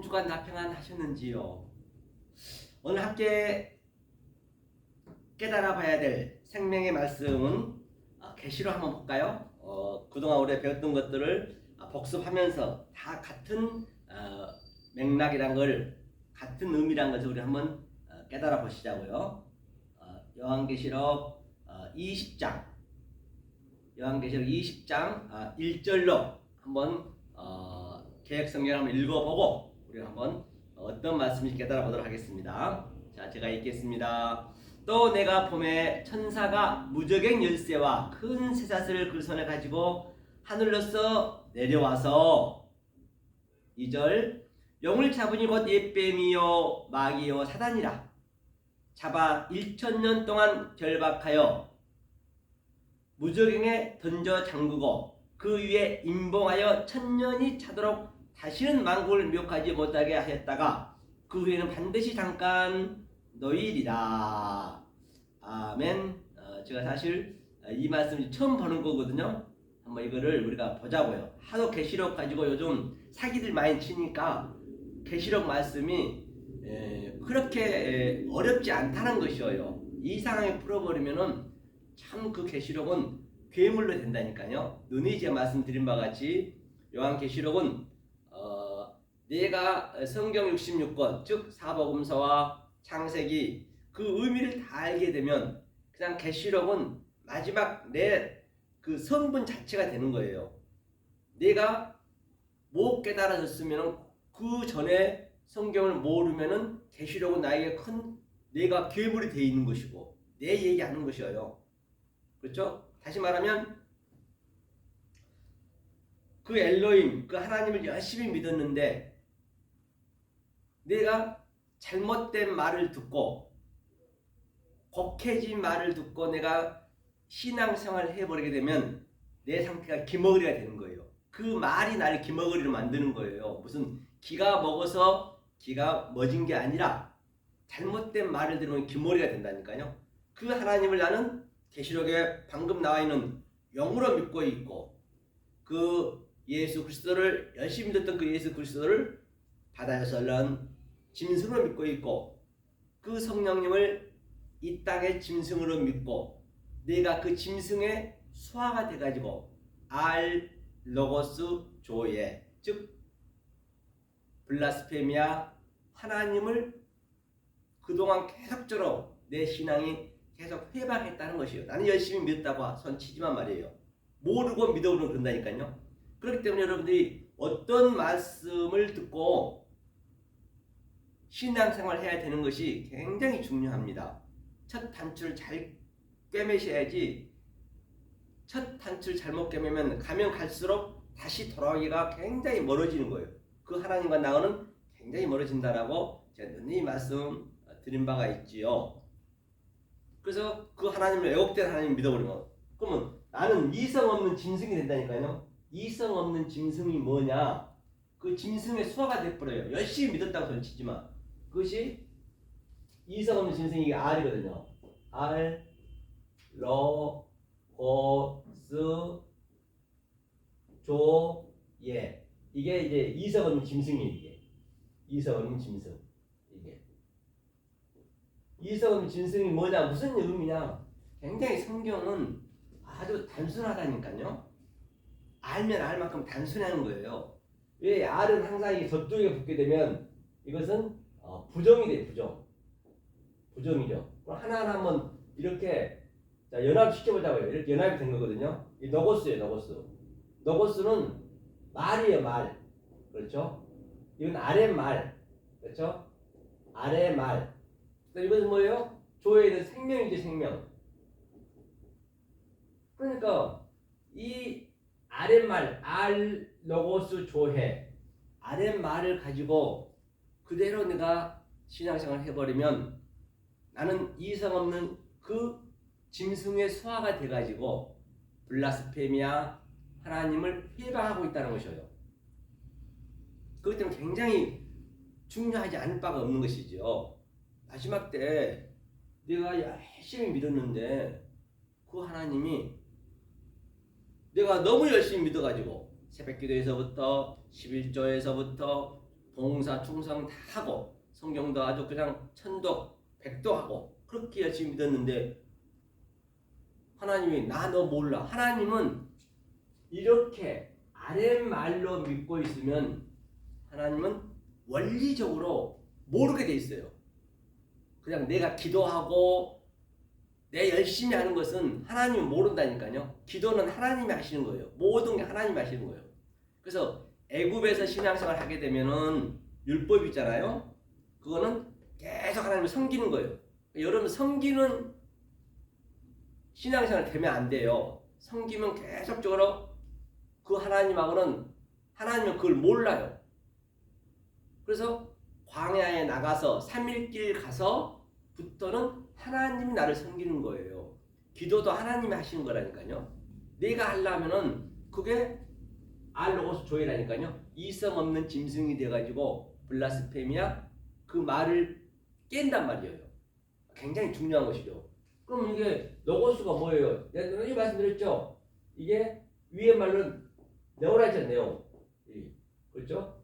주간 나평안 하셨는지요? 오늘 함께 깨달아 봐야 될 생명의 말씀은 계시로 한번 볼까요? 그동안 우리가 배웠던 것들을 복습하면서 다 같은 맥락이란 걸, 같은 의미란 것을 우리 한번 깨달아 보시자고요. 요한계시록 20장 요한계시록 20장 1절로 한번 개역성경 한번 읽어보고 우리가 한번 어떤 말씀인지 깨달아 보도록 하겠습니다. 자, 제가 읽겠습니다. 또 내가 봄에 천사가 무저갱 열쇠와 큰 쇠사슬을 그 손에 가지고 하늘로서 내려와서 2절 영을 잡으니 곧 옛뱀이요 마귀요 사단이라 잡아 1000년 동안 결박하여 무저갱에 던져 잠그고 그 위에 임봉하여 1000년이 차도록 다시는 만국을 미혹하지 못하게 하였다가 그 후에는 반드시 잠깐 너희리라. 아멘. 제가 사실 이 말씀을 처음 보는 거거든요. 한번 이거를 우리가 보자고요. 하도 계시록 가지고 요즘 사기들 많이 치니까 계시록 말씀이 그렇게 어렵지 않다는 것이에요. 이 상황에 풀어버리면은 참 그 계시록은 괴물로 된다니까요. 눈이 제가 말씀드린 바와 같이 요한계시록은 내가 성경 66권 즉 사복음서와 창세기 그 의미를 다 알게 되면 그냥 계시록은 마지막 내 그 성분 자체가 되는 거예요. 내가 못 깨달아졌으면 그 전에 성경을 모르면은 계시록은 나에게 큰 내가 괴물이 되어 있는 것이고 내 얘기하는 것이에요. 그렇죠? 다시 말하면 그 엘로힘, 그 하나님을 열심히 믿었는데 내가 잘못된 말을 듣고 곡해진 말을 듣고 내가 신앙생활을 해버리게 되면 내 상태가 기머거리가 되는 거예요. 그 말이 나를 기머거리로 만드는 거예요. 무슨 기가 먹어서 기가 멎은 게 아니라 잘못된 말을 들으면 기머거리가 된다니까요. 그 하나님을 나는 계시록에 방금 나와 있는 영으로 믿고 있고 그 예수 그리스도를 열심히 믿었던 그 예수 그리스도를 바다에서 난 짐승으로 믿고 있고 그 성령님을 이 땅의 짐승으로 믿고 내가 그 짐승의 수하가 돼가지고 알 로고스 조예 즉 블라스페미아 하나님을 그동안 계속적으로 내 신앙이 계속 회방했다는 것이에요. 나는 열심히 믿었다고 손치지만 말이에요. 모르고 믿어오는 그런다니까요. 그렇기 때문에 여러분들이 어떤 말씀을 듣고 신앙생활을 해야 되는 것이 굉장히 중요합니다. 첫 단추를 잘 꿰매셔야지 첫 단추를 잘못 꿰매면 가면 갈수록 다시 돌아오기가 굉장히 멀어지는 거예요. 그 하나님과 나와는 굉장히 멀어진다라고 제가 늘 말씀 드린 바가 있지요. 그래서 그 하나님을 왜곡된 하나님 믿어버리면 그러면 나는 이성 없는 짐승이 된다니까요. 이성 없는 짐승이 뭐냐? 그 짐승의 수화가 돼버려요. 열심히 믿었다고 손치지만 그것이 이성 없는 짐승이 이게 R이거든요. R, 로, 고, 스, 조, 예. 이게 이제 이성 없는 짐승이에요. 이게 이성 없는 짐승. 이게 이성 없는 짐승이 뭐냐? 무슨 의미냐? 굉장히 성경은 아주 단순하다니까요. 알면 알 만큼 단순한 거예요. 왜 R은 항상 이 저쪽에 붙게 되면 이것은 부정이 돼요. 부정이죠. 그럼 하나하나 한번 이렇게 자, 연합시켜보자고요. 이렇게 연합이 된 거거든요. 이 노고스예요. 노고스는 말이에요. 말. 그렇죠? 이건 아랫말. 그렇죠? 아랫말. 이것은 뭐예요? 조에는 생명이죠. 생명. 그러니까 이 아랫말 알 로고스 조해 아랫말을 가지고 그대로 내가 신앙생활을 해버리면 나는 이성 없는 그 짐승의 수하가 돼가지고 블라스페미아 하나님을 회방하고 있다는 것이에요. 그렇기 때문에 굉장히 중요하지 않을 바가 없는 것이죠. 마지막 때 내가 열심히 믿었는데 그 하나님이 내가 너무 열심히 믿어가지고 새벽기도에서부터 11조에서부터 봉사 충성 다 하고 성경도 아주 그냥 천독 백도하고 그렇게 열심히 믿었는데 하나님이 나 너 몰라. 하나님은 이렇게 아랫말로 믿고 있으면 하나님은 원리적으로 모르게 돼 있어요. 그냥 내가 기도하고 내 열심히 하는 것은 하나님은 모른다니까요. 기도는 하나님이 하시는 거예요. 모든 게 하나님이 하시는 거예요. 그래서 애굽에서 신앙생활을 하게 되면은 율법이 있잖아요. 그거는 계속 하나님을 섬기는 거예요. 여러분 섬기는 신앙생활 되면 안 돼요. 섬기면 계속적으로 그 하나님하고는 하나님은 그걸 몰라요. 그래서 광야에 나가서 3일길 가서부터는 하나님이 나를 섬기는 거예요. 기도도 하나님이 하시는 거라니까요. 내가 하려면은 그게 알로고스 조회라니까요. 이성 없는 짐승이 돼가지고 블라스페미아 그 말을 깬단 말이에요. 굉장히 중요한 것이죠. 그럼 이게 로고스가 뭐예요? 내가 이 말씀드렸죠. 이게 위에 말은 네오라이트 네오, 그렇죠?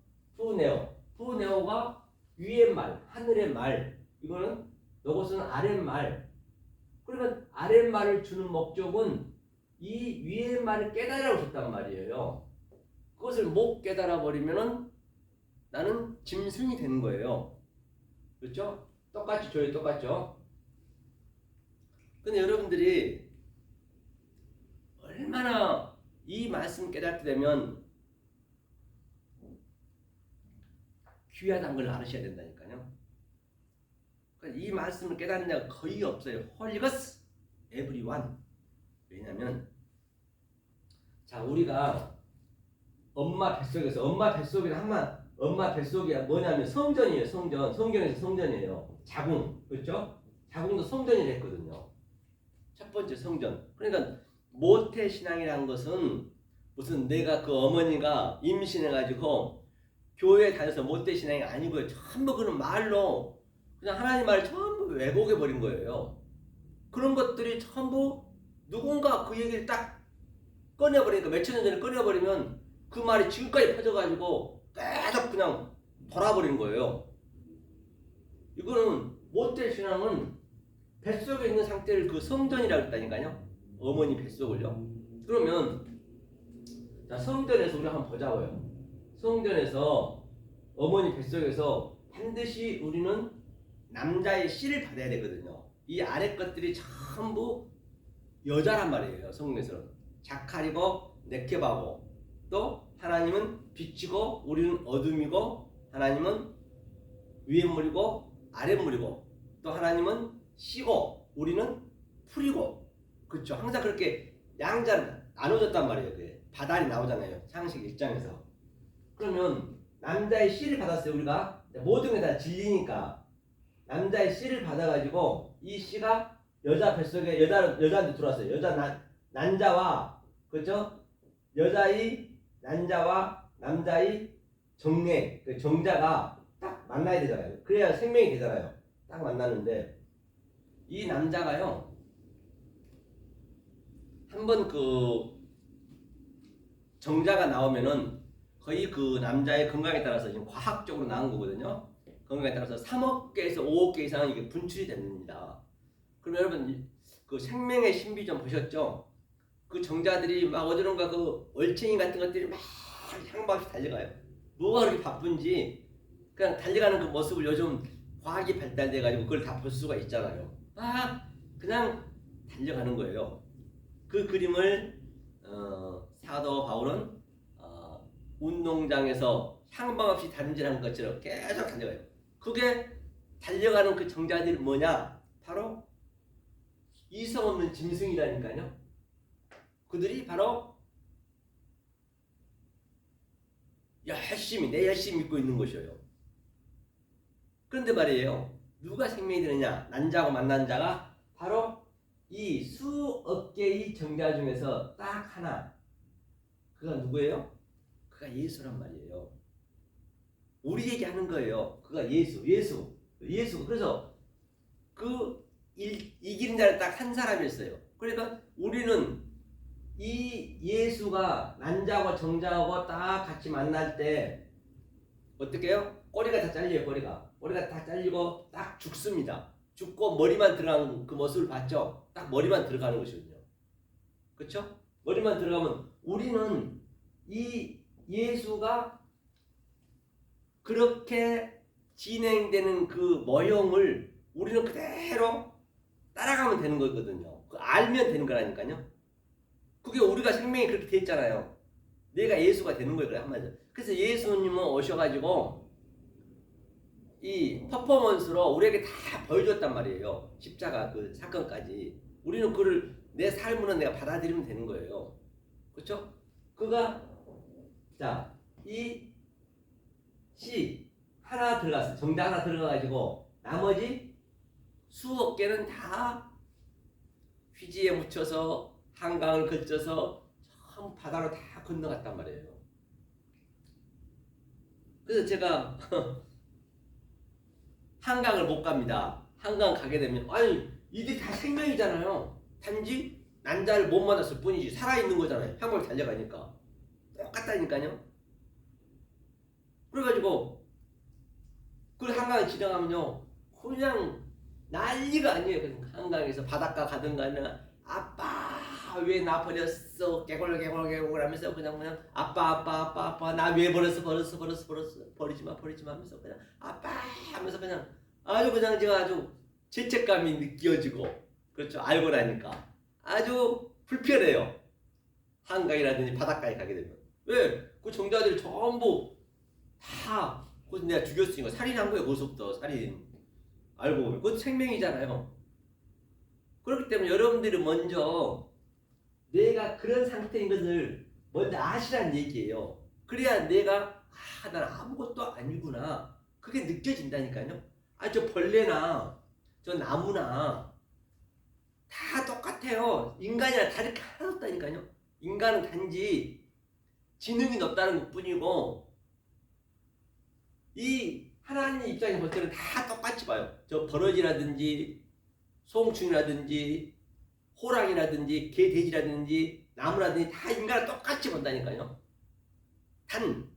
푸네오가 위의 말, 하늘의 말. 이거는 로고스는 아랫말. 그러면 아랫말을 주는 목적은 이 위의 말을 깨달으라고 줬단 말이에요. 그것을 못 깨달아 버리면은 나는 짐승이 되는 거예요. 그렇죠? 똑같이 줘요, 똑같죠? 근데 여러분들이 얼마나 이 말씀 깨닫게 되면 귀하다는 걸 알으셔야 된다니까요. 그러니까 이 말씀을 깨닫는 데가 거의 없어요. 홀리거스 에브리원. 왜냐하면 자 우리가 엄마 뱃속이라 엄마 뱃속이 뭐냐면 성전이에요. 성경에서 성전이에요. 자궁, 그렇죠? 자궁도 성전이라 했거든요. 첫 번째 성전. 그러니까 모태 신앙이라는 것은 무슨 내가 그 어머니가 임신해가지고 교회에 다녀서 모태 신앙이 아니고요. 전부 그런 말로 그냥 하나님 말을 전부 왜곡해 버린 거예요. 그런 것들이 전부 누군가 그 얘기를 딱 꺼내버리니까 몇천 년 전에 꺼내버리면 그 말이 지금까지 퍼져가지고 계속 그냥 돌아버린 거예요. 이거는 모태 신앙은 뱃속에 있는 상태를 그 성전이라고 했다니까요. 어머니 뱃속을요. 그러면 자 성전에서 우리 한번 보자고요. 성전에서 어머니 뱃속에서 반드시 우리는 남자의 씨를 받아야 되거든요. 이 아래 것들이 전부 여자란 말이에요. 성경에서는 자칼이고 네케바고 또 하나님은 빛이고 우리는 어둠이고 하나님은 위에 물이고 아래 물이고 또 하나님은 씨고 우리는 풀이고 그렇죠. 항상 그렇게 양자를 나눠줬단 말이에요. 그게 바달이 나오잖아요. 창세기 1장에서. 그러면 남자의 씨를 받았어요. 우리가 모든 게 다 진리니까 남자의 씨를 받아가지고 이 씨가 여자 뱃속에 여자한테 들어왔어요. 난자와 그렇죠? 여자의 난자와 남자의 정례 그 정자가 딱 만나야 되잖아요. 그래야 생명이 되잖아요. 딱 만나는데 이 남자가요 한번 그 정자가 나오면은 거의 그 남자의 건강에 따라서 지금 과학적으로 나온 거거든요. 건강에 따라서 3억 개에서 5억 개 이상 이게 분출이 됩니다. 그럼 여러분 그 생명의 신비 좀 보셨죠? 그 정자들이 막 어디론가 그 얼챙이 같은 것들이 막 향방씩 달려가요. 뭐가 그렇게 바쁜지 그냥 달려가는 그 모습을 요즘 과학이 발달돼가지고 그걸 다 볼 수가 있잖아요. 막 그냥 달려가는 거예요. 그 그림을 사도 바울은 운동장에서 향방 없이 다림질하는 것처럼 계속 달려가요. 그게 달려가는 그 정자들이 뭐냐? 바로 이성 없는 짐승이라니까요. 그들이 바로 내 열심히 믿고 있는 것이에요. 그런데 말이에요. 누가 생명이 되느냐? 난자하고 만난 자가 바로 이 수억 개의 정자 중에서 딱 하나. 그가 누구예요? 그가 예수란 말이에요. 우리에게 하는 거예요. 그가 예수. 그래서 그 이기는 자를 딱 한 사람이었어요. 그러니까 우리는 이 예수가 난자하고 정자하고 딱 같이 만날 때 어떻게 해요? 꼬리가 다 잘려요. 꼬리가 다 잘리고 딱 죽습니다. 죽고 머리만 들어간 그 모습을 봤죠. 딱 머리만 들어가는 것이거든요. 그렇죠? 머리만 들어가면 우리는 이 예수가 그렇게 진행되는 그 모형을 우리는 그대로 따라가면 되는 거거든요. 알면 되는 거라니까요. 그게 우리가 생명이 그렇게 돼 있잖아요. 내가 예수가 되는 거예요. 한마디로. 그래서 예수님은 오셔가지고 이 퍼포먼스로 우리에게 다 보여줬단 말이에요. 십자가 그 사건까지. 우리는 그를 내 삶으로 내가 받아들이면 되는 거예요. 그렇죠? 그가 자, 이 씨 하나 들어갔어. 정답 하나 들어가가지고 나머지 수억 개는 다 휘지에 묻혀서 한강을 거쳐서 참 바다로 다 건너갔단 말이에요. 그래서 제가 한강을 못 갑니다. 한강 가게 되면 아니 이들이 다 생명이잖아요. 단지 난자를 못 만났을 뿐이지 살아있는 거잖아요. 한강을 달려가니까 똑같다니까요. 그래가지고 그 한강을 지나가면요 그냥 난리가 아니에요. 그냥 한강에서 바닷가 가든 가나 아빠 왜 나 버렸어 개골개골 하면서 그냥 아빠 나 왜 버렸어 버리지 마 하면서 그냥 아빠 하면서 그냥 아주 그냥 제가 아주 죄책감이 느껴지고 그렇죠. 알고 나니까 아주 불편해요. 한강이라든지 바닷가에 가게 되면 왜 그 정자들이 전부 다 그것은 내가 죽였으니까 살인한 거예요. 그것부터 살인 알고 보면 그것도 생명이잖아요. 그렇기 때문에 여러분들이 먼저 내가 그런 상태인 것을 먼저 아시라는 얘기예요. 그래야 내가 난 아무것도 아니구나 그게 느껴진다니까요. 저 벌레나 저 나무나 다 똑같아요. 인간이랑 다를 게 하나도 없다니까요. 인간은 단지 지능이 높다는 것뿐이고 이 하나님 입장에 볼 때는 다 똑같이 봐요. 저 버러지라든지 송충이라든지 호랑이라든지 개돼지라든지 나무라든지 다 인간을 똑같이 본다니까요. 단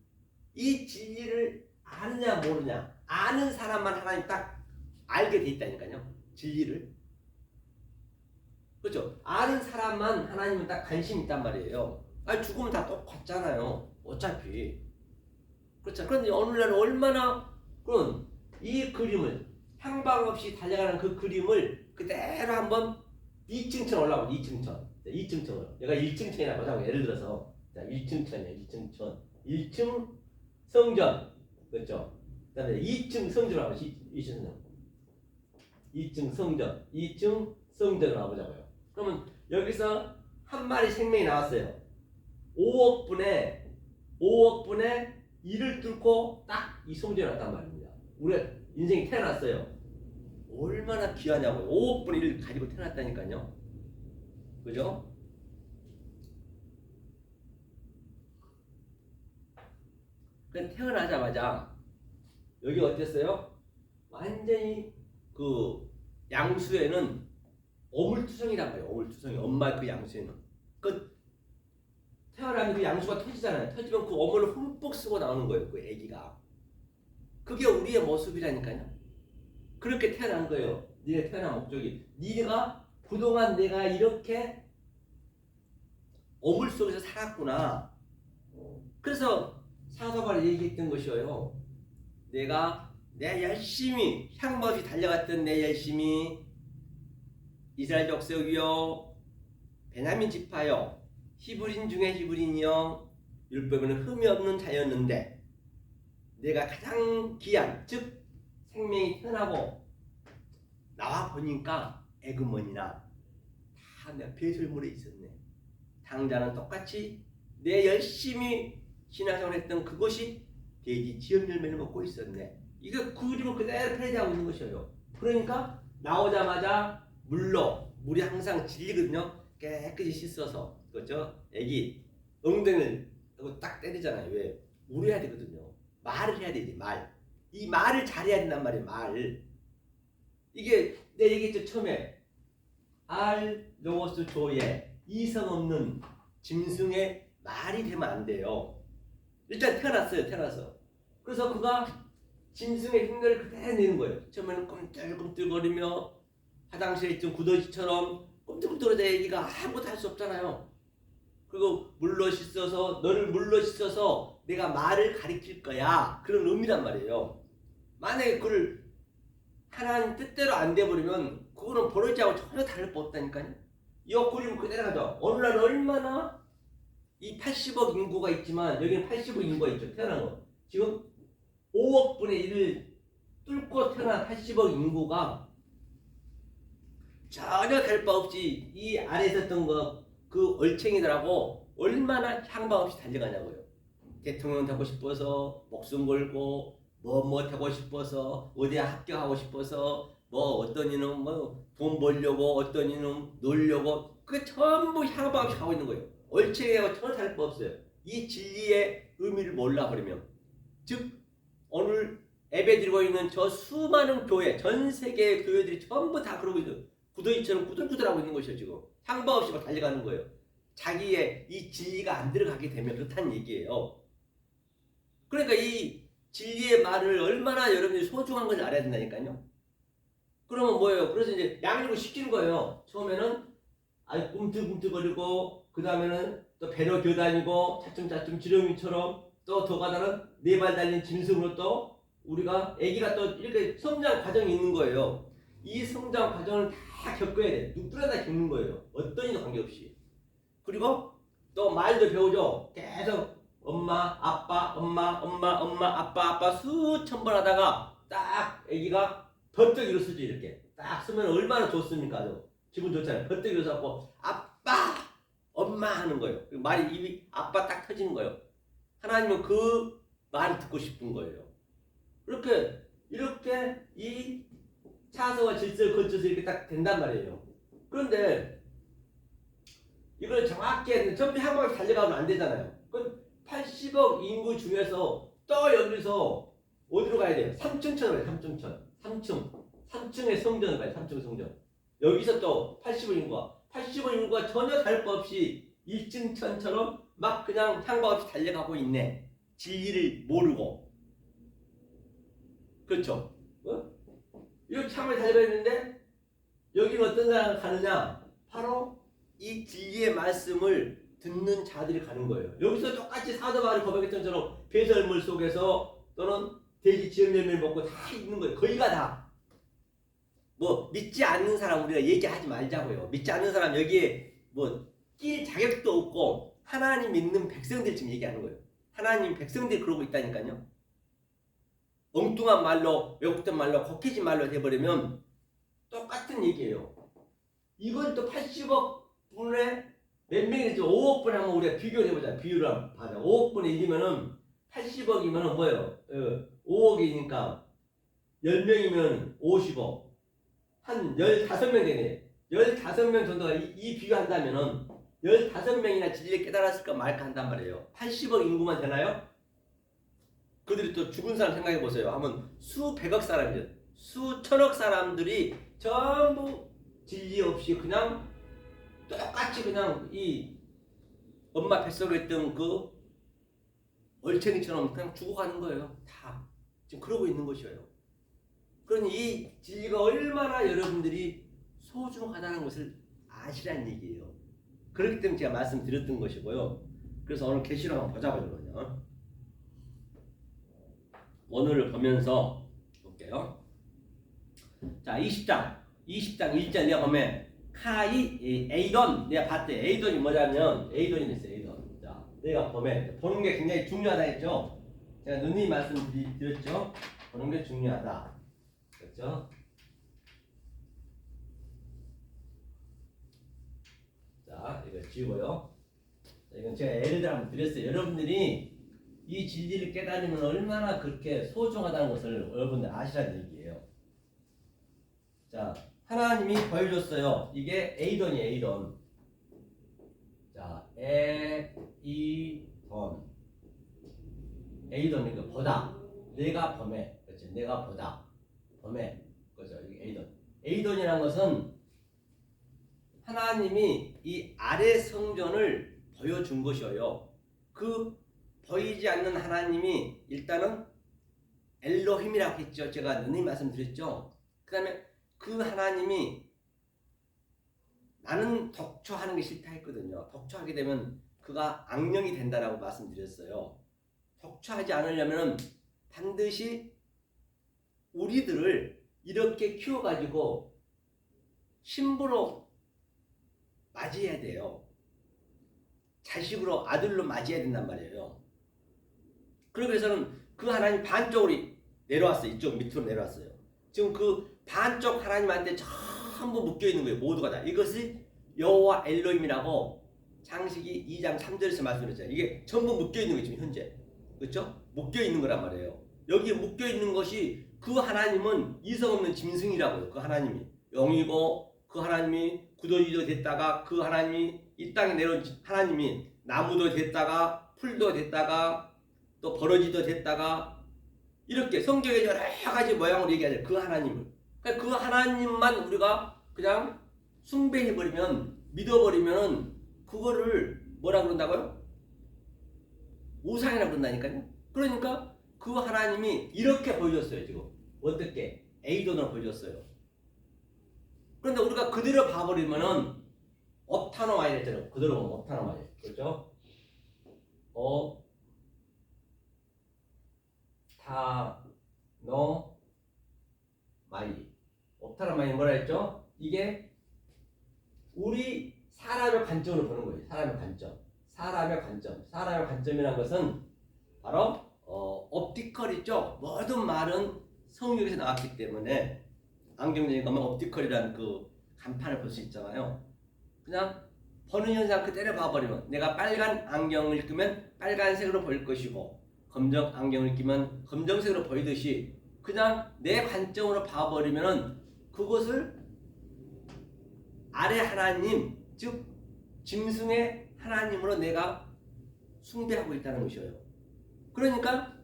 이 진리를 아느냐 모르냐 아는 사람만 하나님 딱 알게 돼 있다니까요. 진리를. 그렇죠? 아는 사람만 하나님은 딱 관심이 있단 말이에요. 죽으면 다 똑같잖아요. 어차피. 그렇죠. 그런데 오늘날 얼마나 그런 이 그림을 향방 없이 달려가는 그 그림을 그대로 한번 2층천 올라가고 2층천으로 내가 1층천이라고 하자고 예를 들어서 자 1층천이야 1층천 1층 성전 그렇죠. 그다음에 2층 성전을 하고 2층 성전 2층 성전을 가보자고요. 그러면 여기서 한 마리 생명이 나왔어요. 5억 분의 1을 뚫고 딱 이 성전에 왔단 말입니다. 우리가 인생이 태어났어요. 얼마나 귀하냐고요. 5억 분의 1을 가지고 태어났다니까요. 그죠? 그냥 태어나자마자 여기 어땠어요? 완전히 그 양수에는 어물투성이란 말이에요. 어물투성이 엄마 그 양수에는 그 태어나면 그 양수가 터지잖아요. 터지면 그 어물을 흠뻑 쓰고 나오는 거예요. 그 아기가. 그게 우리의 모습이라니까요. 그렇게 태어난 거예요. 네가 태어난 목적이. 네가 그동안 내가 이렇게 어물 속에서 살았구나. 그래서 사도바울이 얘기했던 것이에요. 내가 열심히 향없이 달려갔던 내 열심히 이스라엘 족속이요 베냐민 지파요 히브리인 중에 히브리인이요 율법에는 흠이 없는 자였는데 내가 가장 귀한 즉 생명이 태어나고 나와 보니까 에그머니나 다 내가 배설물에 있었네. 당자는 똑같이 내 열심히 신앙생활 했던 그것이 돼지 지엽 열매를 먹고 있었네. 이거 그림을 그대로 패대하고 있는 것이에요. 그러니까 나오자마자 물이 항상 진리거든요. 깨끗이 씻어서 그렇죠? 애기 엉덩이를 딱 때리잖아요. 왜? 물어야 되거든요. 말을 해야 되지 말. 이 말을 잘해야 된단 말이에요. 말. 이게 내 얘기했죠 처음에 알 로고스 조에 이성 없는 짐승의 말이 되면 안 돼요. 일단 태어났어요. 태어나서. 그래서 그가 짐승의 흉내를 그대로 내는 거예요. 처음에는 꿈틀꿈틀거리며 화장실에 있던 구더기처럼 꿈틀꿈틀거리다 애기가 아무것도 할 수 없잖아요. 그리고 물로 씻어서 너를 물로 씻어서 내가 말을 가리킬 거야. 그런 의미란 말이에요. 만약에 그걸 하나님 뜻대로 안 돼버리면 그거는 버러지하고 전혀 다를 바 없다니까요. 이 그림 그대로 가죠. 어느 날 얼마나 이 80억 인구가 있지만 여기는 80억 인구가 있죠. 태어난 거. 지금 5억 분의 1을 뚫고 태어난 80억 인구가 전혀 다를 바 없이 이 안에 있었던 그 얼챙이들하고 얼마나 향방 없이 달려가냐고요. 대통령 되고 싶어서 목숨 걸고 뭐 되고 싶어서 어디에 합격하고 싶어서 뭐 어떤 이는 뭐 돈 벌려고 어떤 이는 놀려고 그 전부 향방 없이 가고 있는 거예요. 얼챙이하고 전혀 다를 바 없어요. 이 진리의 의미를 몰라버리면 즉 오늘 예배드리고 있는 저 수많은 교회 전 세계의 교회들이 전부 다 그러고 있는 구더기처럼 구들구들하고 있는 것이죠. 지금 향방 없이 막 달려가는 거예요. 자기의 이 진리가 안 들어가게 되면 그렇다는 얘기예요. 그러니까 이 진리의 말을 얼마나 여러분들이 소중한 것을 알아야 된다니까요. 그러면 뭐예요? 그래서 이제 양육을 시키는 거예요. 처음에는 꿈틀꿈틀거리고 그 다음에는 또 배로 겨다니고 차츰차츰 지렁이처럼 또 더 가다는 네 발 달린 짐승으로 또 우리가 아기가 또 이렇게 성장 과정이 있는 거예요. 이 성장 과정을 다 겪어야 돼. 누구나 다 겪는 거예요. 어떤 이도 관계없이. 그리고 또 말도 배우죠. 계속 엄마, 아빠, 아빠 수천 번 하다가 딱 아기가 번뜩 일어서지 이렇게. 딱 쓰면 얼마나 좋습니까? 기분 좋잖아요. 번뜩 일어서고 아빠, 엄마 하는 거예요. 말이 입이 아빠 딱 터지는 거예요. 하나님은 그 말을 듣고 싶은 거예요. 이렇게 이 차서와 질서를 거쳐서 이렇게 딱 된단 말이에요. 그런데 이걸 정확히 전부 향방에 달려가면 안 되잖아요. 그럼 80억 인구 중에서 또 여기서 어디로 가야 돼요? 3층천으로 가요. 3층의 성전을 가요. 3층 성전. 여기서 또 80억 인구가 전혀 다를 거 없이 1층천처럼 막 그냥 향방 없이 달려가고 있네. 진리를 모르고. 그렇죠? 이렇게 향방에 달려가 있는데 여기는 어떤 사람이 가느냐? 바로 이 진리의 말씀을 듣는 자들이 가는 거예요. 여기서 똑같이 사도 바울이 고백했던 것처럼 배설물 속에서 또는 돼지 지은 열매를 먹고 다 있는 거예요. 거기가 다. 뭐 믿지 않는 사람 우리가 얘기하지 말자고요. 믿지 않는 사람 여기에 뭐 낄 자격도 없고 하나님 믿는 백성들 지금 얘기하는 거예요. 하나님 백성들이 그러고 있다니까요. 엉뚱한 말로 왜곡된 말로 곡해진 말로 돼버리면 똑같은 얘기예요. 이건 또 80억 분의 몇 명이지? 5억 분에 한번 우리가 비교를 해보자. 비율을 한번 봐자. 5억 분의 1이면은 80억이면은 뭐예요? 5억이니까 10명이면 50억. 한 15명 되네. 15명 정도가 이 비교한다면은 15명이나 진리를 깨달았을까 말까 한단 말이에요. 80억 인구만 되나요? 그들이 또 죽은 사람 생각해 보세요. 하면 수백억 사람이죠. 수천억 사람들이 전부 진리 없이 그냥 똑같이 그냥 이 엄마 뱃속에 있던 그 얼챙이처럼 그냥 죽어가는 거예요. 다 지금 그러고 있는 것이에요. 그러니 이 진리가 얼마나 여러분들이 소중하다는 것을 아시라는 얘기예요. 그렇기 때문에 제가 말씀드렸던 것이고요. 그래서 오늘 계시록 한번 보자고요. 그러면 오늘을 보면서 볼게요. 자, 20장 1절 내가 보면 에이돈 내가 봤대. 에이돈이 뭐냐면 에이돈이 됐어요. 에이돈. 자, 내가 보면 보는 게 굉장히 중요하다 했죠. 제가 누님 말씀드렸죠. 보는 게 중요하다. 그렇죠? 자, 이거 지우고요. 자, 이건 제가 예를 들어 한번 드렸어요. 여러분들이 이 진리를 깨달으면 얼마나 그렇게 소중하다는 것을 여러분들 아시라는 얘기예요. 자, 하나님이 보여줬어요. 이게 에이돈이에요. 에이돈. 자, 에이돈이니까 보다. 내가 범해. 그렇지. 내가 보다. 범해. 그죠. 이게 에이돈. 에이돈이라는 것은 하나님이 이 아래 성전을 보여준 것이에요. 그 보이지 않는 하나님이 일단은 엘로힘이라고 했죠. 제가 누누이 말씀드렸죠. 그 다음에 그 하나님이 나는 독초하는 게 싫다 했거든요. 독초하게 되면 그가 악령이 된다라고 말씀드렸어요. 독초하지 않으려면 반드시 우리들을 이렇게 키워가지고 신부로 맞이해야 돼요. 자식으로 아들로 맞이해야 된단 말이에요. 그러기 위해서는 그 하나님 반쪽으로 내려왔어요. 이쪽 밑으로 내려왔어요. 지금 그 반쪽 하나님한테 전부 묶여있는 거예요. 모두가 다. 이것이 여호와 엘로힘이라고 창세기 2장 3절에서 말씀드렸잖아요. 이게 전부 묶여있는 거예요. 지금 현재. 그렇죠? 묶여있는 거란 말이에요. 여기에 묶여있는 것이 그 하나님은 이성 없는 짐승이라고요. 그 하나님이 영이고 그 하나님이 구더기도 됐다가 그 하나님이 이 땅에 내려온 하나님이 나무도 됐다가 풀도 됐다가 또 버러지도 됐다가 이렇게 성경에 여러 가지 모양으로 얘기하죠. 그 하나님을. 그러니까 그 하나님만 우리가 그냥 숭배해버리면 믿어버리면 그거를 뭐라 그런다고요? 우상이라 그런다니까요. 그러니까 그 하나님이 이렇게 보여줬어요. 지금 어떻게 A돈으로 보여줬어요. 그런데 우리가 그대로 봐버리면은 업타노마이 했잖아요. 그대로 보면 업타노마이. 그렇죠? 업타노마이 뭐라 했죠? 이게 우리 사람의 관점으로 보는 거예요. 사람의 관점이라는 것은 바로 옵티컬이죠. 모든 말은 성경에서 나왔기 때문에 안경쟁이 가면 옵티컬이라는 그 간판을 볼 수 있잖아요. 그냥 보는 현상 그대로 봐버리면 내가 빨간 안경을 끼면 빨간색으로 보일 것이고 검정 안경을 끼면 검정색으로 보이듯이 그냥 내 관점으로 봐버리면 그것을 아래 하나님 즉 짐승의 하나님으로 내가 숭배하고 있다는 것이에요. 그러니까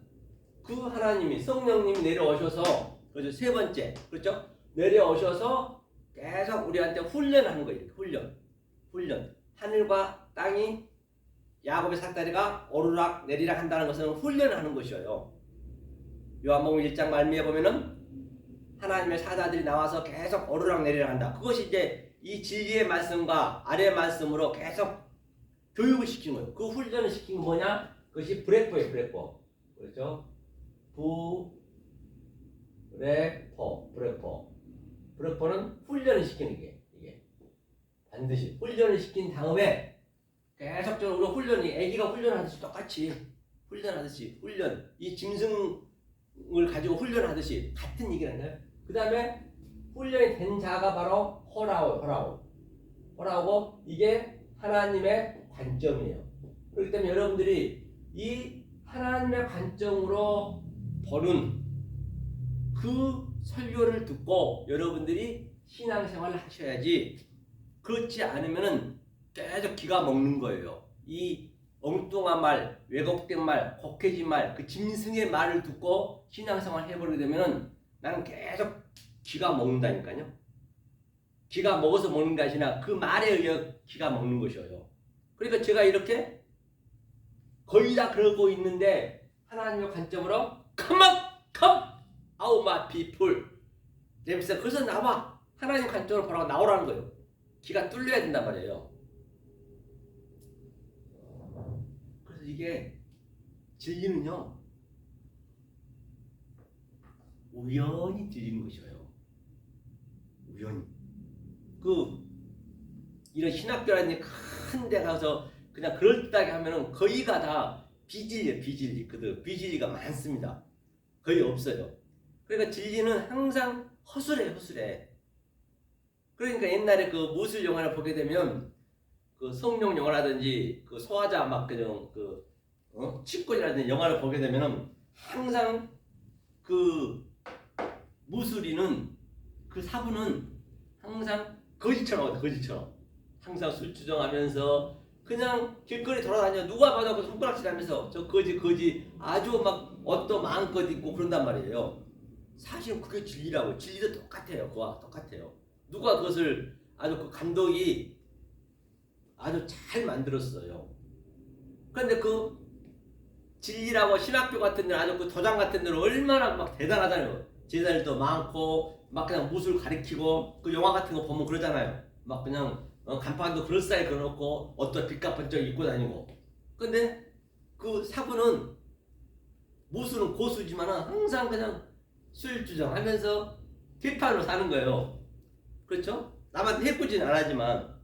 그 하나님이 성령님이 내려오셔서 그렇죠? 세 번째 그렇죠? 내려오셔서 계속 우리한테 훈련하는 거예요. 훈련. 하늘과 땅이 야곱의 삿다리가 오르락 내리락 한다는 것은 훈련하는 것이에요. 요한복음 1장 말미에 보면은 하나님의 사자들이 나와서 계속 오르락 내리락 한다. 그것이 이제 이 진리의 말씀과 아래의 말씀으로 계속 교육을 시킨 거예요. 그 훈련을 시킨 건 뭐냐? 그것이 브레포예요. 그렇죠? 브레포는 훈련을 시키는 게 이게 반드시 훈련을 시킨 다음에 계속적으로 훈련이 애기가 훈련하듯이 똑같이 훈련 이 짐승을 가지고 훈련하듯이 같은 얘기라는 거예요. 그 다음에 훈련이 된 자가 바로 호라오고 이게 하나님의 관점이에요. 그렇기 때문에 여러분들이 이 하나님의 관점으로 보는 그 설교를 듣고 여러분들이 신앙생활을 하셔야지 그렇지 않으면은 계속 기가 먹는 거예요. 이 엉뚱한 말, 왜곡된 말, 곡해진 말, 그 짐승의 말을 듣고 신앙생활 해버리게 되면은 나는 계속 기가 먹는다니까요. 기가 먹어서 먹는 게 아니라 그 말에 의해 기가 먹는 것이에요. 그러니까 제가 이렇게 거의 다 그러고 있는데 하나님의 관점으로 come out my people 그래서 거기서 나와 하나님 관점으로 보라고 나오라는 거예요. 기가 뚫려야 된단 말이에요. 그래서 이게 진리는요 우연히 들리는 것이에요. 우연히 이런 신학교라든지 큰 데 가서 그냥 그럴듯하게 하면은 거의가 다 비진리 비진리가 많습니다. 거의 없어요. 그러니까 진리는 항상 허술해. 그러니까 옛날에 그 무술 영화를 보게 되면 그 성룡 영화라든지 그 소화자 막 그냥 치권이라든지 영화를 보게 되면은 항상 그 무술이는 그 사부는 항상 거지처럼 항상 술 주정하면서 그냥 길거리 돌아다녀 누가 봐도 그 손가락질하면서 저 거지 아주 막 옷도 마음껏 입고 그런단 말이에요. 사실은 그게 진리라고. 진리도 똑같아요. 그와 똑같아요. 누가 그것을 아주 그 감독이 아주 잘 만들었어요. 그런데 그 진리라고 신학교 같은 데는 아주 그 도장 같은 데는 얼마나 막 대단하잖아요. 제자들도 많고 막 그냥 무술 가리키고 그 영화 같은 거 보면 그러잖아요. 막 그냥 간판도 그럴싸하게 그려놓고 어떤 빛과 번쩍 입고 다니고. 근데 그 사부는 무술은 고수지만은 항상 그냥 술주정하면서 비판으로 사는 거예요. 그렇죠? 남한테 해꾸지는 안 하지만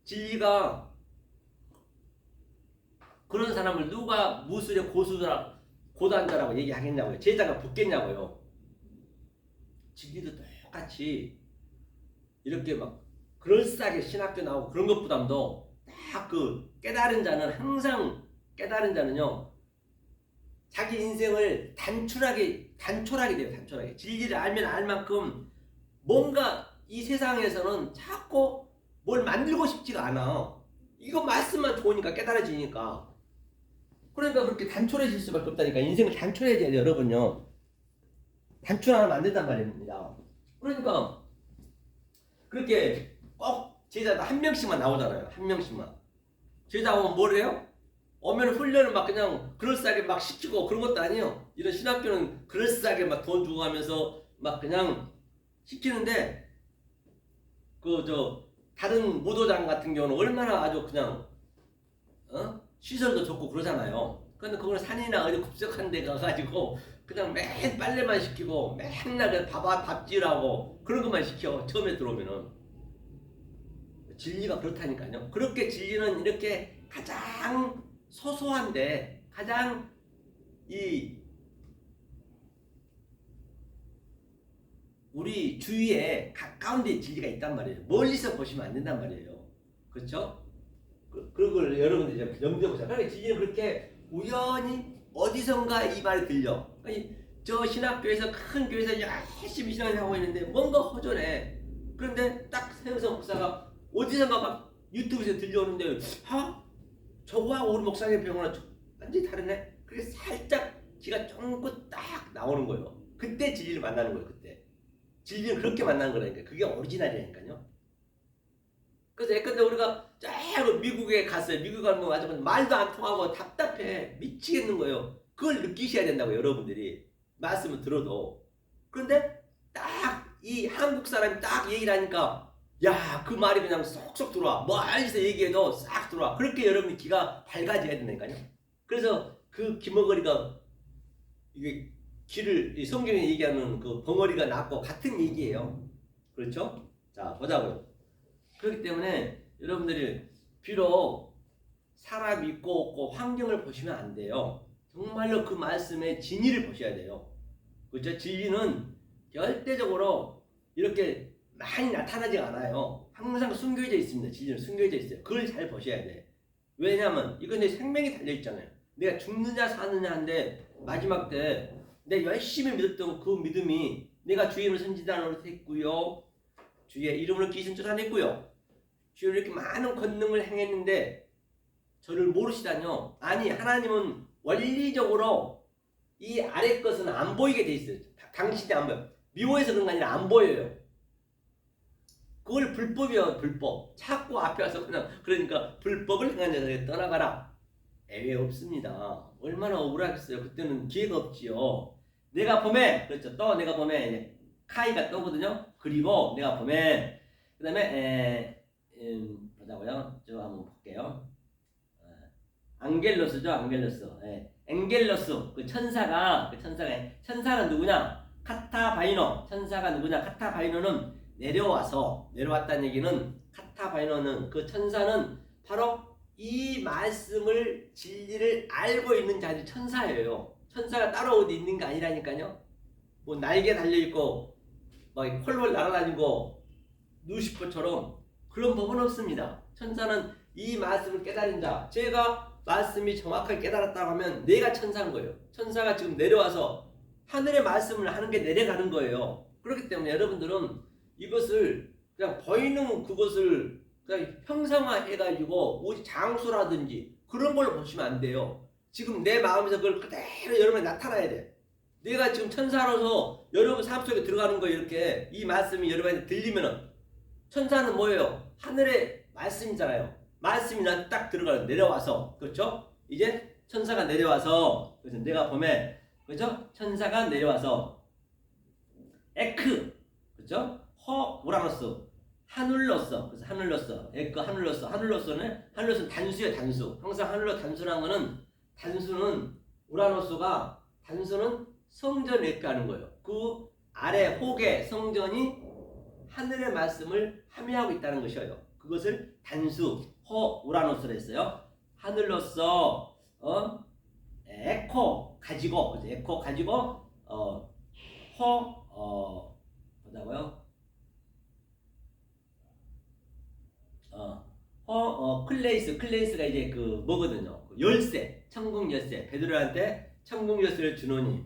진리가 그런 사람을 누가 무술의 고수라 고단자라고 얘기하겠냐고요. 제자가 붙겠냐고요. 진리도 똑같이 이렇게 막 그럴싸하게 신학교 나오고 그런 것보다도 딱 그 깨달은 자는 항상 깨달은 자는요 자기 인생을 단촐하게 돼요. 단촐하게 진리를 알면 알 만큼 뭔가 이 세상에서는 자꾸 뭘 만들고 싶지가 않아. 이거 말씀만 좋으니까 깨달아지니까. 그러니까 그렇게 단촐해질 수밖에 없다니까. 인생을 단촐해져야 돼요, 여러분요. 단촐하면 안 된단 말입니다. 그러니까 그렇게 꼭 제자도 한 명씩만 나오잖아요. 한 명씩만. 제자 오면 뭘 해요? 오면 훈련을 막 그냥 그럴싸하게 막 시키고 그런 것도 아니에요. 이런 신학교는 그럴싸하게 막 돈 주고 하면서 막 그냥 시키는데 다른 무도장 같은 경우는 얼마나 아주 그냥 시설도 좋고 그러잖아요. 근데 그걸 산이나 어디 급속한 데 가가지고 그냥 맨 빨래만 시키고 맨날 그 밥질하고 그런 것만 시켜. 처음에 들어오면은 진리가 그렇다니까요. 그렇게 진리는 이렇게 가장 소소한데 가장 이 우리 주위에 가까운 데 진리가 있단 말이에요. 멀리서 보시면 안 된단 말이에요. 그렇죠? 그런 걸 여러분들 이제 염두에 보세요. 그러니까 진리는 그렇게 우연히 어디선가 이 말이 들려. 저 신학교에서 큰 교회에서 열심히 신앙하고 있는데 뭔가 허전해. 그런데 딱 세우서 목사가 어디선가 막 유튜브에서 들려오는데 저거하고 우리 목사님 병원은 완전히 다르네. 그래서 살짝 기가 쫑긋 딱 나오는 거예요. 그때 진리를 만나는 거예요. 그때 진리는 그렇게 만나는 거라니까. 그게 오리지널이라니까요. 그래서 예컨대 우리가 쫙 미국에 갔어요. 미국 가는 거 맞으면 말도 안 통하고 답답해 미치겠는 거예요. 그걸 느끼셔야 된다고 여러분들이 말씀을 들어도. 그런데 딱 이 한국 사람이 딱 얘기를 하니까 야, 그 말이 그냥 쏙쏙 들어와. 멀리서 얘기해도 싹 들어와. 그렇게 여러분이 귀가 밝아져야 된다니까요. 그래서 그 기머거리가 이게 귀를 성경에 얘기하는 그 벙어리가 낮고 같은 얘기예요. 그렇죠? 자, 보자고요. 그렇기 때문에 여러분들이 비록 사람 있고 없고 환경을 보시면 안 돼요. 정말로 그 말씀의 진리를 보셔야 돼요. 그렇죠? 진리는 절대적으로 이렇게 많이 나타나지 않아요. 항상 숨겨져 있습니다. 진리는 숨겨져 있어요. 그걸 잘 보셔야 돼. 왜냐하면 이건 내 생명이 달려있잖아요. 내가 죽느냐 사느냐 한데 마지막 때 내가 열심히 믿었던 그 믿음이 내가 주의 이름을 선지자로 했고요. 주의 이름으로 귀신 쫓아냈고요. 주의 이렇게 많은 권능을 행했는데 저를 모르시다뇨. 아니 하나님은 원리적으로 이 아래 것은 안 보이게 돼 있어요. 당신이 안 보여. 미워해서 그런 게 아니라 안 보여요. 그걸 불법이요. 불법. 자꾸 앞에 와서 그냥 그러니까 불법을 행한 자들에게 떠나가라. 애외 없습니다. 얼마나 억울하겠어요. 그때는 기회가 없지요. 내가 봄에 그렇죠. 또 내가 봄에 카이가 떠거든요. 그리고 내가 봄에 그 다음에 보자고요. 저 한번 볼게요. 앙겔로스죠. 앙겔로스. 엥겔로스 그 천사는 누구냐? 카타바이노. 천사가 누구냐? 카타바이노는 내려왔다는 얘기는 카타바이노는 그 천사는 바로 이 말씀을 진리를 알고 있는 자들이 천사예요. 천사가 따로 어디 있는 게 아니라니까요. 뭐 날개 달려있고 막 콜볼 날아다니고 루시퍼처럼 그런 법은 없습니다. 천사는 이 말씀을 깨달은 자. 제가 말씀이 정확하게 깨달았다고 하면 내가 천사인 거예요. 천사가 지금 내려와서 하늘의 말씀을 하는 게 내려가는 거예요. 그렇기 때문에 여러분들은 이것을 그냥 보이는 그것을 그냥 형상화해가지고 오직 장수라든지 그런 걸로 보시면 안 돼요. 지금 내 마음에서 그걸 그대로 여러분에 나타나야 돼. 내가 지금 천사로서 여러분 삶 속에 들어가는 거 이렇게 이 말씀이 여러분한테 들리면은 천사는 뭐예요? 하늘의 말씀이잖아요. 말씀이 난 딱 들어가요. 내려와서. 그렇죠? 이제 천사가 내려와서, 그래서 내가 보면, 그죠? 천사가 내려와서 에크, 그죠? 허 우라노스, 하늘로서, 그래서 하늘로서, 에크 하늘로서, 하늘로서는 단수예요, 단수. 항상 하늘로 단수라는 거는, 단수는 우라노스가, 단수는 성전을 에크하는 거예요. 그 아래 혹의 성전이 하늘의 말씀을 함유하고 있다는 것이에요. 그것을 단수 허 우라노스로 했어요. 하늘로서 에코 가지고, 에코 가지고 뭐라고요? 클레이스가 이제 그 뭐거든요. 그 열쇠, 천국 열쇠. 베드로한테 천국 열쇠를 주노니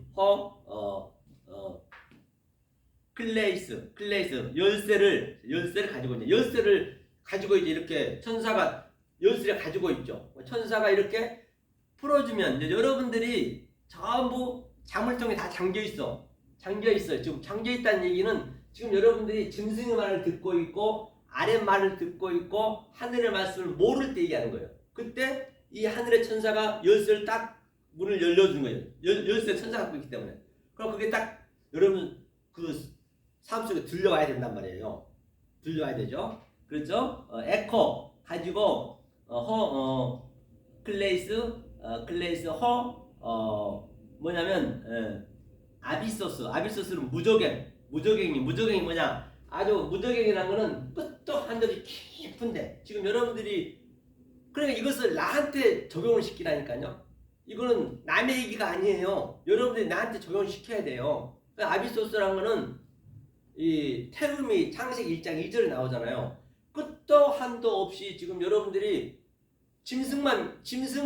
클레이스 열쇠를 가지고 있는, 열쇠를 가지고 이제 이렇게 천사가 열쇠를 가지고 있죠. 천사가 이렇게 풀어주면 이제 여러분들이 전부 자물통에 다 잠겨 있어요. 지금 잠겨 있다는 얘기는 지금 여러분들이 짐승의 말을 듣고 있고 아래 말을 듣고 있고 하늘의 말씀을 모를 때 얘기하는 거예요. 그때 이 하늘의 천사가 열쇠를 딱 문을 열려주는 거예요. 열쇠 천사가 갖고 있기 때문에. 그럼 그게 딱 여러분 그 삶 속에 들려와야 된단 말이에요. 들려와야 되죠. 그렇죠? 에코 가지고 클레이스 뭐냐면 아비소스는 무저갱이 뭐냐? 아주 무저갱이라는 거는 끝도 한들이 깊은데 지금 여러분들이 그러니까 이것을 나한테 적용을 시키라니까요. 이거는 남의 얘기가 아니에요. 여러분들이 나한테 적용을 시켜야 돼요. 그러니까 아비소스라는 거는 이 태음이 창세기 1장 2절에 나오잖아요. 끝도 한도 없이 지금 여러분들이 짐승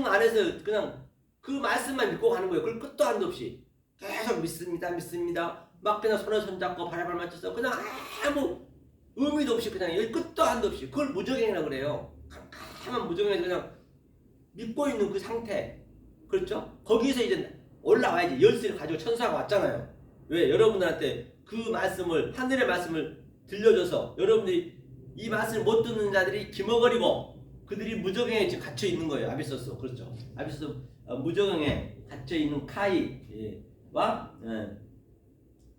안에서 그냥 그 말씀만 믿고 가는 거예요. 그걸 끝도 한도 없이 계속 믿습니다. 막 그냥 손에 손잡고 발에 발 맞춰서 그냥 아무 의미도 없이 그냥 끝도 한도 없이 그걸 무적행이라고 그래요. 캄캄한 무적행에서 그냥 믿고 있는 그 상태. 그렇죠? 거기서 이제 올라와야지. 열쇠를 가지고 천사가 왔잖아요. 왜? 여러분들한테 그 말씀을, 하늘의 말씀을 들려줘서 여러분들이 이 말씀을 못 듣는 자들이 기머거리고 그들이 무적행에 지금 갇혀 있는 거예요. 아비소스. 그렇죠? 아비소스 무적행에 갇혀 있는 카이와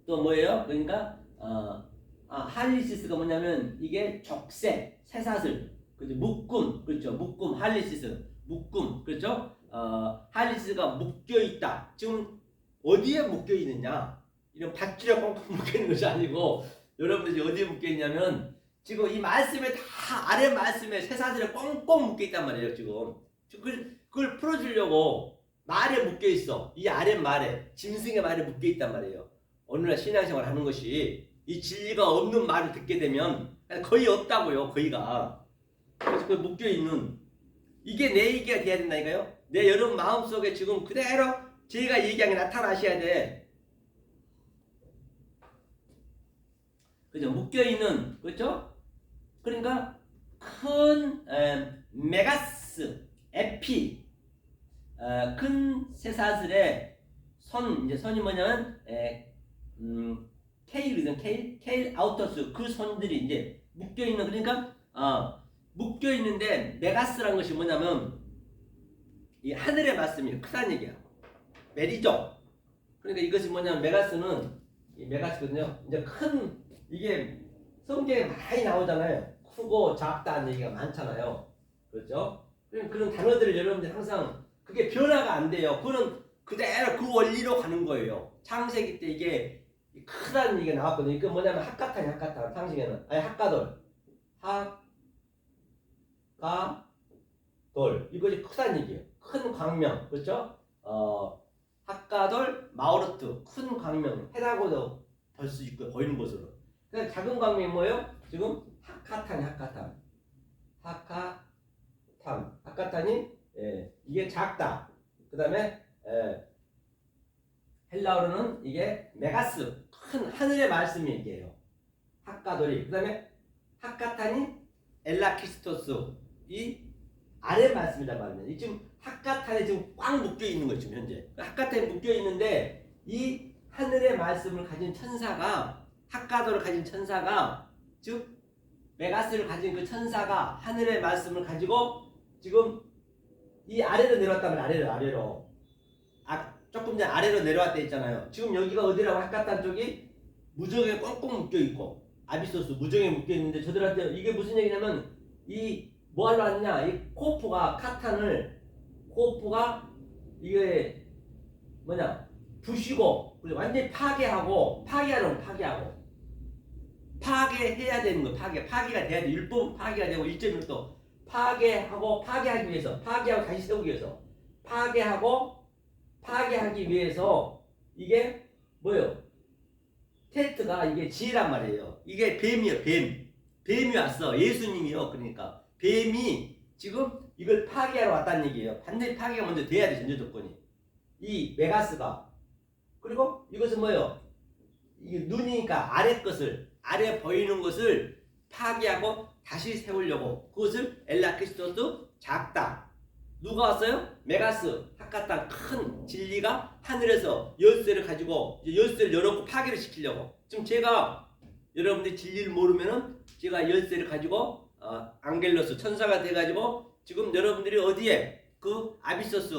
또 뭐예요? 그러니까 할리시스가 뭐냐면 이게 적새, 쇠사슬, 그죠? 묶음, 그렇죠? 묶음, 할리시스, 묶음, 그렇죠? 할리시스가 묶여 있다. 지금 어디에 묶여 있느냐? 이런 밧줄에 꽁꽁 묶여 있는 것이 아니고 여러분들이 어디에 묶여 있냐면 지금 이 말씀에 다 아래 말씀에 쇠사슬에 꽁꽁 묶여 있단 말이에요. 지금 그걸 풀어주려고 말에 묶여 있어. 이 아래 말에 짐승의 말에 묶여 있단 말이에요. 오늘날 신앙생활 하는 것이 이 진리가 없는 말을 듣게 되면 거의 없다고요. 거의가. 그래서 그 묶여 있는 이게 내 얘기가 돼야 된다니까요. 내 여러분 마음속에 지금 그대로 제가 얘기한 게 나타나셔야 돼. 그죠? 묶여 있는, 그렇죠? 그러니까 큰 메가스, 에피, 큰 쇠사슬에 이제 선이 뭐냐면 케일 아우터스, 그 선들이 이제 묶여 있는, 그러니까 묶여 있는데 메가스란 것이 뭐냐면 이 하늘의 말씀이 크다는 얘기야. 메리죠. 그러니까 이것이 뭐냐면 메가스는 이 메가스거든요. 이제 큰 이게 성경에 많이 나오잖아요. 크고 작다는 얘기가 많잖아요. 그렇죠? 그런 단어들을 여러분들 항상 그게 변화가 안 돼요. 그거는 그대로 그 원리로 가는 거예요. 창세기 때 이게 크다는 얘기가 나왔거든요. 이게 뭐냐면 핫가탄 창세기에는 아니 핫가돌 이것이 크다는 얘기예요. 큰 광명, 그렇죠? 핫가돌 마우르트, 큰 광명, 해라고도 볼 수 있고 보이는 곳으로. 그러니까 작은 광명이 뭐예요? 지금 핫가탄이 이게 작다. 그 다음에 헬라어로는 이게 메가스, 큰 하늘의 말씀이 얘기해요. 핫가돌이. 그 다음에 핫가탄이 엘라키스토스, 이 아래 말씀이란 말이에요. 지금 핫가탄에 지금 꽉 묶여 있는 거예요. 지금 현재 핫가탄에 묶여 있는데 이 하늘의 말씀을 가진 천사가, 핫가도를 가진 천사가, 즉 메가스를 가진 그 천사가 하늘의 말씀을 가지고 지금 이 아래로 내려왔다면 아래로. 조금 전에 아래로 내려왔다 했잖아요. 지금 여기가 어디라고 학가탄 쪽이 무정에 꽁꽁 묶여 있고 아비소스 무정에 묶여 있는데 저들한테 이게 무슨 얘기냐면 이 뭐하러 왔냐? 이 코프가 코프가 이게 뭐냐? 부시고 완전히 파괴하고 파괴해야 되는 거 파괴가 돼야 돼. 율법 파괴가 되고 1.1도 파괴하기 위해서 파괴하고 다시 세우기 위해서 파괴하기 위해서 이게 뭐예요? 테트가 이게 지혜란 말이에요. 이게 뱀이에요. 뱀이 왔어. 예수님이요. 그러니까 뱀이 지금 이걸 파괴하러 왔다는 얘기예요. 반드시 파괴가 먼저 돼야 돼. 전제 조건이. 이 메가스가. 그리고 이것은 뭐예요? 이게 눈이니까 아래 보이는 것을 파괴하고 다시 세우려고. 그것을 엘라크리스토스 작다. 누가 왔어요? 메가스 학가탄 큰 진리가 하늘에서 열쇠를 가지고 열쇠를 열었고 파괴를 시키려고. 지금 제가 여러분들이 진리를 모르면은 제가 열쇠를 가지고 앙겔로스 천사가 돼가지고 지금 여러분들이 어디에 그 아비소스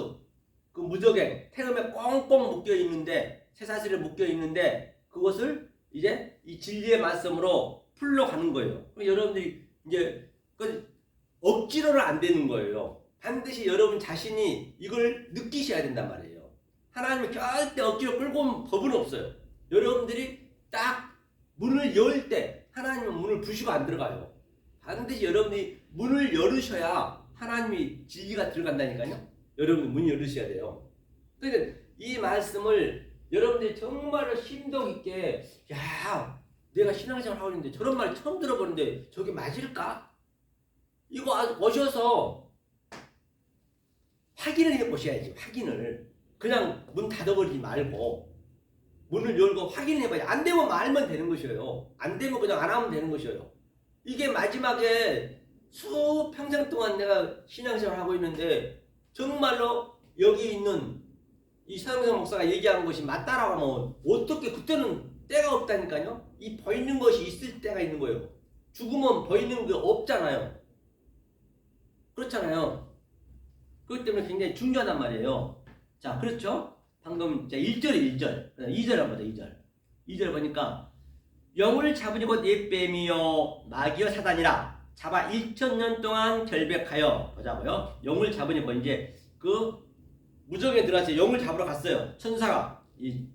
그 무적행 태음에 꽁꽁 묶여 있는데 쇠사슬에 묶여 있는데 그것을 이제 이 진리의 말씀으로 풀러가는 거예요. 여러분들이 이제 그 억지로는 안 되는 거예요. 반드시 여러분 자신이 이걸 느끼셔야 된단 말이에요. 하나님을 절대 억지로 끌고 온 법은 없어요. 여러분들이 딱 문을 열 때 하나님은 문을 부시고 안 들어가요. 반드시 여러분이 문을 열으셔야 하나님이 진리가 들어간다니까요. 여러분 문을 열으셔야 돼요. 그러니까 이 말씀을 여러분들이 정말로 심도 있게 야 내가 신앙생활 하고 있는데 저런 말 처음 들어보는데 저게 맞을까? 이거 오셔서 확인을 해보셔야지. 확인을 그냥 문 닫아버리지 말고 문을 열고 확인을 해봐야. 안 되면 말면 되는 것이에요. 안 되면 그냥 안 하면 되는 것이에요. 이게 마지막에 수평생 동안 내가 신앙생활 하고 있는데 정말로 여기 있는 이 서영석 목사가 얘기한 것이 맞다라고 하면 어떻게 그때는 때가 없다니까요. 이 보이는 것이 있을 때가 있는 거예요. 죽으면 보이는 게 없잖아요. 그렇잖아요. 그렇기 때문에 굉장히 중요하단 말이에요. 자, 그렇죠? 방금 1절에 1절. 2절 한번 더 2절. 2절 보니까 영을 잡으니 곧 옛뱀이요 마귀여 사단이라 잡아 1000년 동안 결백하여. 보자고요. 영을 잡으니 뭐 이제 그 무정에 들어가서 영을 잡으러 갔어요. 천사가 이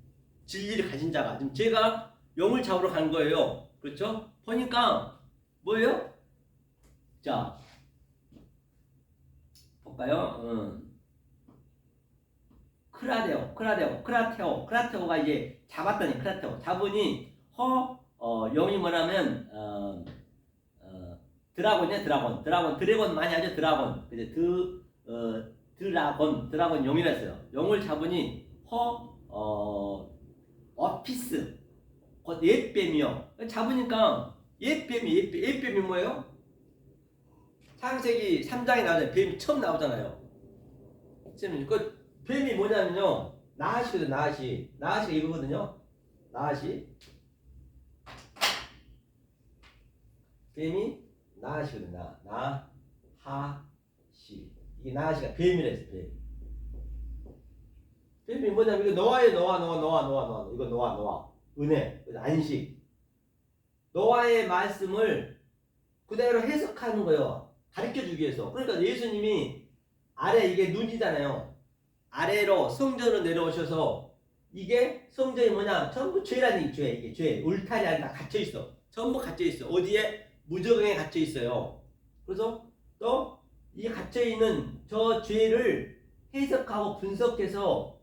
진리를 가진 자가. 지금 제가 영을 잡으러 간 거예요. 그렇죠? 보니까 뭐예요? 자 볼까요? 크라테오가 이제 잡았더니 잡으니 영이 뭐냐면 드래곤 많이 하죠. 드라곤. 근데 드라곤 영이라 했어요. 영을 잡으니 어피스 곧 옛뱀이요. 잡으니까 옛뱀이 뭐예요? 창세기 3장에 나오잖아요. 뱀이 처음 나오잖아요. 그 뱀이 뭐냐면요. 나하시거든. 나하시가 이거거든요. 나하시. 뱀이 나하시거든. 나하시. 이게 나하시가 뱀이라 했어. 뱀이 뭐냐면 이거 노아예요. 노아. 이거 노아. 은혜. 안식. 노아의 말씀을 그대로 해석하는 거예요. 가르쳐주기 위해서. 그러니까 예수님이 아래 이게 눈이잖아요. 아래로 성전으로 내려오셔서 이게 성전이 뭐냐? 전부 죄라는 죄. 이게 죄. 울타리 안에 다 갇혀있어. 전부 갇혀있어. 어디에? 무저갱에 갇혀있어요. 그래서 또 이 갇혀있는 저 죄를 해석하고 분석해서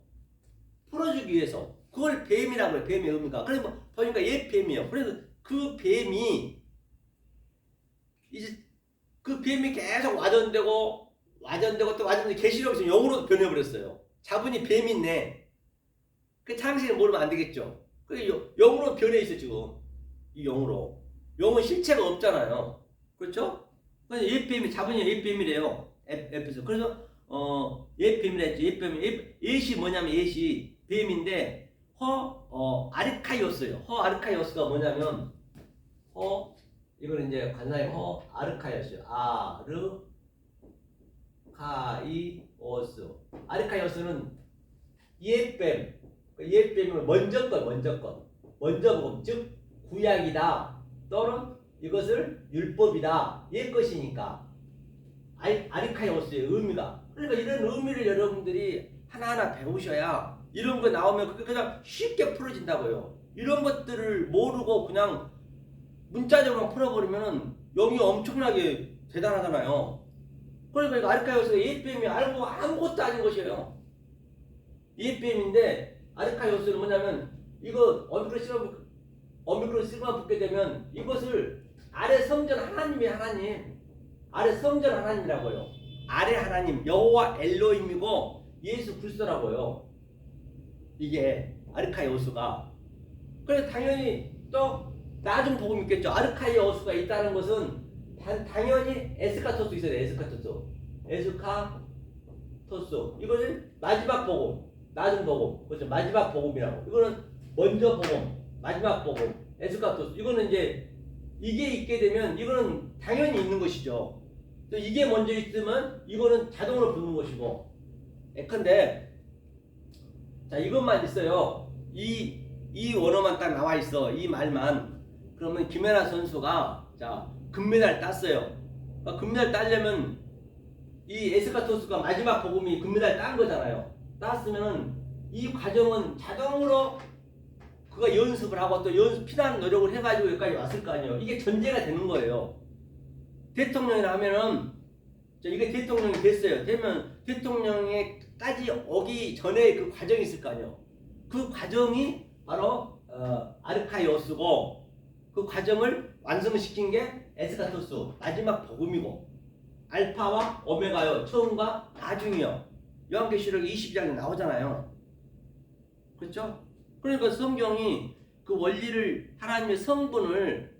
풀어주기 위해서 그걸 뱀이라고 해요. 뱀의 의미가. 그래서 보니까 옛 뱀이에요. 그래서 그 뱀이 이제 그 뱀이 계속 와전되고 또 계시록에서 영으로 변해버렸어요. 잡으니 뱀이 있네. 그 창세기를 모르면 안 되겠죠. 그 영으로 변해 있어 지금. 이 영으로. 영은 실체가 없잖아요. 그렇죠? 그래서 옛뱀이 잡으니 옛뱀이래요. 에피소. 그래서 옛뱀이라 했죠. 옛이 뭐냐면 옛이 뱀인데 아르카이오스예요. 아르카이오스가 뭐냐면 이거는 이제 간단하게 아르카이오스예요. 오스. 아르카이오스는 옛뱀. 옛뱀은 먼저 복음, 즉 구약이다. 또는 이것을 율법이다. 옛 것이니까. 아르카이오스의 의미가. 그러니까 이런 의미를 여러분들이 하나하나 배우셔야 이런 거 나오면 그게 그냥 쉽게 풀어진다고요. 이런 것들을 모르고 그냥 문자적으로 풀어버리면 영이 엄청나게 대단하잖아요. 그러니까 이거 아르카이오스가 옛뱀이 알고 아무것도 아닌 것이에요. 옛뱀인데 아르카이오스는 뭐냐면 이거 오미크론 시그마 붙게 되면 이것을 아래 성전 하나님이 하나님, 아래 성전 하나님이라고요. 아래 하나님 여호와 엘로힘이고 예수 그리스도라고요. 이게 아르카이오스가. 그래서 당연히 또 나중 복음이 있겠죠. 아르카이오스가 있다는 것은 당연히 에스카토스 있어요. 에스카토스. 이거는 마지막 복음, 나중 복음, 그렇죠. 마지막 복음이라고. 이거는 먼저 복음, 마지막 복음, 에스카토스. 이거는 이제 이게 있게 되면 이거는 당연히 있는 것이죠. 또 이게 먼저 있으면 이거는 자동으로 붙는 것이고. 근데 자 이것만 있어요. 이 원어만 딱 나와 있어. 이 말만. 그러면 김연아 선수가 자 금메달 땄어요. 그러니까 금메달 따려면 이 에스카토스가 마지막 복음이 금메달 딴 거잖아요. 땄으면은 이 과정은 자동으로 그가 연습을 하고 또 피난 노력을 해가지고 여기까지 왔을 거 아니에요. 이게 전제가 되는 거예요. 대통령이라 하면은 이게 대통령이 됐어요. 되면 대통령에까지 오기 전에 그 과정이 있을 거 아니에요. 그 과정이 바로 아르카이오스고 그 과정을 완성시킨 게 에스카토스 마지막 복음이고 알파와 오메가요. 처음과 나중이요. 요한계시록 20장에 나오잖아요. 그렇죠? 그러니까 성경이 그 원리를 하나님의 성분을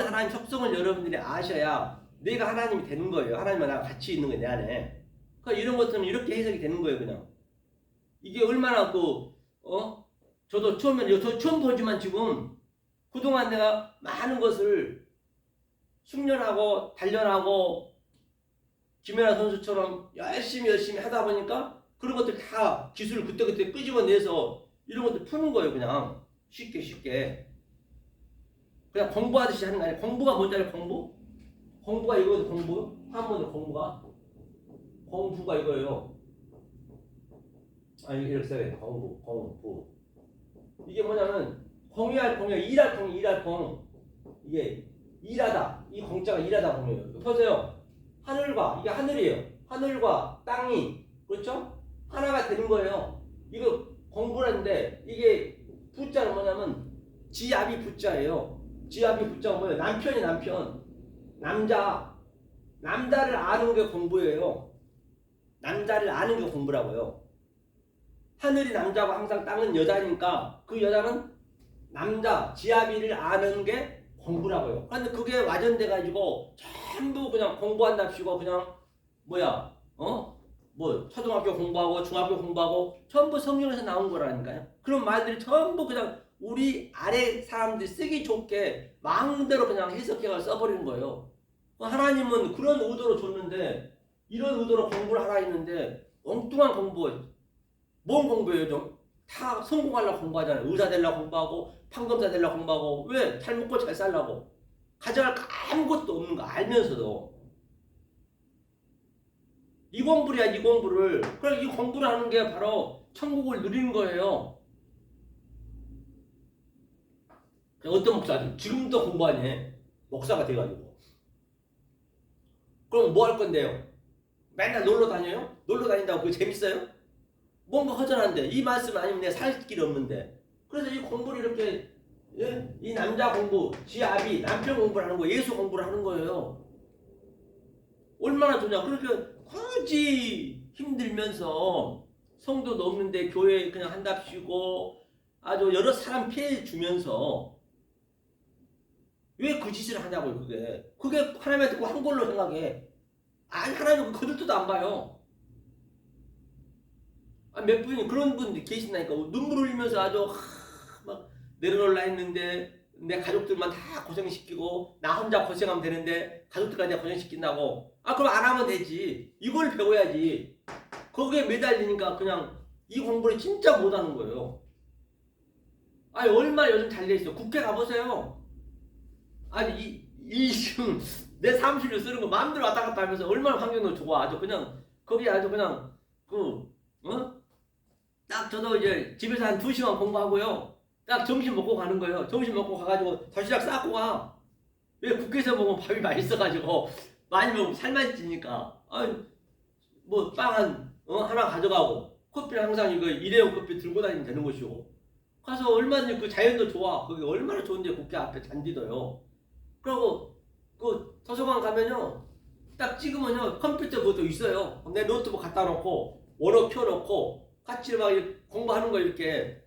하나님 속성을 여러분들이 아셔야 내가 하나님이 되는 거예요. 하나님과 나랑 같이 있는 거예요. 내 안에. 그러니까 이런 것들은 이렇게 해석이 되는 거예요. 그냥. 이게 얼마나 저도 처음 보지만 지금 그동안 내가 많은 것을 숙련하고 단련하고 김연아 선수처럼 열심히 하다 보니까 그런 것들 다 기술을 그때그때 끄집어내서 이런 것들 푸는 거예요. 그냥 쉽게 그냥 공부하듯이 하는 거 아니에요. 공부가 뭔지 알아요? 공부가 이거예요. 한문으로 공부가 이거예요. 이렇게 써요. 공부. 이게 뭐냐면 공유할 일할 공. 이게 일하다. 이 공자가 일하다 공이에요. 보세요. 이게 하늘이에요. 하늘과 땅이 그렇죠? 하나가 되는 거예요. 이거 공부라는데 이게 부자는 뭐냐면 지압이 부자예요. 지압이 부자가 뭐예요? 남편. 남자를 아는 게 공부예요. 남자를 아는 게 공부라고요. 하늘이 남자고 항상 땅은 여자니까 그 여자는 남자 지아비를 아는 게 공부라고요. 그런데 그게 와전돼가지고 전부 그냥 공부한답시고 그냥 초등학교 공부하고 중학교 공부하고 전부 성경에서 나온 거라니까요. 그런 말들이 전부 그냥 우리 아래 사람들이 쓰기 좋게 마음대로 그냥 해석해서 써버리는 거예요. 하나님은 그런 의도로 줬는데 이런 의도로 공부를 하라 했는데 엉뚱한 뭔 공부예요 좀? 다 성공하려고 공부하잖아요. 의사 되려고 공부하고 판검사 되려고 공부하고 왜? 잘 먹고 잘 살려고. 가져갈 거 아무것도 없는 거 알면서도 이 공부를 그럼 이 공부를 하는 게 바로 천국을 누리는 거예요. 어떤 목사들 지금도 공부하네. 목사가 돼가지고 그럼 뭐 할 건데요? 맨날 놀러 다녀요? 놀러 다닌다고 그게 재밌어요? 뭔가 허전한데 이 말씀 아니면 내가 살 길이 없는데 그래서 이 공부를 이렇게 이 남자 공부, 지아비, 남편 공부를 하는 거예요. 예수 공부를 하는 거예요. 얼마나 좋냐. 그러니까 굳이 힘들면서 성도도 없는데 교회 그냥 한답시고 아주 여러 사람 피해 주면서 왜 그 짓을 하냐고요. 그게 하나님의 듣고 한 걸로 생각해. 하나님은 거들떠도 안 봐요. 몇 분이 그런 분들 계신다니까. 눈물 흘리면서 아주 막 내려놓으려 했는데 내 가족들만 다 고생시키고 나 혼자 고생하면 되는데 가족들까지 고생시킨다고. 아 그럼 안 하면 되지. 이걸 배워야지. 거기에 매달리니까 그냥 이 공부를 진짜 못하는 거예요. 아니 얼마나 요즘 잘 돼 있어. 국회 가보세요. 아니 이승 내 사무실로 쓰는 거 마음대로 왔다 갔다 하면서 얼마나 환경도 좋아. 아주 그냥 거기 아주 그냥 딱 저도 이제 집에서 한 2시간 공부하고요. 딱 점심 먹고 가는 거예요. 점심 먹고 가가지고 도시락 싸고 가. 왜 국회에서 먹으면 밥이 맛있어가지고 많이 먹으면 살만 찌니까. 아니 뭐 빵 하나 가져가고 커피는 항상 이거 일회용 커피 들고 다니면 되는 것이고. 가서 얼마든지 그 자연도 좋아. 거기 얼마나 좋은데 국회 앞에 잔디도요. 그리고 그 도서관 가면요. 딱 찍으면요. 컴퓨터 그것도 있어요. 내 노트북 갖다 놓고 원어 켜놓고 같이 막 공부하는 거 이렇게.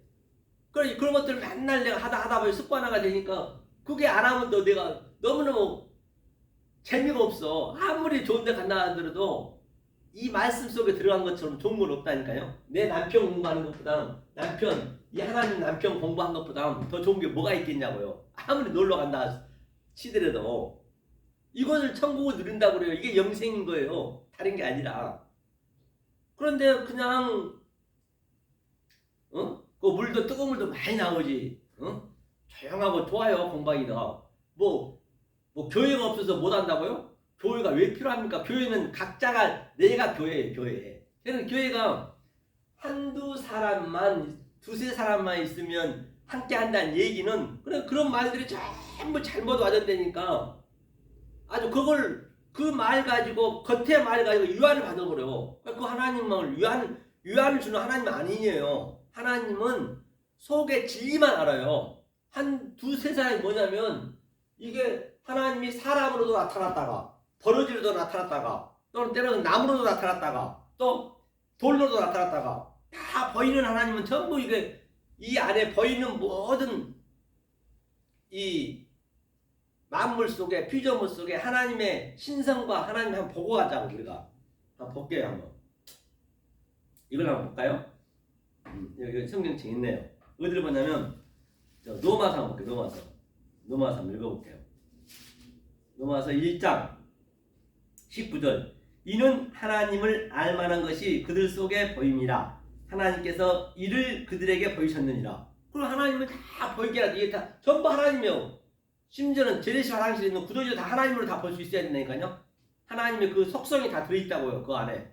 그런 것들 맨날 내가 하다 보니 습관화가 되니까 그게 안 하면 또 내가 너무너무 재미가 없어. 아무리 좋은 데 간다 하더라도 이 말씀 속에 들어간 것처럼 좋은 건 없다니까요. 내 남편 공부하는 것보다 이 하나님 남편 공부한 것보다 더 좋은 게 뭐가 있겠냐고요. 아무리 놀러 간다 치더라도 이것을 천국을 누린다고 그래요. 이게 영생인 거예요. 다른 게 아니라. 그런데 그냥 그 물도 뜨거운 물도 많이 나오지. 조용하고 좋아요. 공부하기가. 뭐 교회가 없어서 못 한다고요? 교회가 왜 필요합니까? 교회는 각자가 내가 교회예요. 교회. 저는 교회가 두세 사람만 있으면 함께 한다는 얘기는 그런 말들이 전부 잘못 와전되니까 아주 그 말 가지고 겉에 말 가지고 유한을 받아버려. 그 하나님을 유한을 주는 하나님 아니에요. 하나님은 속의 진리만 알아요. 한 두세 사람이 뭐냐면 이게 하나님이 사람으로도 나타났다가 버러지로도 나타났다가 또는 때로는 나무로도 나타났다가 또 돌로도 나타났다가 다 보이는 하나님은 전부 이게 이 안에 보이는 모든 이 만물 속에 피조물 속에 하나님의 신성과 하나님 한번 보고 가자고. 우리가 한번 볼게요. 한번 이걸 한번 볼까요? 여기 성경책 있네요. 어디를 보냐면 노마서 한번 볼게요. 노마서 한번 읽어볼게요. 노마서 1장 19절. 이는 하나님을 알만한 것이 그들 속에 보임이라. 하나님께서 이를 그들에게 보이셨느니라. 그럼 하나님을 다 보이게 하지. 이게 다 전부 하나님이요. 심지어는 재래식 화장실에 있는 구조지도 다 하나님으로 다 볼 수 있어야 된다니까요. 하나님의 그 속성이 다 들어있다고요. 그 안에.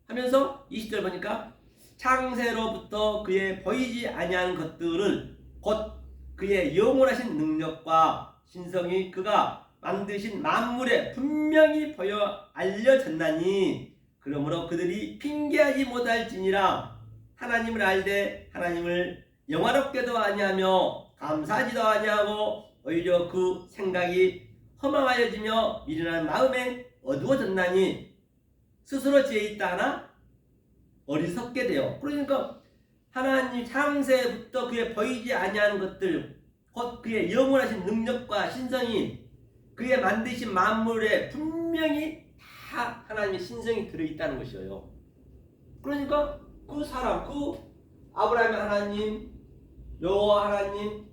하면서 20절 보니까 창세로부터 그의 보이지 아니한 것들을 곧 그의 영원하신 능력과 신성이 그가 만드신 만물에 분명히 보여 알려졌나니 그러므로 그들이 핑계하지 못할지니라. 하나님을 알되 하나님을 영화롭게도 아니하며 감사하지도 아니하고 오히려 그 생각이 허망하여지며 미련한 마음에 어두워졌나니 스스로 지혜 있다 하나 어리석게 되어. 그러니까 하나님 창세부터 그의 보이지 아니하는 것들 곧 그의 영원하신 능력과 신성이 그의 만드신 만물에 분명히 다 하나님의 신성이 들어있다는 것이에요. 그러니까 그 사람, 그 아브라함의 하나님, 여호와 하나님,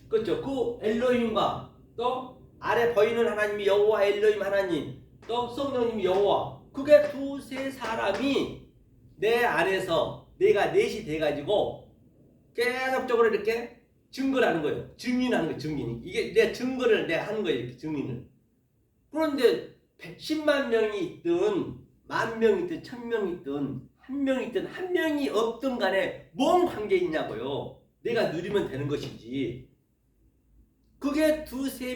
그렇죠? 그 엘로힘과 또 아래 보이는 하나님이 여호와 엘로힘 하나님, 또 성령님이 여호와, 그게 두세 사람이 내 안에서 내가 넷이 돼가지고 계속적으로 이렇게 증거를 하는 거예요. 증인하는 거예요. 증인이. 이게 내 증거를 내가 하는 거예요. 이렇게 증인을. 그런데 10만 명이 있든 10,000명이 있든 1000명이 있든 1명이 있든 1명이 없든 간에 뭔 관계 있냐고요. 내가 누리면 되는 것이지. 그게 두세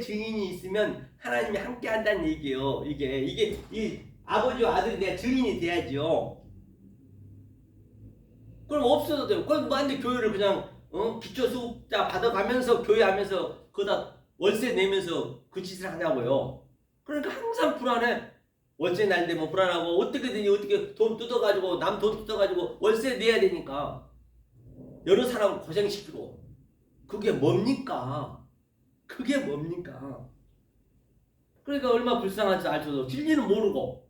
증인이 있으면 하나님이 함께 한다는 얘기예요. 이게 이 아버지와 아들이 내가 증인이 돼야죠. 그럼 없어도 돼요. 그럼 뭐한테 교회를 그냥 기초수급자 받아가면서 교회하면서 그다 월세 내면서 그 짓을 하냐고요. 그러니까 항상 불안해. 월세 날 되면 불안하고 어떻게 돈 뜯어가지고 남 돈 뜯어가지고 월세 내야 되니까 여러 사람 고생시키고. 그게 뭡니까? 그러니까 얼마나 불쌍한지 알죠. 진리는 모르고.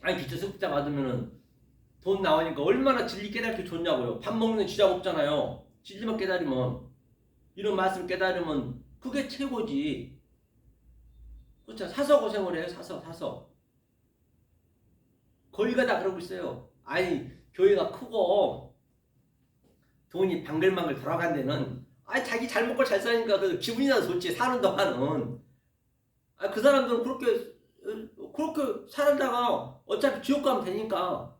아니 기초수급자 받으면은 돈 나오니까 얼마나 진리 깨닫기 좋냐고요. 밥 먹는 지장 없잖아요. 진리만 깨달으면, 이런 말씀 깨달으면 그게 최고지. 그렇죠. 사서 고생을 해요. 사서. 거기가 다 그러고 있어요. 아니, 교회가 크고 돈이 방글방글 돌아간 데는 자기 잘 먹고 잘 사니까 그 기분이나 좋지. 사는 동안은. 그 사람들은 그렇게 살다가 어차피 지옥 가면 되니까,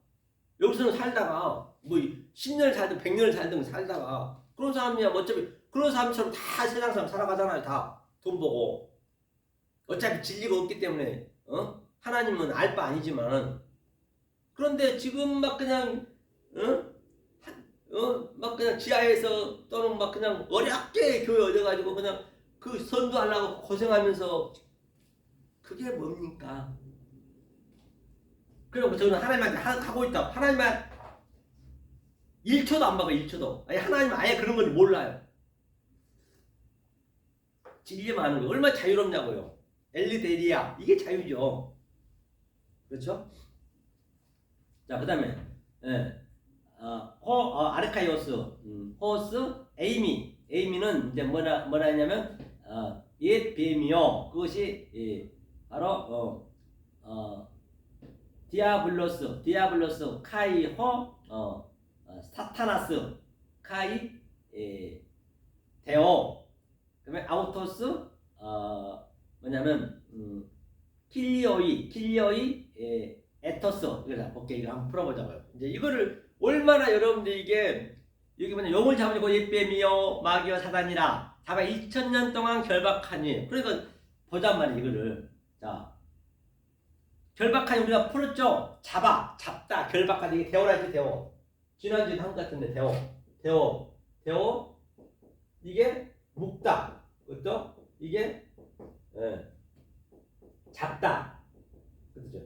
여기서는 살다가 뭐 10년을 살든 100년을 살든 살다가, 그런 사람이야 어차피 그런 사람처럼 다 세상 사람 살아가잖아요. 다 돈 보고. 어차피 진리가 없기 때문에 하나님은 알 바 아니지만. 그런데 지금 막 그냥 막 그냥 지하에서 또는 막 그냥 어렵게 교회 얻어가지고 그냥 그 선도하려고 고생하면서, 그게 뭡니까? 그리고 저는 하나님한테 하고 있다. 하나님만 1초도 안 봐요. 1초도. 아니, 하나님은 아예 그런 걸 몰라요. 진리만 하는 거 얼마나 자유롭냐고요. 엘리데리아, 이게 자유죠. 그렇죠? 자, 그 다음에 아르카이오스, 호스, 에이미는 이제 뭐라 했냐면 옛 뱀이요. 그것이 바로 디아블로스, 카이호, 사타나스, 카이, 데오. 그다음에 아우토스, 뭐냐면 킬리오이, 에토스. 이거 볼게요. 이거 한번 풀어보자고요. 이제 이거를 얼마나 여러분들 여기 뭐냐, 용을 잡으려고 옛뱀이요 마귀와 사단이라 잡아 2000년 동안 결박하니. 그러니까 보자 말이야 이거를. 자, 결박하니 우리가 풀었죠. 잡다, 결박하다. 이게 대오라 했지. 대오. 지난주에 한 것 같은데 대오. 이게 묶다. 그렇죠? 이게 잡다. 그렇죠?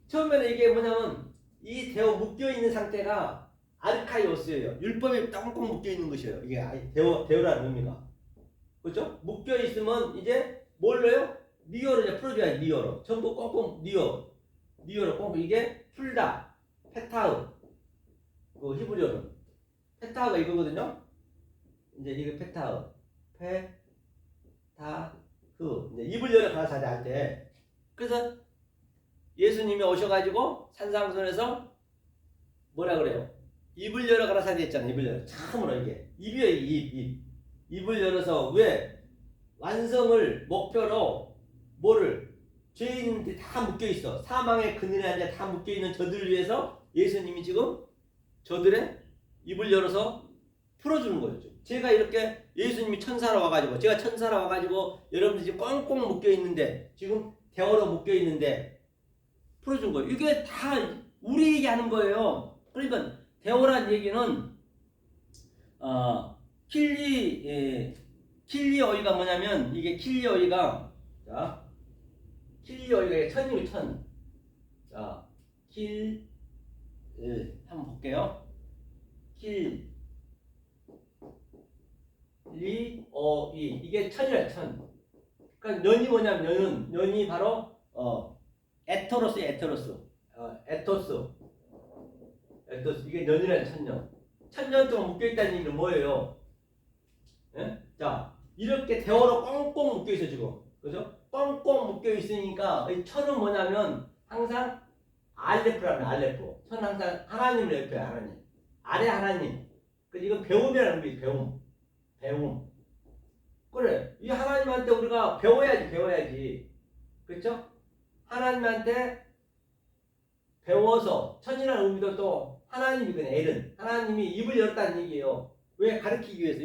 처음에는 이게 뭐냐면 이 대오 묶여 있는 상태가 아르카이오스예요. 율법에 꽁꽁 묶여 있는 것이에요. 이게 대오라는 의미가. 그렇죠? 묶여 있으면 이제 뭘로요? 니어로 이제 풀어줘야지. 니어로. 전부 꽁꽁 니어로 꽁꽁. 이게 풀다. 페타흐. 그 히브리어는 페타흐가 이거거든요. 이제 이게 페타흐. 이제 입을 열어 가라사대 할 때. 그래서 예수님이 오셔가지고 산상선에서 뭐라 그래요? 입을 열어 가라사대 했잖아요. 입을 열어. 참으로 이게 입이에요. 입을 열어서, 왜? 완성을 목표로 뭐를, 죄인들이 다 묶여있어. 사망의 그늘에 앉아 다 묶여있는 저들을 위해서 예수님이 지금 저들의 입을 열어서 풀어주는 거였죠. 제가 이렇게 예수님이 천사로 와가지고, 제가 천사로 와가지고 여러분들이 지금 꽁꽁 묶여있는데, 지금 대어로 묶여있는데 풀어준 거예요. 이게 다 우리 얘기하는 거예요. 그러니까 대어란 얘기는 킬리어이가 뭐냐면, 이게 킬리어이가, 자, 킬리어이가 천이고 천. 자, 한번 볼게요. 킬리어이, 이게 천이라 천. 그러니까 년이 뭐냐면, 년이 바로 에토로스. 이게 년이라는 천년. 천년 동안 묶여있다는 얘기는 뭐예요? 예? 자, 이렇게 대어로 꽁꽁 묶여있어 지금. 그죠? 꽁꽁 묶여있으니까 이 천은 뭐냐면 항상 알레프라는 알레프. 천 항상 하나님을 옆에 하나님. 아래 하나님. 그래서 이건 배움이라는 거지. 배움. 그래. 이 하나님한테 우리가 배워야지. 그렇죠? 하나님한테 배워서, 천이라는 의미도 또 하나님이거든. 엘은 하나님이 입을 열었다는 얘기예요. 왜? 가르치기 위해서.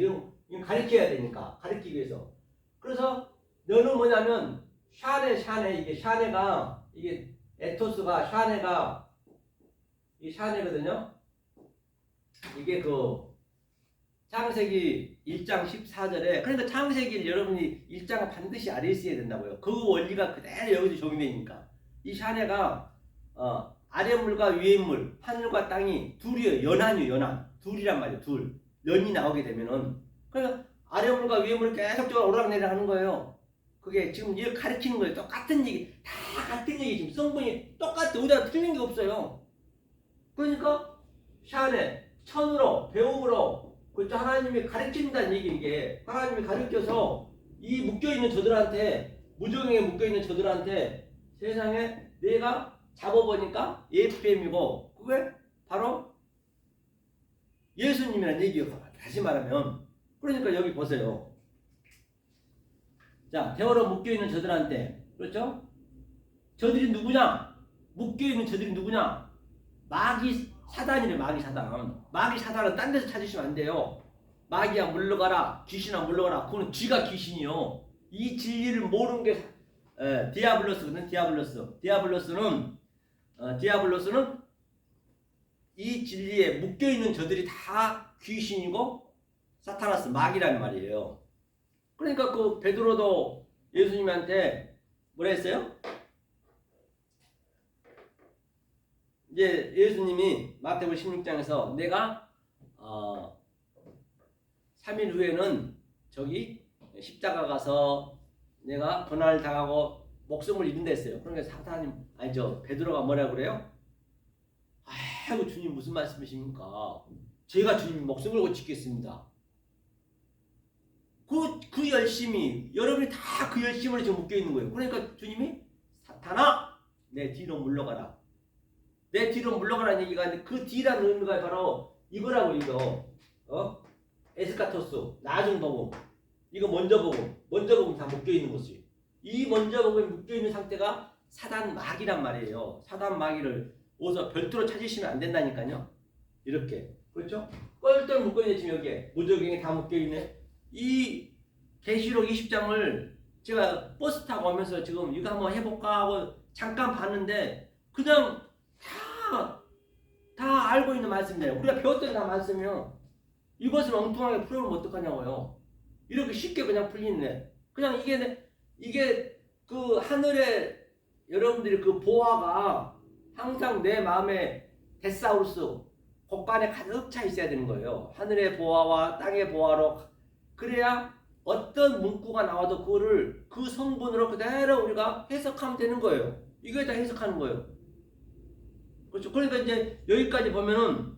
이건 가르쳐야 되니까. 가르치기 위해서. 그래서 너는 뭐냐면 샤네. 이게 샤네가, 이게 에토스가, 샤네가 이 샤네거든요. 이게 그 창세기 1장 14절에, 그러니까 창세기를 여러분이 1장을 반드시 알아 있어야 된다고요. 그 원리가 그대로 여기서 적용되니까. 이 샤네가 아래 물과 위에 물, 하늘과 땅이 둘이에요. 연한. 둘이란 말이에요. 둘. 연이 나오게 되면은, 그러니까 아래 물과 위에 물이 계속적으로 오락내락 하는 거예요. 그게 지금 이렇게 가르치는 거예요. 똑같은 얘기. 다 같은 얘기. 지금 성분이 똑같아. 의자 틀린 게 없어요. 그러니까 샤네 천으로 배움으로 그렇죠. 하나님이 가르친다는 얘기 이게 하나님이 가르쳐서 이 묶여있는 저들한테 무정에 묶여있는 저들한테 세상에 내가 잡아보니까 APM이고 그게 바로 예수님이라는 얘기예요. 다시 말하면 그러니까 여기 보세요. 자 대어로 묶여있는 저들한테 그렇죠? 저들이 누구냐? 묶여있는 저들이 누구냐? 마귀 사단이래. 마귀 사단. 마귀 사단은 딴 데서 찾으시면 안 돼요. 마귀야 물러가라. 귀신아 물러가라. 그거는 쥐가 귀신이요. 이 진리를 모르는 게 디아블로스거든. 디아블로스는 이 진리에 묶여있는 저들이 다 귀신이고 사타나스 마귀라는 말이에요. 그러니까 그 베드로도 예수님한테 뭐라 했어요? 이제 예수님이 마태복음 16장에서 내가 3일 후에는 저기 십자가 가서 내가 고난을 당하고 목숨을 잃는다 했어요. 그러니까 사탄님 아니죠. 베드로가 뭐라 그래요? 아이고 주님 무슨 말씀이십니까? 제가 주님 목숨 걸고 지켰습니다. 그 열심이 여러분이 다 그 열심으로 지금 묶여 있는 거예요. 그러니까 주님이 사탄아 내 뒤로 물러가라. 내 뒤로 물러가라는 얘기가 아닌데 그 뒤라는 의미가 바로 이거라고 이거 에스카토스 나중 복음 이거 먼저 복음 다 묶여 있는 것이 이 먼저 복음에 묶여 있는 상태가 사단 마귀란 말이에요. 사단 마귀를 어디서 별도로 찾으시면 안 된다니까요. 이렇게 그렇죠? 뻘떡 묶여 있네. 지금 여기에 무적행에 다 묶여 있네. 이 계시록 20장을 제가 버스 타고 오면서 지금 이거 한번 해볼까 하고 잠깐 봤는데 그냥 다 알고 있는 말씀이에요. 우리가 배웠던 다 말씀이요. 이것을 엉뚱하게 풀어보면 어떡하냐고요. 이렇게 쉽게 그냥 풀리네. 그냥 이게 그 하늘에 여러분들이 그 보화가 항상 내 마음에 데사우루스 곳간에 가득 차 있어야 되는 거예요. 하늘의 보화와 땅의 보화로 그래야 어떤 문구가 나와도 그거를 그 성분으로 그대로 우리가 해석하면 되는 거예요. 이거에 다 해석하는 거예요. 그렇죠. 그러니까 이제 여기까지 보면은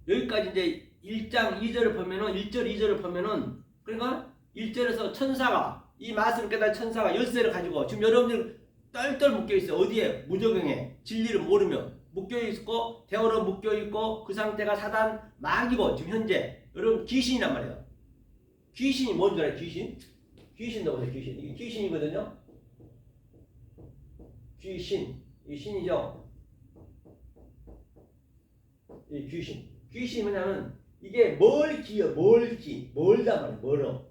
여기까지 이제 1장 2절을 보면은 1절 2절을 보면은 그러니까 1절에서 천사가 이 말씀을 깨달은 천사가 열쇠를 가지고 지금 여러분들 똘똘 묶여 있어요. 어디에? 무적응에 진리를 모르면 묶여 있고 대어로 묶여 있고 그 상태가 사단 마귀고 지금 현재 여러분 귀신이란 말이에요. 귀신이 뭔지 알아요? 귀신 넣어보세요. 귀신 이게 귀신이거든요. 귀신 이 신이죠. 이 귀신이 뭐냐면 이게 멀단 말이에요. 멀어.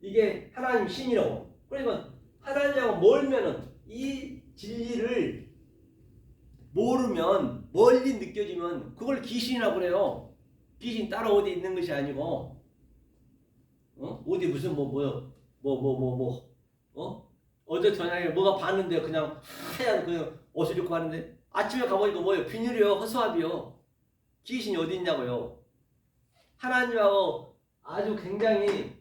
이게 하나님 신이라고. 그러니까 하나님하고 멀면은 이 진리를 모르면 멀리 느껴지면 그걸 귀신이라고 그래요. 귀신 따로 어디 있는 것이 아니고 어디 무슨 어제 저녁에 뭐가 봤는데 그냥 하얀 그냥 옷을 입고 가는데 아침에 가보니까 뭐예요? 비닐이요. 허수아비요. 귀신이 어디 있냐고요. 하나님하고 아주 굉장히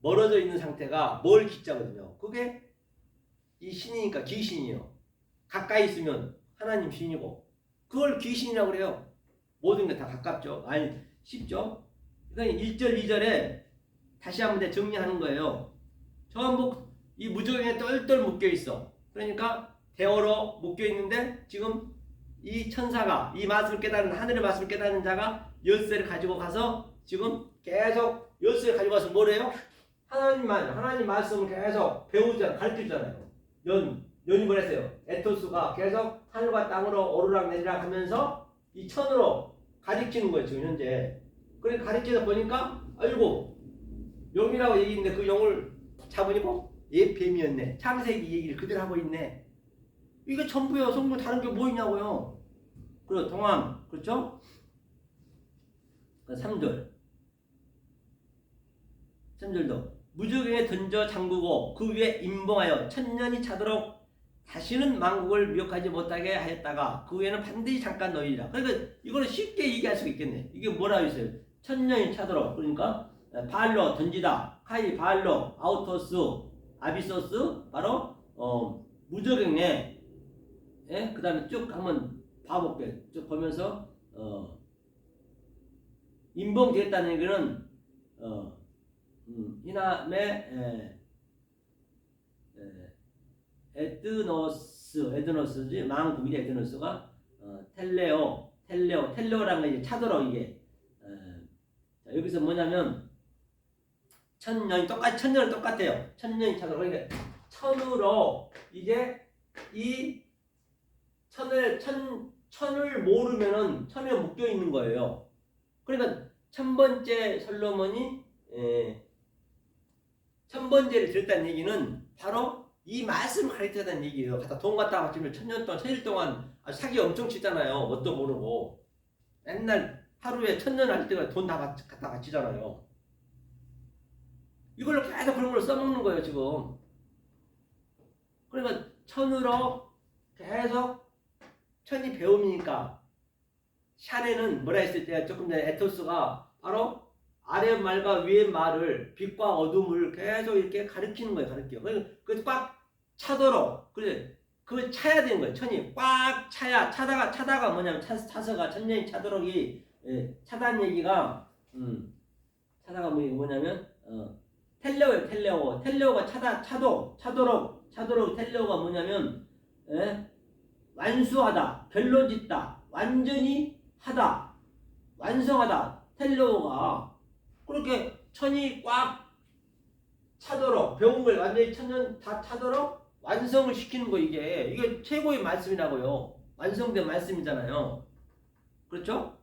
멀어져 있는 상태가 멀 기자거든요. 그게 이 신이니까 귀신이요. 가까이 있으면 하나님 신이고 그걸 귀신이라고 그래요. 모든 게 다 가깝죠. 아니 쉽죠. 그러니까 1절 2절에 다시 한번 정리하는 거예요. 전부 이 무적행에 똘똘 묶여 있어. 그러니까 대어로 묶여 있는데 지금 이 천사가 이 말씀을 깨달은 하늘의 말씀을 깨달은 자가 열쇠를 가지고 가서 지금 계속 열쇠를 가지고 가서 뭐래요? 하나님 말씀을 계속 배우잖아요. 가르치잖아요. 연이 뭐랬어요? 에토스가 계속 하늘과 땅으로 오르락 내리락 하면서 이 천으로 가르치는 거예요. 지금 현재. 그래서 가르치다 보니까 아이고 영이라고 얘기했는데 그 영을 잡으니까 뱀이었네. 창세기 얘기를 그대로 하고 있네. 이게 전부요. 성경 다른 게 뭐 있냐고요. 그리고 동안 그렇죠? 3절도 무적행에 던져 잠그고 그 위에 임봉하여 천년이 차도록 다시는 만국을 미혹하지 못하게 하였다가 그 후에는 반드시 잠깐 너희리라. 그러니까 이거는 쉽게 얘기할 수 있겠네. 이게 뭐라고 했어요? 천년이 차도록. 그러니까 바알로 던지다, 카이 바알로, 아우토스, 아비소스 바로 무적행에 그 다음에 쭉 한번 봐볼게요. 쭉 보면서 어, 임봉되었다는 얘기는 이남의 에드노스지 망국이 에드노스가 텔레오라는 게 이제 차도록 이게 자, 여기서 뭐냐면 천년이 천년은 똑같아요. 천년이 차도록 그러니까 천으로 이제 이 천을 모르면은 천에 묶여 있는 거예요. 그러니까 천 번째 솔로몬이 천 번째를 들었다는 얘기는 바로 이 말씀을 가르쳤다는 얘기예요. 갖다 돈 갖다 바치면 천년 동안 천일 동안 아주 사기 엄청 치잖아요. 뭣도 모르고 맨날 하루에 천년 할 때가 돈 다 갖다 바치잖아요. 이걸로 계속 그런 걸 써먹는 거예요 지금. 그러니까 천으로 계속 천이 배움이니까 샤네는 뭐라 했을 때 조금 전에 에토스가 바로 아래 말과 위의 말을 빛과 어둠을 계속 이렇게 가르치는 거예요. 그래서 꽉 차도록 그래 그 차야 되는 거예요. 천이 꽉 차야 차다가 뭐냐면 차서가 천년이 차도록이 차다는 얘기가 차다가 뭐냐면 텔레오예요. 텔레오가 차도록 텔레오가 뭐냐면 완수하다, 별로 짓다, 완전히 하다, 완성하다. 텔레오가 그렇게 천이 꽉 차도록 배운 걸 완전히 천년 다 차도록 완성을 시키는 거 이게 최고의 말씀이라고요. 완성된 말씀이잖아요. 그렇죠?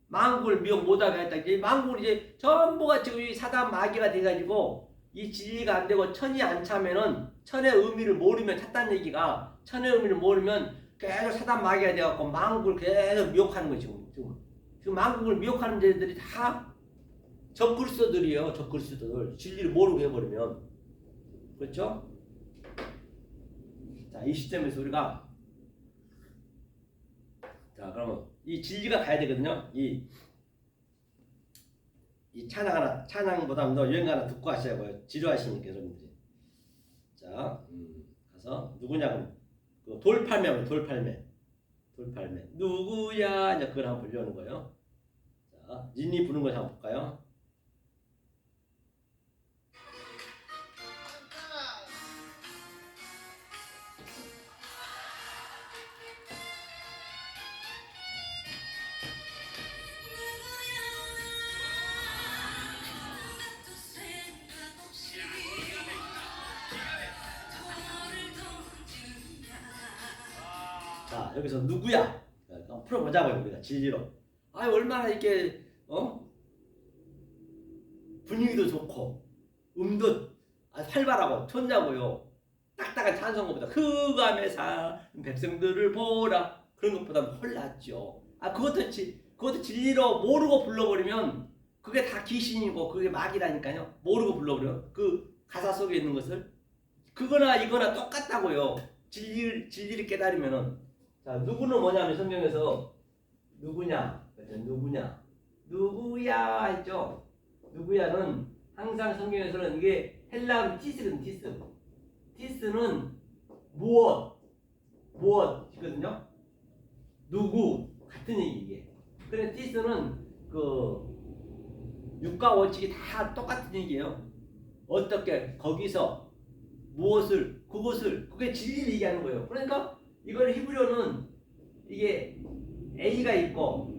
만국을 미혹 못하게 했다. 이제 만국을 이제 전부가 지금 이 사단 마귀가 돼가지고 이 진리가 안 되고 천이 안 차면은 천의 의미를 모르면 찼다는 얘기가 천의 의미를 모르면 계속 사단 마귀가 돼갖고 만국을 계속 미혹하는 거죠. 지금 만국을 미혹하는 자들이 다 적그리스도들이에요. 적그리스도들 진리를 모르고 해버리면 그렇죠? 자, 이 시점에서 우리가 자 그러면 이 진리가 가야 되거든요. 이 찬양보다 더 유행 하나 듣고 하셔야고요. 지루하시니까 여러분들이. 자, 가서 누구냐 그 돌팔매 누구야 이제 그걸 한번 보려는 거예요. 자, 진이 부는 걸 한번 볼까요? 자, 여기서 누구야? 한번 풀어보자고요. 우리가 진리로. 아, 얼마나 이렇게 분위기도 좋고 음도 활발하고 좋냐고요. 딱딱한 찬송가보다 흑암에 사 백성들을 보라 그런 것보다 훨 낫죠. 그것도 진리로 모르고 불러버리면 그게 다 귀신이고 그게 마귀라니까요. 모르고 불러버리면 그 가사 속에 있는 것을 그거나 이거나 똑같다고요. 진리를 깨달으면은. 자, 누구는 뭐냐면 성경에서 누구냐 누구야 했죠. 누구야는 항상 성경에서는 이게 헬라어로 티스는 무엇이거든요. 누구 같은 얘기 이게. 그래 티스는 그 육과 원칙이 다 똑같은 얘기예요. 어떻게 거기서 무엇을 그것을 그게 진리를 얘기하는 거예요. 그러니까 이걸 히브리어는 이게 A가 있고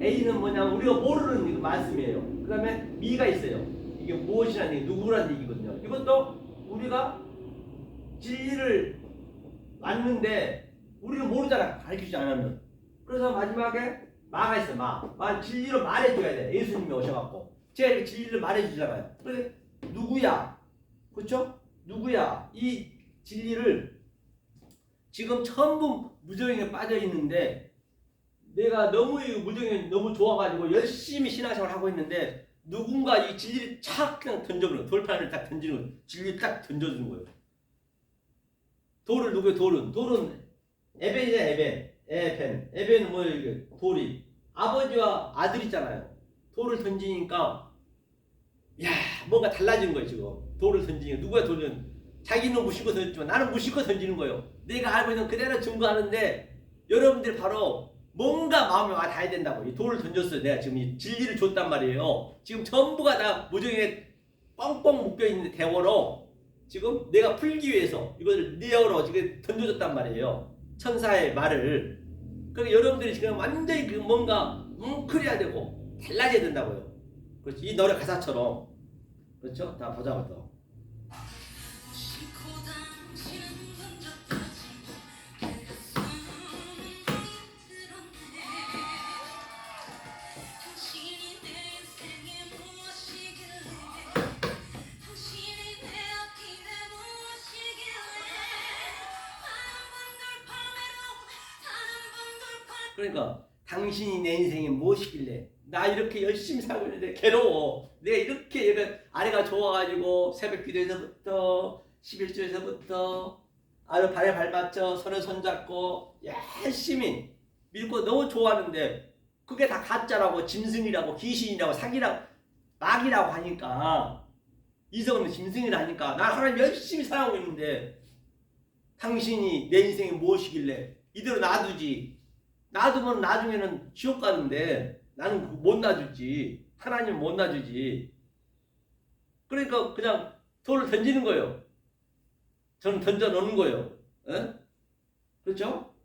A는 뭐냐면 우리가 모르는 말씀이에요. 그 다음에 미가 있어요. 이게 무엇이라는 얘기, 누구라는 얘기거든요. 이것도 우리가 진리를 왔는데 우리는 모르잖아. 가르치지 않으면. 그래서 마지막에 마가 있어요. 마 진리로 말해줘야 돼. 예수님이 오셔갖고 제가 이렇게 진리를 말해주잖아요. 그래서 누구야? 그렇죠? 누구야? 이 진리를 지금 전부 무정에 빠져 있는데 내가 너무 이 무정이 너무 좋아가지고 열심히 신앙생활 하고 있는데 누군가 이 진리를 착 그냥 던져버려. 돌판을 딱 던지는 거예요. 진리를 딱 던져주는 거예요. 돌을 누구예요? 돌은 에벤이잖아요. 에벤은 뭐예요? 이게 돌이 아버지와 아들 있잖아요. 돌을 던지니까 야 뭔가 달라진 거예요. 지금 돌을 던지니까 누가 돌은 자기는 무심코 던졌지만 나는 무심코 던지는 거예요. 내가 알고 있는 그대로 증거하는데 여러분들 바로 뭔가 마음에 와 닿아야 된다고. 이 돌을 던졌어요. 내가 지금 이 진리를 줬단 말이에요. 지금 전부가 다 무정에 뻥뻥 묶여있는 대원으로 지금 내가 풀기 위해서 이걸 내어로 지금 던져줬단 말이에요. 천사의 말을. 그러니까 여러분들이 지금 완전히 그 뭔가 뭉클해야 되고 달라져야 된다고요. 그렇지. 이 노래 가사처럼. 그렇죠? 다 보자고 또. 그러니까 당신이 내 인생에 무엇이길래 나 이렇게 열심히 살고 있는데 괴로워. 내가 이렇게 얘가 아래가 좋아가지고 새벽 기도에서부터 11조에서부터 아주 발에 발 맞춰 손에 손 잡고 열심히 믿고 너무 좋아하는데 그게 다 가짜라고 짐승이라고 귀신이라고 사기라고 막이라고 하니까 이성은 짐승이라 하니까 나 하나님 열심히 살아가고 있는데 당신이 내 인생에 무엇이길래 이대로 놔두지. 놔두면 나중에는 지옥 가는데 나는 못 놔주지. 하나님 못 놔주지. 그러니까 그냥 돌을 던지는 거예요. 저는 던져 놓는 거예요. 에? 그렇죠?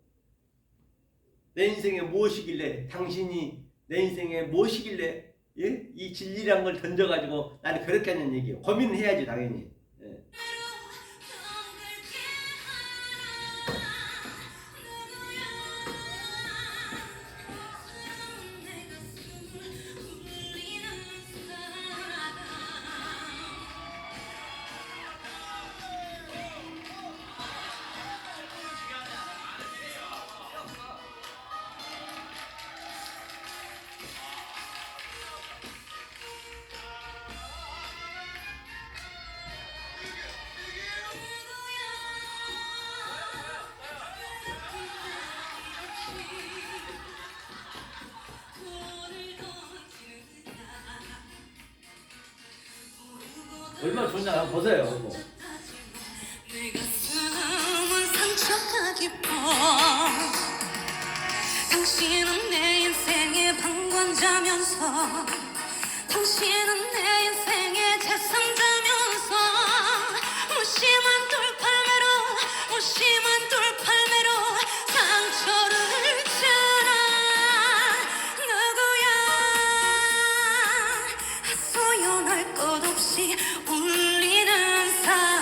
내 인생에 무엇이길래 당신이 내 인생에 무엇이길래 예? 이 진리란 걸 던져가지고 나를 그렇게 하는 얘기예요. 고민을 해야지 당연히. 예. 얼마나 좋은지 한번 보세요. 이거. 내 가슴은 상처가 깊어 당신은 내 인생의 방관자면서 당신은 내 인생의 제3자면서 무심한 돌팔매로 무심한 돌팔매로 상처를 주라 누구야 소연할 것 없이 울리는 사람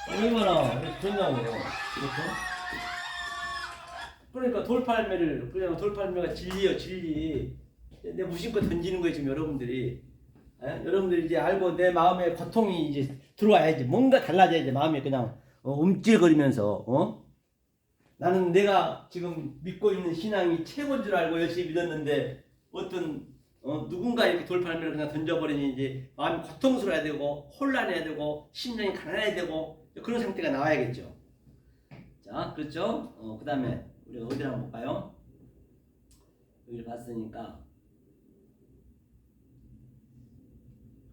얼마나 좋냐고. 그렇죠? 그러니까 돌팔매를 그냥 돌팔매가 진리요 진리. 내 무심코 던지는 거예요 지금 여러분들이. 에? 여러분들이 이제 알고 내 마음에 고통이 이제 들어와야지. 뭔가 달라져야지. 마음이 그냥 움찔거리면서 나는 내가 지금 믿고 있는 신앙이 최고인 줄 알고 열심히 믿었는데 어떤 누군가 이렇게 돌팔매를 그냥 던져버리니 이제 마음이 고통스러워야 되고 혼란해야 되고 심령이 가난해야 되고 그런 상태가 나와야겠죠. 자, 그렇죠? 그 다음에 우리가 어디를 한번 볼까요? 여기를 봤으니까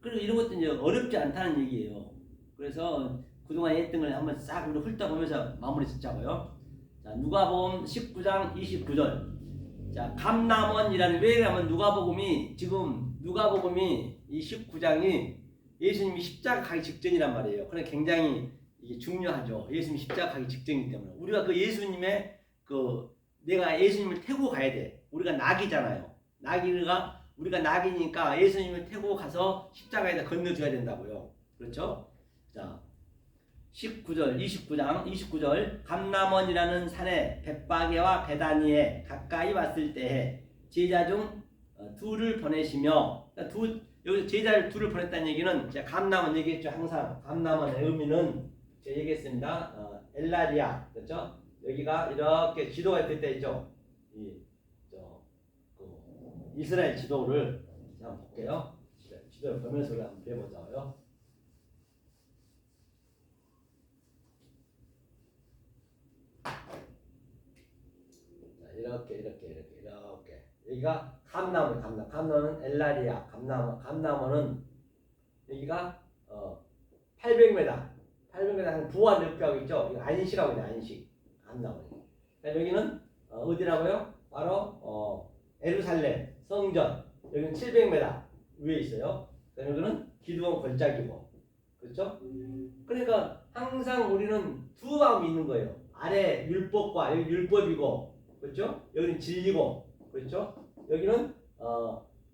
그리고 이런 것도 이제 어렵지 않다는 얘기예요. 그래서 그동안 했던 걸 한번 싹 우리 훑어보면서 마무리 짓자고요. 자, 누가복음 19장 29절. 자, 감람원이라는 왜 그러면 누가복음이 지금 누가복음이 이 19장이 예수님이 십자가 가기 직전이란 말이에요. 그래 굉장히 이게 중요하죠. 예수님 십자가 가기 직전이기 때문에 우리가 그 예수님의 그 내가 예수님을 태우고 가야 돼. 우리가 낙이잖아요. 우리가 낙이니까 예수님을 태우고 가서 십자가에다 건너줘야 된다고요. 그렇죠? 자, 19절, 29절 감람원이라는 산에 벳바게와 베다니에 가까이 왔을 때에 제자 중 둘을 보내시며 여기 제자를 둘을 보냈다는 얘기는 제가 감람원 얘기했죠. 항상 감람원의 의미는 제가 얘기했습니다. 엘라리아 그렇죠? 여기가 이렇게 지도가 될 때 있죠. 이스라엘 지도를 한번 볼게요. 지도를 보면서 한번 배워보자고요. 이렇게 여기가 감나무 감나무는 엘라리아 감나무는 여기가 800m. 800m 부활 옆하고 있죠. 이거 안식하고 있네. 안식. 안 나오네. 여기는 어디라고요? 바로 예루살렘 성전. 여기는 700m 위에 있어요. 여기는 기드온 골짜기고. 그렇죠? 그러니까 항상 우리는 두 마음이 있는 거예요. 아래 율법과 여기 율법이고, 그렇죠? 여기는 진리고, 그렇죠? 여기는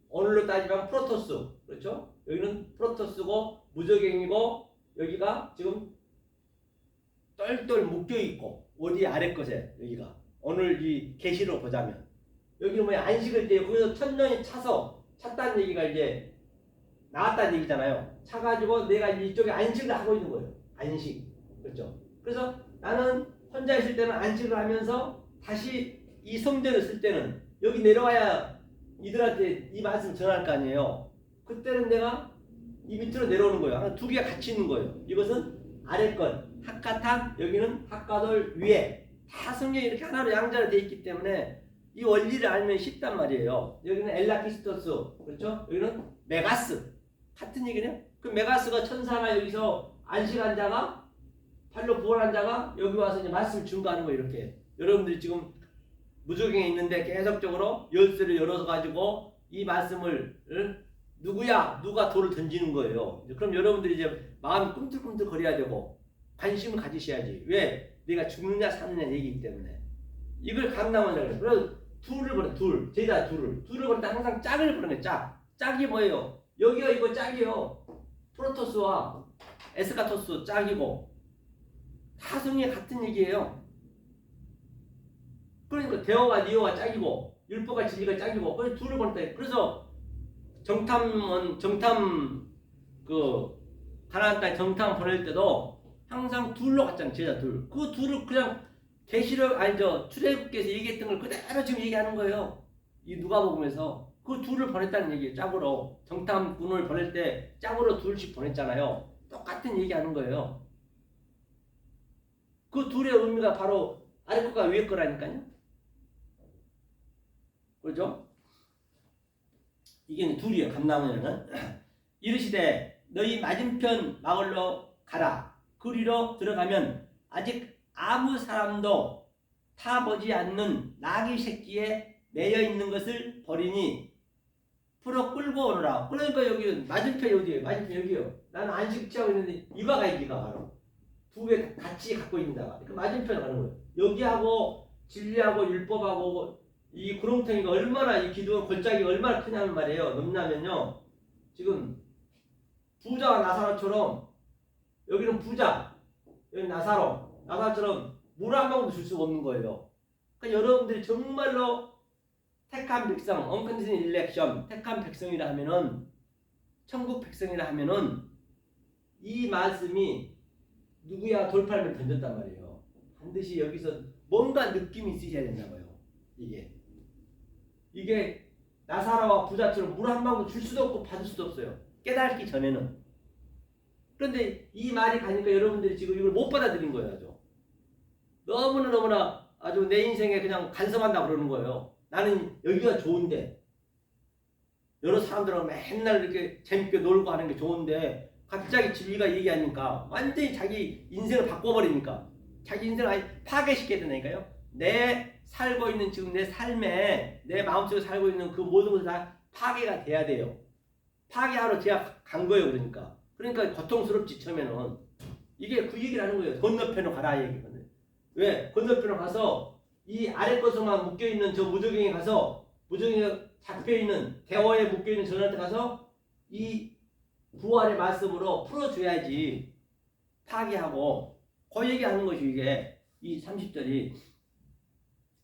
오늘로 따지면 프로토스, 그렇죠? 여기는 프로토스고 무적행이고, 여기가 지금 똘똘 묶여 있고, 어디 아래 것에 여기가 오늘 이 계시로 보자면 여기는 뭐야? 안식을 때 거기서 천년이 찼다는 얘기가 이제 나왔다는 얘기잖아요. 차가지고 내가 이쪽에 안식을 하고 있는 거예요. 안식. 그렇죠? 그래서 나는 혼자 있을 때는 안식을 하면서 다시 이 성전을 쓸 때는 여기 내려와야 이들한테 이 말씀 전할 거 아니에요. 그때는 내가 이 밑으로 내려오는 거예요. 두 개가 같이 있는 거예요. 이것은 아래 것, 학가탕, 여기는 학가돌 위에 다 성경이 이렇게 하나로 양자로 되어 있기 때문에 이 원리를 알면 쉽단 말이에요. 여기는 엘라키스토스, 그렇죠? 여기는 메가스. 같은 얘기네요. 그 메가스가 천사가 여기서 안식한 자가 팔로 부활한 자가 여기 와서 이제 말씀을 증거하는 거예요. 이렇게 여러분들이 지금 무적행에 있는데 계속적으로 열쇠를 열어서 가지고 이 말씀을 누가 돌을 던지는 거예요. 그럼 여러분들이 이제 마음이 꿈틀꿈틀 거려야 되고 관심을 가지셔야지. 왜? 내가 죽느냐 사느냐 얘기이기 때문에 이걸 감당하려고 그래요. 그래서 둘을 버려. 제자 둘을 버릴 때 항상 짝을 버는 거예요. 짝이 뭐예요? 여기가 이거 짝이에요. 프로토스와 에스카토스 짝이고 다 성경에 같은 얘기예요. 그러니까 대어와 니오가 짝이고 율법과 진리가 짝이고 그래서 둘을 보냈다. 그래서 정탐 가나안 땅 정탐 보낼 때도 항상 둘로 갔잖아요. 제자 둘. 그 둘을 그냥 출애굽기에서 얘기했던 걸 그대로 지금 얘기하는 거예요. 이 누가복음에서 그 둘을 보냈다는 얘기예요. 짝으로 정탐군을 보낼 때 짝으로 둘씩 보냈잖아요. 똑같은 얘기하는 거예요. 그 둘의 의미가 바로 아래 것과 위에 거라니까요. 그렇죠? 이게 둘이에요. 감나무에는 이르시되 너희 맞은편 마을로 가라. 그리로 들어가면 아직 아무 사람도 타보지 않는 나귀 새끼에 매여 있는 것을 버리니 풀어 끌고 오너라. 그러니까 여기 맞은편이 어디예요? 맞은편 여기요. 나는 안식 취하고 있는데 이가 가요. 이가 바로 두 개 같이 갖고 있는 자가. 그 맞은편에 가는 거예요. 여기하고 진리하고 율법하고 이 구렁텅이가 얼마나 이 기둥 골짜기가 얼마나 크냐는 말이에요. 넘냐면요. 지금 부자와 나사로처럼 여기는 부자, 여기 나사로처럼 물 한 방울도 줄 수가 없는 거예요. 그러니까 여러분들이 정말로 택한 백성, 언컨디션 일렉션, 택한 백성이라 하면은 천국 백성이라 하면은 이 말씀이 누구야 돌팔매를 던졌단 말이에요. 반드시 여기서 뭔가 느낌이 있으셔야 된다고요. 이게 나사로와 부자처럼 물 한 방울 줄 수도 없고 받을 수도 없어요. 깨닫기 전에는. 그런데 이 말이 가니까 여러분들이 지금 이걸 못 받아들인 거예요. 아주. 너무나 아주 내 인생에 그냥 간섭한다 그러는 거예요. 나는 여기가 좋은데 여러 사람들하고 맨날 이렇게 재밌게 놀고 하는 게 좋은데 갑자기 진리가 얘기하니까 완전히 자기 인생을 바꿔버리니까 자기 인생을 아예 파괴시켜야 되니까요. 내 살고 있는 지금 내 삶에 내 마음속에 살고 있는 그 모든 것이 다 파괴가 돼야 돼요. 파괴하러 제가 간 거예요. 그러니까 고통스럽지 처음에는. 이게 그 얘기를 하는 거예요. 건너편으로 가라 얘기거든요. 왜? 건너편으로 가서 이 아래 것으로만 묶여있는 저 무적행에 가서 무적행에 잡혀있는 대화에 묶여있는 저한테 가서 이 부활의 말씀으로 풀어줘야지 파괴하고 그 얘기하는 것이 이게 이 30절이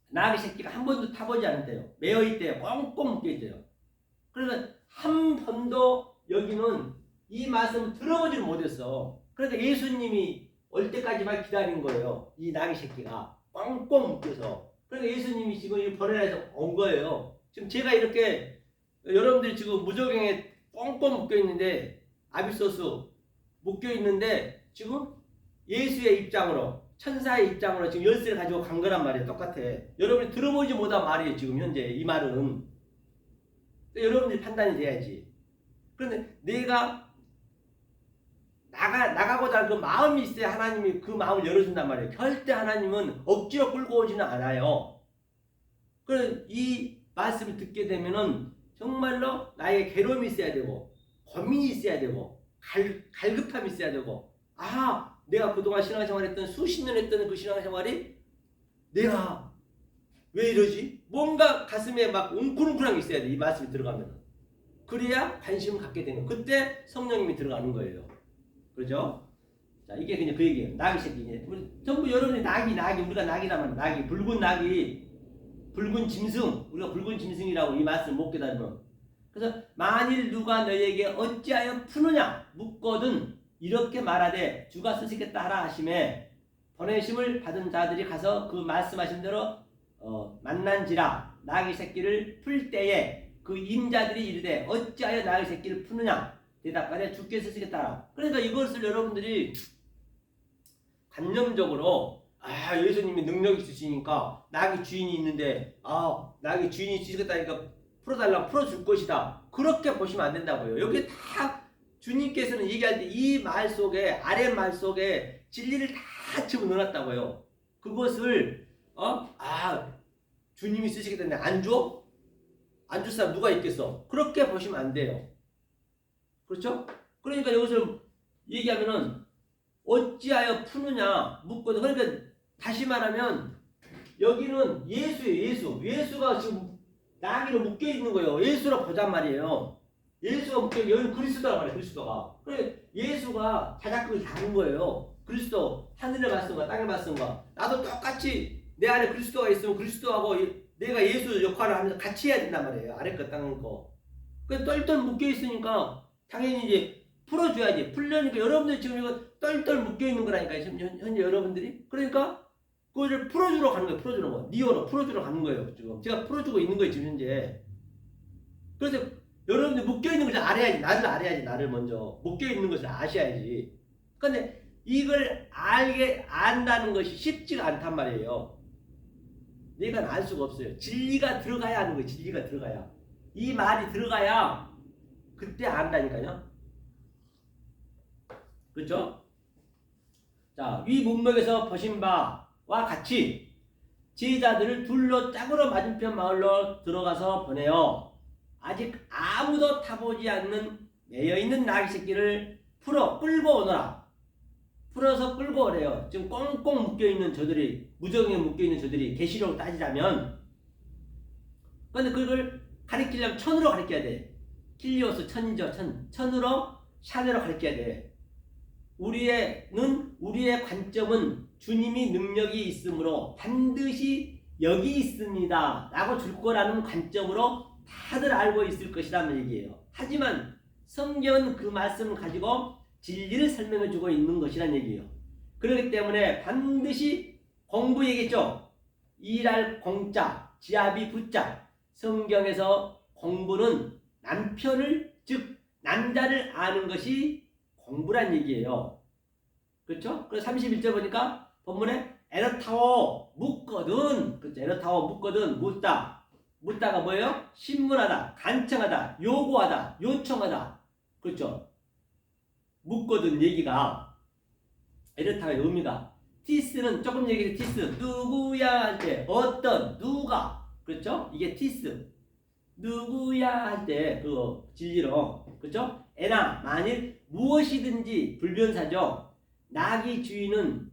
나귀 새끼가 한 번도 타보지 않았대요. 매어있대요. 꽁꽁 묶여있대요. 그래서 한 번도 여기는 이 말씀을 들어보지를 못했어. 그러니까 예수님이 올 때까지만 기다린 거예요. 이 나귀 새끼가 꽁꽁 묶여서. 그러니까 예수님이 지금 이 벌해라 해서 온 거예요. 지금 제가 이렇게 여러분들이 지금 무적행에 꽁꽁 묶여있는데 아비소스 묶여있는데 지금 예수의 입장으로 천사의 입장으로 지금 열쇠를 가지고 간 거란 말이에요. 똑같아. 여러분이 들어보지 못한 말이에요. 지금 현재 이 말은. 여러분들이 판단이 돼야지. 그런데 내가 나가고자 하는 그 마음이 있어야 하나님이 그 마음을 열어준단 말이에요. 절대 하나님은 억지로 끌고 오지는 않아요. 그래서 이 말씀을 듣게 되면은 정말로 나에게 괴로움이 있어야 되고 고민이 있어야 되고 갈급함이 있어야 되고 내가 그동안 신앙생활했던 수십 년 했던 그 신앙생활이 내가 왜 이러지? 뭔가 가슴에 막 웅크웅크한 게 있어야 돼. 이 말씀이 들어가면. 그래야 관심을 갖게 되는 그때 성령님이 들어가는 거예요. 그렇죠? 자, 이게 그냥 그 얘기예요. 낙이 새끼. 전부 여러분이 낙이 우리가 낙이라면 낙이 붉은 낙이 붉은 짐승 우리가 붉은 짐승이라고 이 말씀을 못 깨달으면 그래서 만일 누가 너희에게 어찌하여 푸느냐 묻거든 이렇게 말하되 주가 쓰시겠다 하라 하심에 보내심을 받은 자들이 가서 그 말씀하신 대로 만난지라 나귀 새끼를 풀 때에 그 임자들이 이르되 어찌하여 나귀 새끼를 푸느냐 대답하되 주께 쓰시겠다 하라. 그러니까 이것을 여러분들이 관념적으로 예수님이 능력이 있으시니까 나귀 주인이 있는데 나귀 주인이 주시겠다니까 풀어달라고 풀어줄 것이다. 그렇게 보시면 안 된다고요. 여기 다 주님께서는 얘기할 때 이 말 속에 아랫말 속에 진리를 다 집어넣어놨다고요. 그것을 주님이 쓰시겠다는데 안 줘? 안 줄 사람 누가 있겠어? 그렇게 보시면 안 돼요. 그렇죠? 그러니까 여기서 얘기하면은 어찌하여 푸느냐 묻거든. 그러니까 다시 말하면 여기는 예수예요. 예수가 지금 나귀로 묶여 있는 거예요. 예수로 보잔 말이에요. 예수가 묶여 여기 그리스도란 말이에요. 그리스도가. 그래 예수가 자작극을 다른 거예요. 그리스도 하늘의 말씀과 땅의 말씀과 나도 똑같이 내 안에 그리스도가 있으면 그리스도하고 내가 예수 역할을 하면서 같이 해야 된단 말이에요. 아래 거 땅 거. 그 똘똘 묶여 있으니까 당연히 이제 풀어줘야지. 풀려니까 여러분들이 지금 이거 똘똘 묶여 있는 거라니까요. 지금 현재 여러분들이. 그러니까 그거를 풀어주러 가는 거예요. 풀어주는 거. 니어로 풀어주러 가는 거예요. 지금 제가 풀어주고 있는 거예요. 지금 현재. 그래서 여러분들 묶여 있는 것을 알아야지. 나를 알아야지. 나를 먼저 묶여 있는 것을 아셔야지. 근데 이걸 안다는 것이 쉽지가 않단 말이에요. 내가 알 수가 없어요. 진리가 들어가야 하는 거예요. 진리가 들어가야. 이 말이 들어가야 그때 안다니까요. 그렇죠? 자, 위 문맥에서 보신 바와 같이 제자들을 둘러 짝으로 맞은편 마을로 들어가서 보내어 아직 아무도 타보지 않는 매여있는 나귀 새끼를 풀어 끌고 오너라. 풀어서 끌고 오래요. 지금 꽁꽁 묶여있는 저들이 무정에 묶여있는 저들이 계시로 따지자면 근데 그걸 가리키려면 천으로 가리켜야 돼. 킬리오스 천이죠. 천으로 샤네로 가리켜야 돼. 우리의 관점은 주님이 능력이 있으므로 반드시 여기 있습니다 라고 줄 거라는 관점으로 다들 알고 있을 것이라는 얘기예요. 하지만 성경은 그 말씀을 가지고 진리를 설명해 주고 있는 것이라는 얘기예요. 그렇기 때문에 반드시 공부 얘기했죠. 일할 공자, 지압이 부자. 성경에서 공부는 남편을 즉 남자를 아는 것이 공부란 얘기예요. 그렇죠? 그래서 31절 보니까 본문에 에르타오 묻거든. 그렇죠? 에르타오 묻거든. 묻다가 뭐예요? 신문하다, 간청하다, 요구하다, 요청하다. 그렇죠? 묻거든 얘기가 에르타의 의미가 티스는 조금 얘기해 티스 누구야 할 때 어떤 누가 그렇죠? 이게 티스 누구야 할 때 그 진리로 그렇죠? 에나 만일 무엇이든지 불변사죠. 나귀 주인은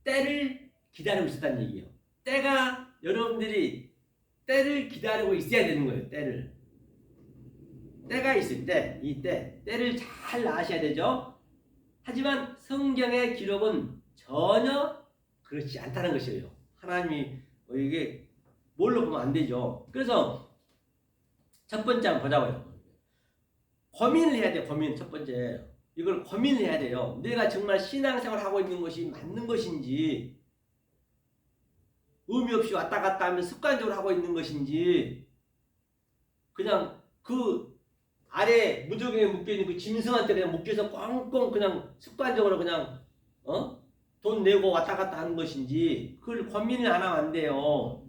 때를 기다리고 있었다는 얘기예요. 때가 여러분들이 때를 기다리고 있어야 되는 거예요. 때가 있을 때, 때를 잘 아셔야 되죠. 하지만 성경의 기록은 전혀 그렇지 않다는 것이에요. 하나님이 이게 뭘로 보면 안 되죠. 그래서 첫 번째 한번 보자고요. 고민을 해야 돼요. 고민 첫 번째. 이걸 고민을 해야 돼요. 내가 정말 신앙생활을 하고 있는 것이 맞는 것인지 의미 없이 왔다 갔다 하면 습관적으로 하고 있는 것인지 그냥 그 아래 무적에 묶여있는 그 짐승한테 그냥 묶여서 꽁꽁 그냥 습관적으로 그냥 돈 내고 왔다 갔다 하는 것인지 그걸 고민을 안 하면 안 돼요.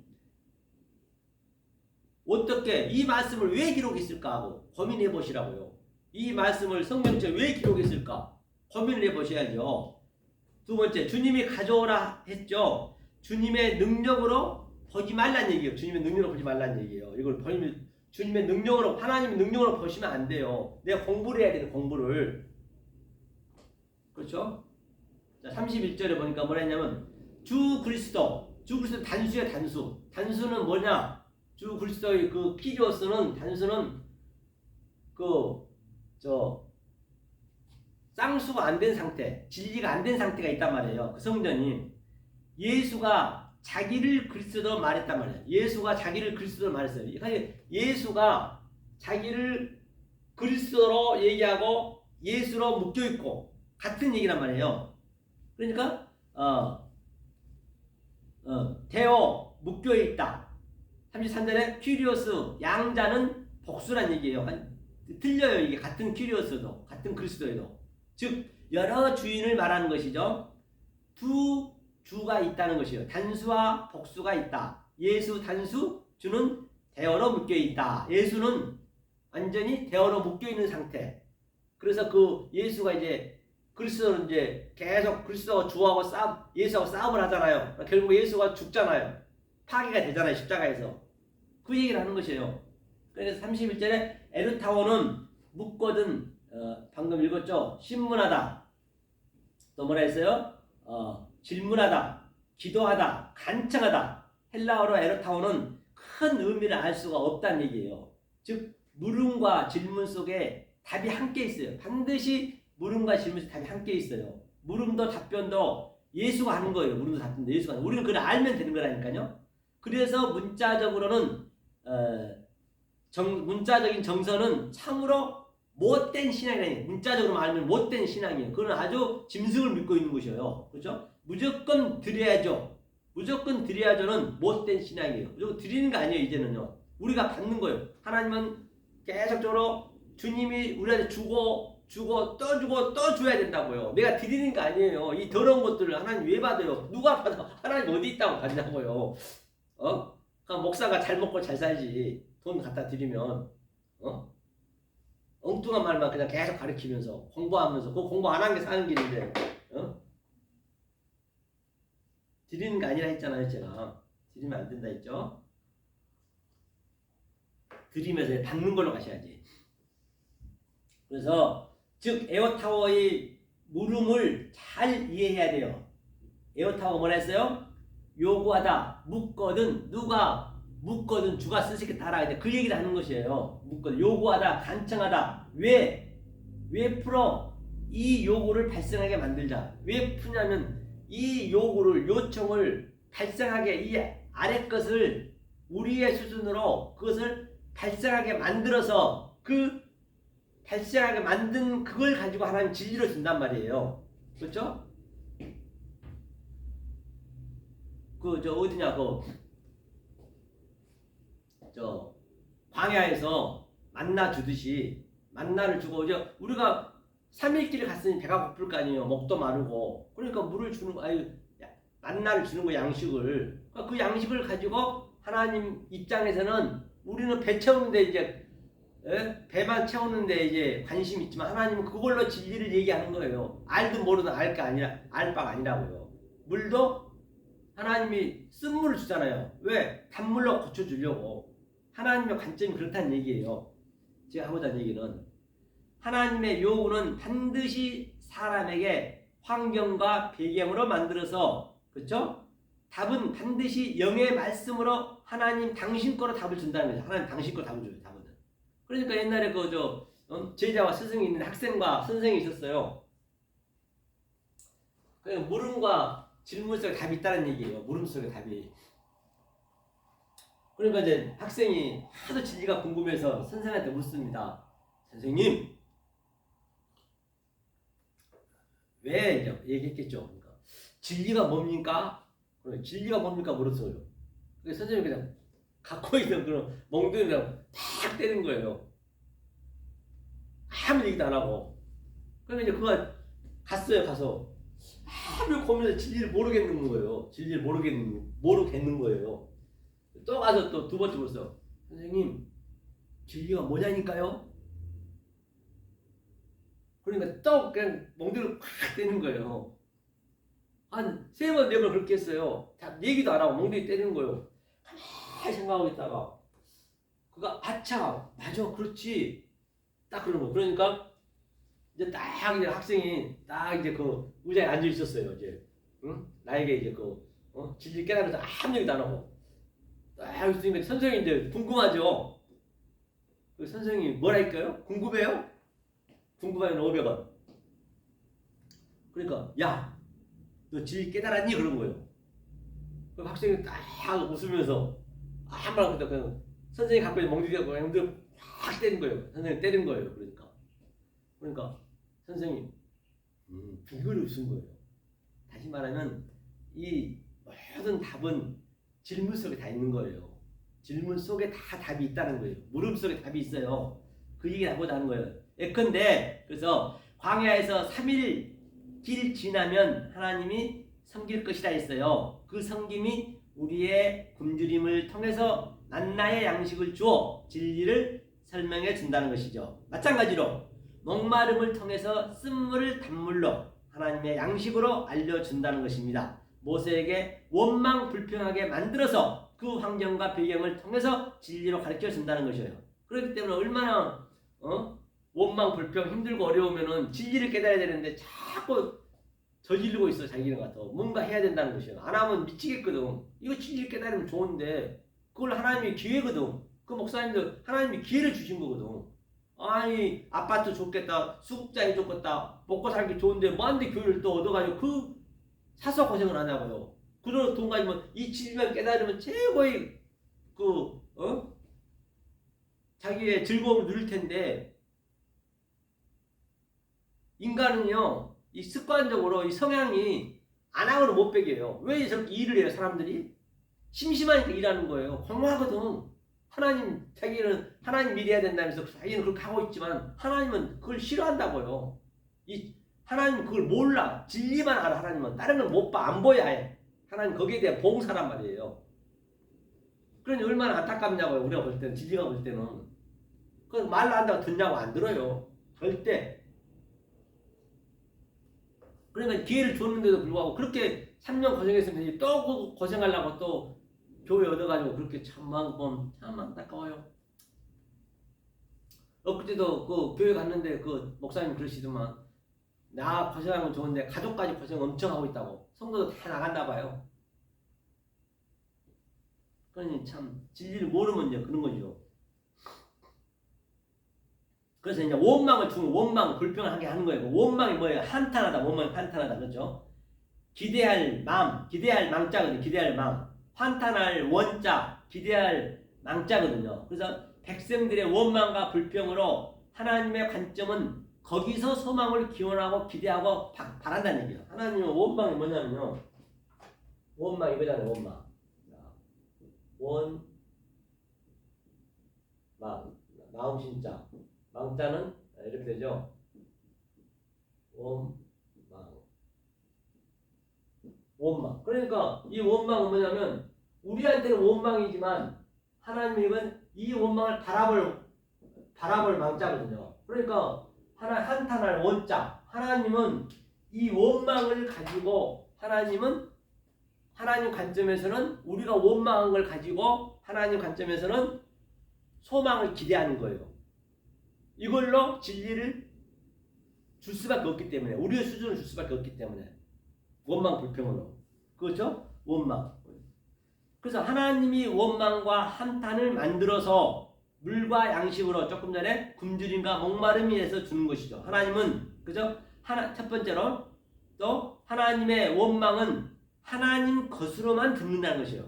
어떻게 이 말씀을 왜 기록했을까 하고 고민해 보시라고요. 이 말씀을 성경책에 왜 기록했을까? 고민을 해보셔야죠. 두 번째, 주님이 가져오라 했죠. 주님의 능력으로 보지 말란 얘기예요. 주님의 능력으로 보지 말란 얘기예요. 이걸 보시면 주님의 능력으로, 하나님의 능력으로 보시면 안 돼요. 내가 공부를 해야 되는 공부를. 그렇죠? 자, 31절에 보니까 뭐라 했냐면 주 그리스도 단수야, 단수. 단수는 뭐냐? 주 그리스도의 그 키리오스는, 단수는 쌍수가 안 된 상태, 진리가 안 된 상태가 있단 말이에요. 그 성전이 예수가 자기를 그리스도로 말했단 말이에요. 예수가 자기를 그리스도로 말했어요. 예수가 자기를 그리스도로 얘기하고 예수로 묶여 있고 같은 얘기란 말이에요. 그러니까 데오 묶여 있다. 33절에 퀴리오스 양자는 복수란 얘기예요. 틀려요. 이게 같은 퀴리오스도 같은 그리스도에도. 즉 여러 주인을 말하는 것이죠. 두 주가 있다는 것이에요. 단수와 복수가 있다. 예수 단수, 주는 대어로 묶여 있다. 예수는 완전히 대어로 묶여 있는 상태. 그래서 그 예수가 이제 그리스도는 이제 계속 그리스도와 주하고 예수하고 싸움을 하잖아요. 결국 예수가 죽잖아요. 파괴가 되잖아요. 십자가에서. 그 얘기를 하는 것이에요. 그래서 31절에 에르타오는 묻거든, 방금 읽었죠? 신문하다. 또 뭐라 했어요? 질문하다, 기도하다, 간청하다. 헬라어로 에르타오는 큰 의미를 알 수가 없다는 얘기예요. 즉 물음과 질문 속에 답이 함께 있어요. 반드시 물음과 질문 속에 답이 함께 있어요. 물음도 답변도 예수가 하는 거예요. 물음도 답변도 예수가 하는 거예요. 우리는 그걸 알면 되는 거라니까요. 그래서 문자적으로는 문자적인 정서는 참으로 못된 신앙이라니. 문자적으로 말하면 못된 신앙이에요. 그건 아주 짐승을 믿고 있는 것이에요. 그렇죠? 무조건 드려야죠. 무조건 드려야죠는 못된 신앙이에요. 무조건 드리는 거 아니에요. 이제는요. 우리가 받는 거예요. 하나님은 계속적으로 주님이 우리한테 주고 또 주고 또 줘야 된다고요. 내가 드리는 거 아니에요. 이 더러운 것들을 하나님 왜 받아요? 누가 받아? 하나님 어디 있다고 받냐고요. 그러니까 목사가 잘 먹고 잘 살지. 돈 갖다 드리면 엉뚱한 말만 그냥 계속 가르치면서 공부하면서 그 공부 안 한 게 사는 길인데 드리는 게 아니라 했잖아요. 제가 드리면 안 된다 했죠. 드리면서 받는 걸로 가셔야지. 그래서 즉 에어타워의 물음을 잘 이해해야 돼요. 에어타워가 뭐라 했어요? 요구하다, 묻거든. 누가 묻거든 주가 쓰시겠다 하라. 그 얘기를 하는 것이에요. 묻거든, 요구하다, 간청하다. 왜 풀어? 이 요구를 발생하게 만들자. 왜 푸냐면 이 요구를, 요청을 발생하게, 이 아래 것을 우리의 수준으로 그것을 발생하게 만들어서 그 발생하게 만든 그걸 가지고 하나님 진리로 준단 말이에요. 그렇죠? 어디냐, 광야에서 만나 주듯이 만나를 주고, 우리가 3일길을 갔으니 배가 고플 거 아니에요. 목도 마르고. 그러니까 물을 주는 거, 만나를 주는 거, 양식을. 그 양식을 가지고 하나님 입장에서는 우리는 배 채우는데 이제, 배만 채우는데 이제 관심이 있지만 하나님은 그걸로 진리를 얘기하는 거예요. 알든 모르든 알 바가 아니라고요. 물도 하나님이 쓴물을 주잖아요. 왜? 단물로 고쳐주려고. 하나님의 관점이 그렇다는 얘기예요. 제가 하고자 하는 얘기는 하나님의 요구는 반드시 사람에게 환경과 배경으로 만들어서, 그렇죠? 답은 반드시 영의 말씀으로 하나님 당신 거로 답을 준다는 거죠. 하나님 당신 거로 답을 줘요. 답은. 그러니까 옛날에 제자와 스승이 있는 학생과 선생이 있었어요. 그냥 물음과 질문 속에 답이 있다는 얘기예요. 물음 속에 답이. 그러니까 이제 학생이 하도 진리가 궁금해서 선생한테 묻습니다. 선생님, 왜? 이제 얘기했겠죠. 그러니까 진리가 뭡니까? 진리가 뭡니까? 물었어요. 그래서 선생님이 그냥 갖고 있는 그런 멍둥이랑 탁 때린 거예요. 아무 얘기도 안 하고. 그러니까 이제 그가 갔어요. 가서 아무 고민해서 진리를 모르겠는 거예요. 진리를 모르겠는 거예요. 또 가서 또 두 번째 물었어요. 선생님, 진리가 뭐냐니까요? 그러니까 떡 그냥 멍들을 팍 때리는 거예요. 한 3번, 4번 그렇게 했어요. 다 얘기도 안 하고 멍들이 때리는 거예요. 가만히 생각하고 있다가 그가 아차 맞아 그렇지 딱 그런 거. 그러니까 이제 딱 이제 학생이 딱 이제 그 의자에 앉아 있었어요. 이제 응? 나에게 이제 그 진리 깨달아서 아무 얘기도 안 하고 딱 있으니까 선생님이 이제 궁금하죠. 그 선생님이 뭐랄까요? 궁금해요? 궁금하면 500원. 그러니까 야, 너 진리 깨달았니? 그런 거예요. 그 학생이 딱 웃으면서 아무 말 안 하고 그냥 선생님이 갖고 있는 멍들이하고 형들 확 때린 거예요. 선생님 때린 거예요. 그러니까 선생님 빙글이 웃은 거예요. 다시 말하면 이 모든 답은 질문 속에 다 있는 거예요. 질문 속에 다 답이 있다는 거예요. 물음 속에 답이 있어요. 그 얘기 하고자 하는 거예요. 예컨대 그래서 광야에서 3일 길 지나면 하나님이 섬길 것이라 했어요. 그 섬김이 우리의 굶주림을 통해서 만나의 양식을 주어 진리를 설명해 준다는 것이죠. 마찬가지로 목마름을 통해서 쓴물을 단물로 하나님의 양식으로 알려준다는 것입니다. 모세에게 원망 불평하게 만들어서 그 환경과 배경을 통해서 진리로 가르쳐 준다는 것이에요. 그렇기 때문에 얼마나 원망 불평 힘들고 어려우면은 진리를 깨달아야 되는데 자꾸 저지르고 있어. 자기는 같아. 뭔가 해야 된다는 것이에요. 안 하면 미치겠거든. 이거 진리를 깨달으면 좋은데 그걸 하나님이 기회거든. 그 목사님들 하나님이 기회를 주신 거거든. 아니 아파트 좋겠다, 수국장이 좋겠다, 먹고 살기 좋은데 뭐한데 교회를 또 얻어가지고 그 사서 고생을 하냐고요. 그런 돈 가지면 이 진리를 깨달으면 최고의 자기의 즐거움을 누릴 텐데 인간은요 이 습관적으로 이 성향이 안 하고는 못 배겨요. 왜 저렇게 일을 해요 사람들이? 심심하니까 일하는 거예요. 공허하거든. 자기는 하나님 일해야 된다면서 자기는 그렇게 하고 있지만 하나님은 그걸 싫어한다고요. 하나님은 그걸 몰라. 진리만 알아. 하나님은 다른 건 못 봐. 안 보여 해. 하나님 거기에 대한 봉사란 말이에요. 그러니 얼마나 안타깝냐고요. 우리가 볼 때는 진리가 볼 때는 그건 말로 한다고 듣냐고 안 들어요. 절대. 그러니까 기회를 줬는데도 불구하고 그렇게 3년 고생했으면 또 고생하려고 또 교회 얻어가지고 그렇게 참 안타까워요. 그때도 그 교회 갔는데 그 목사님 그러시더만 나 고생하는 건 좋은데 가족까지 고생 엄청 하고 있다고. 성도도 다 나갔나 봐요. 그러니 참 진리를 모르면요 그런 거죠. 그래서 이제 원망을 주는 원망 불평을 하게 하는 거예요. 원망이 뭐예요? 한탄하다. 원망이 한탄하다. 그렇죠? 기대할 마음, 기대할 망자거든요. 기대할 마음. 한탄할 원자, 기대할 망자거든요. 그래서 백성들의 원망과 불평으로 하나님의 관점은 거기서 소망을 기원하고 기대하고 바란다는 얘기예요. 하나님의 원망이 뭐냐면요. 원망 이거잖아요. 원망. 마음 신자. 망자는 이렇게 되죠. 원망. 그러니까 이 원망은 뭐냐면 우리한테는 원망이지만 하나님은 이 원망을 바라볼 망자거든요. 그러니까 한탄할 원자. 하나님은 이 원망을 가지고 하나님 관점에서는 우리가 원망한 걸 가지고 하나님 관점에서는 소망을 기대하는 거예요. 이걸로 진리를 줄 수밖에 없기 때문에 우리의 수준을 줄 수밖에 없기 때문에 원망 불평으로. 그렇죠? 원망. 그래서 하나님이 원망과 한탄을 만들어서 물과 양식으로 조금 전에 굶주림과 목마름이 해서 주는 것이죠. 하나님은 그죠? 첫 번째로 또 하나님의 원망은 하나님 것으로만 듣는다는 것이에요.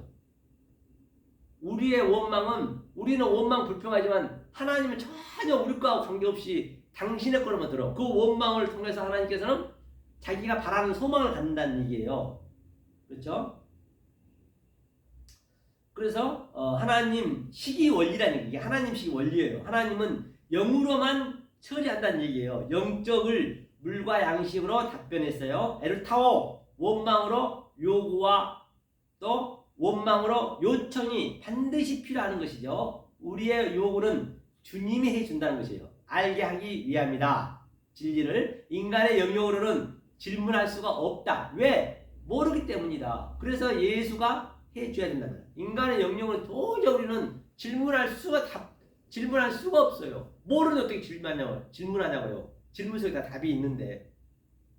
우리의 원망은 우리는 원망 불평하지만 하나님은 전혀 우리 거하고 관계없이 당신의 거로만 들어. 그 원망을 통해서 하나님께서는 자기가 바라는 소망을 갖는다는 얘기예요. 그렇죠? 그래서 하나님 식이 원리라는 얘기. 이게 하나님 식이 원리예요. 하나님은 영으로만 처리한다는 얘기예요. 영적을 물과 양식으로 답변했어요. 에르타오 원망으로 요구와 또 원망으로 요청이 반드시 필요한 것이죠. 우리의 요구는 주님이 해준다는 것이에요. 알게 하기 위함이다. 진리를 인간의 영역으로는 질문할 수가 없다. 왜? 모르기 때문이다. 그래서 예수가 해줘야 된다는 거예요. 인간의 영역은 도저히 우리는 질문할 수가 없어요. 모르는 어떻게 질문하냐고요. 질문 속에 다 답이 있는데.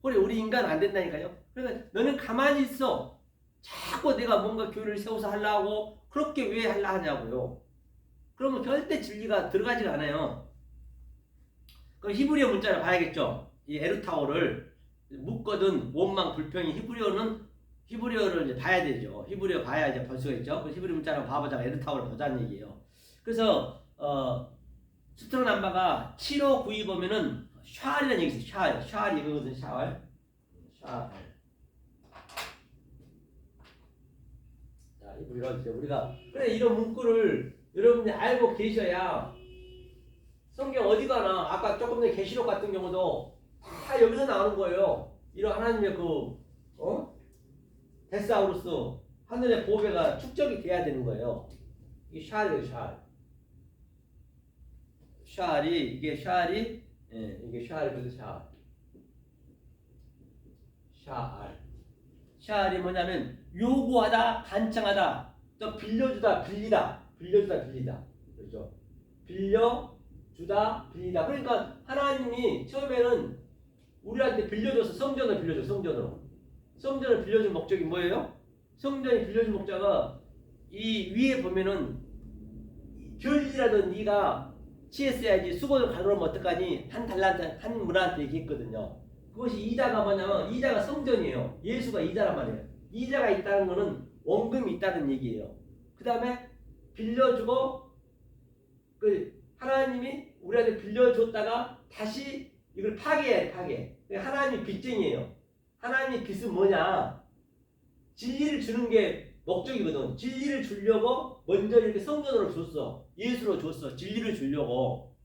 우리 인간은 안 된다니까요. 그러니까 너는 가만히 있어. 자꾸 내가 뭔가 교리를 세워서 하려고 그렇게 왜 하려 하냐고요. 그러면 절대 진리가 들어가지가 않아요. 그럼 히브리어 문자를 봐야겠죠. 이 에르타오를 묻거든 원망 불평이 히브리어를 이제 봐야 되죠. 히브리어 봐야 이제 볼 수가 있죠. 히브리 문자를 봐보자. 에르타오를 보자는 얘기예요. 그래서 스트롱 남바가 7592 보면은 샤알이라는 얘기 있어요. 샤알 이거거든. 샤알. 자, 히브리어 이제 우리가 그래 이런 문구를 여러분들이 알고 계셔야 성경 어디 가나 아까 조금 전에 계시록 같은 경우도 다 여기서 나오는 거예요. 이런 하나님의 데사우루스 하늘의 보배가 축적이 돼야 되는 거예요. 이게 샤알이에요. 이게 샤알이 이게 샤알이거든. 샤알이 뭐냐면 요구하다, 간청하다, 또 빌려주다, 빌리다. 그렇죠? 빌려주다, 빌리다. 그러니까 하나님이 처음에는 우리한테 빌려줘서 성전을 빌려준 목적이 뭐예요? 성전이 빌려준 목적은 이 위에 보면은 별이라던 네가 취했어야지 수고를 가로하면 어떡하니 한 달란트 한 문한테 얘기했거든요. 그것이 이자가 뭐냐면 이자가 성전이에요. 예수가 이자란 말이에요. 이자가 있다는 거는 원금이 있다는 얘기예요. 그 다음에 빌려주고 하나님이 우리한테 빌려줬다가 다시 이걸 파괴해. 하나님이 빚쟁이에요. 하나님의 빚은 뭐냐? 진리를 주는 게 목적이거든. 진리를 주려고 먼저 이렇게 성전으로 줬어. 예수로 줬어. 진리를 주려고.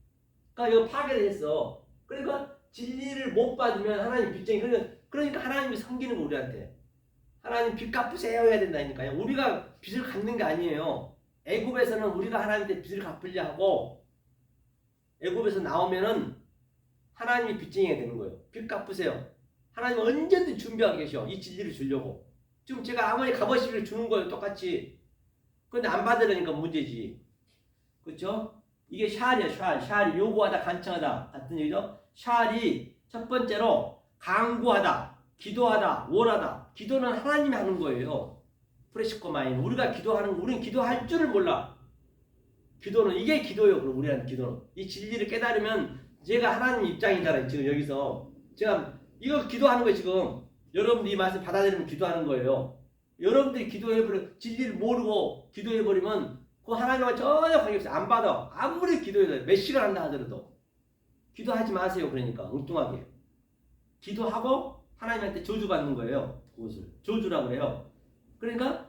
그러니까 이거 파괴를 했어. 그러니까 진리를 못 받으면 하나님 빚쟁이. 그러니까 하나님이 섬기는 거 우리한테. 하나님 빚 갚으세요 해야 된다니까요. 우리가 빚을 갚는 게 아니에요. 애굽에서는 우리가 하나님한테 빚을 갚으려 하고 애굽에서 나오면은 하나님이 빚쟁이가 되는 거예요. 빚 갚으세요. 하나님은 언제든지 준비하고 계셔. 이 진리를 주려고. 지금 제가 아무리 값어치를 주는 거예요. 똑같이. 근데 안 받으려니까 문제지. 그렇죠? 이게 샤알이야. 샤알이 요구하다, 간청하다 같은 얘기죠. 샤알이 첫 번째로 강구하다, 기도하다, 원하다. 기도는 하나님이 하는 거예요. 프레시코마인. 우리가 우리는 기도할 줄을 몰라. 기도는 이게 기도예요. 그럼 우리한테 기도는 이 진리를 깨달으면 제가 하나님 입장이잖아요. 지금 여기서 제가 이거 기도하는 거예요. 지금 여러분들이 이 말씀 받아들이면 기도하는 거예요. 여러분들이 진리를 모르고 기도해버리면 그 하나님과 전혀 관계없어요. 안 받아. 아무리 기도해도 몇 시간 한다 하더라도 기도하지 마세요. 그러니까 엉뚱하게 기도하고 하나님한테 저주받는 거예요. 그것을 저주라고 해요. 그러니까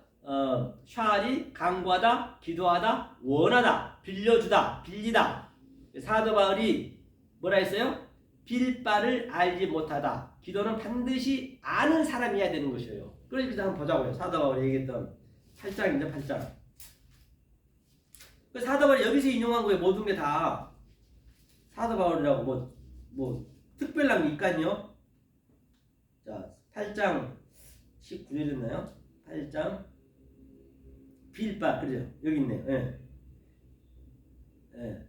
샤알이 강구하다, 기도하다, 원하다, 빌려주다, 빌리다. 사도 바울이 뭐라 했어요? 빌 바를 알지 못하다. 기도는 반드시 아는 사람이어야 되는 것이에요. 그래서 한번 보자고요. 사도 바울이 얘기했던 8장인데 8장. 그 사도 바울이 여기서 인용한 거예요. 모든 게 다 사도 바울이라고 뭐 특별한 게 있거든요. 자, 8장 19절이었나요? 8장 빌바 그죠? 여기 있네요. 예.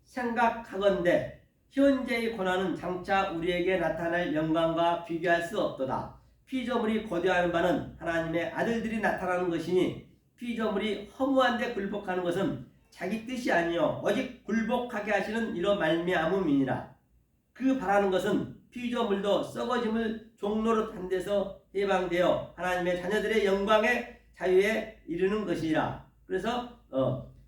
생각하건대 현재의 고난은 장차 우리에게 나타날 영광과 비교할 수 없도다. 피조물이 고대하는 바는 하나님의 아들들이 나타나는 것이니 피조물이 허무한데 굴복하는 것은 자기 뜻이 아니요 오직 굴복하게 하시는 이로 말미암음이니라. 그 바라는 것은 피조물도 썩어짐을 종로로 한 데서 해방되어 하나님의 자녀들의 영광의 자유에 이르는 것이니라. 그래서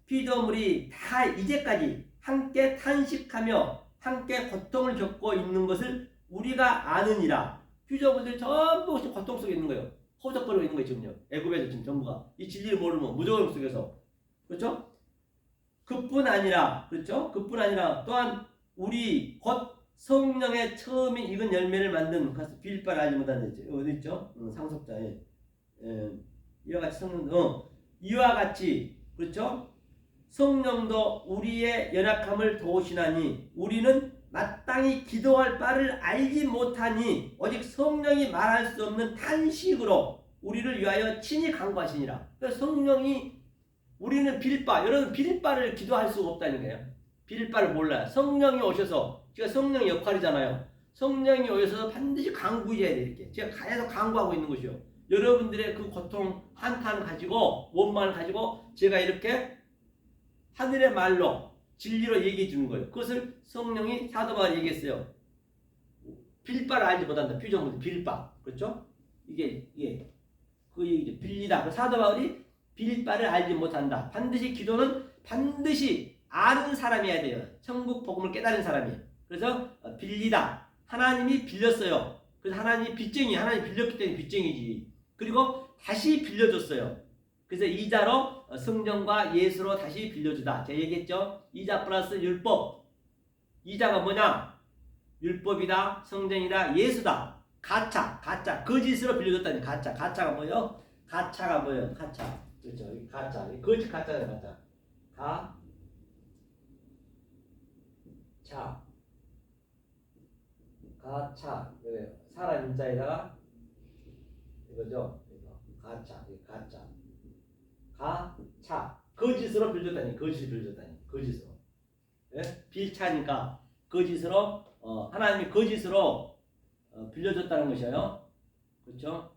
피조물이 다 이제까지 함께 탄식하며 함께 고통을 겪고 있는 것을 우리가 아느니라. 피조물들이 전부 고통 속에 있는 거예요. 허우적거리고 있는 거예요. 지금요. 애굽에서 지금 전부가 이 진리를 모르면 무조건 속에서. 그렇죠? 그뿐 아니라 또한 우리 곧 성령의 처음에 익은 열매를 만든 가서 빌바를 알지 못하는 어디 있죠? 상속자에 이와 같이 이와 같이 그렇죠? 성령도 우리의 연약함을 도우시나니 우리는 마땅히 기도할 바를 알지 못하니 오직 성령이 말할 수 없는 탄식으로 우리를 위하여 친히 간구하시니라. 그러니까 성령이 우리는 빌바, 여러분 빌바를 기도할 수가 없다는 거예요. 빌바를 몰라요. 성령이 오셔서, 제가 성령의 역할이잖아요. 성령이 오셔서 반드시 간구해야 돼. 이렇게 제가 계속 간구하고 있는 것이요. 여러분들의 그 고통 한탄 가지고, 원망을 가지고 제가 이렇게 하늘의 말로 진리로 얘기해 주는 거예요. 그것을 성령이 사도 바울이 얘기했어요. 빌바를 알지 못한다. 표정문제 빌바, 그렇죠? 이게 그 얘기죠. 빌리다. 그 사도 바울이 빌바를 알지 못한다. 반드시 기도는 반드시 아는 사람이어야 돼요. 천국 복음을 깨달은 사람이에요. 그래서 빌리다. 하나님이 빌렸어요. 그래서 하나님이 빚쟁이, 하나님이 빌렸기 때문에 빚쟁이지. 그리고 다시 빌려줬어요. 그래서 이자로 성령과 예수로 다시 빌려주다. 제가 얘기했죠. 이자 플러스 율법. 이자가 뭐냐? 율법이다, 성령이다, 예수다. 가차. 거짓으로 빌려줬다니. 가차가 뭐예요? 가차가 뭐예요? 가차. 그렇죠. 가짜. 거짓 가짜는 가짜. 가차. 사람 인자에다가 이거죠. 가차. 가차. 거짓으로 빌려줬다니. 거짓으로. 예? 빌차니까 거짓으로 하나님이 거짓으로 빌려줬다는 것이에요. 그렇죠?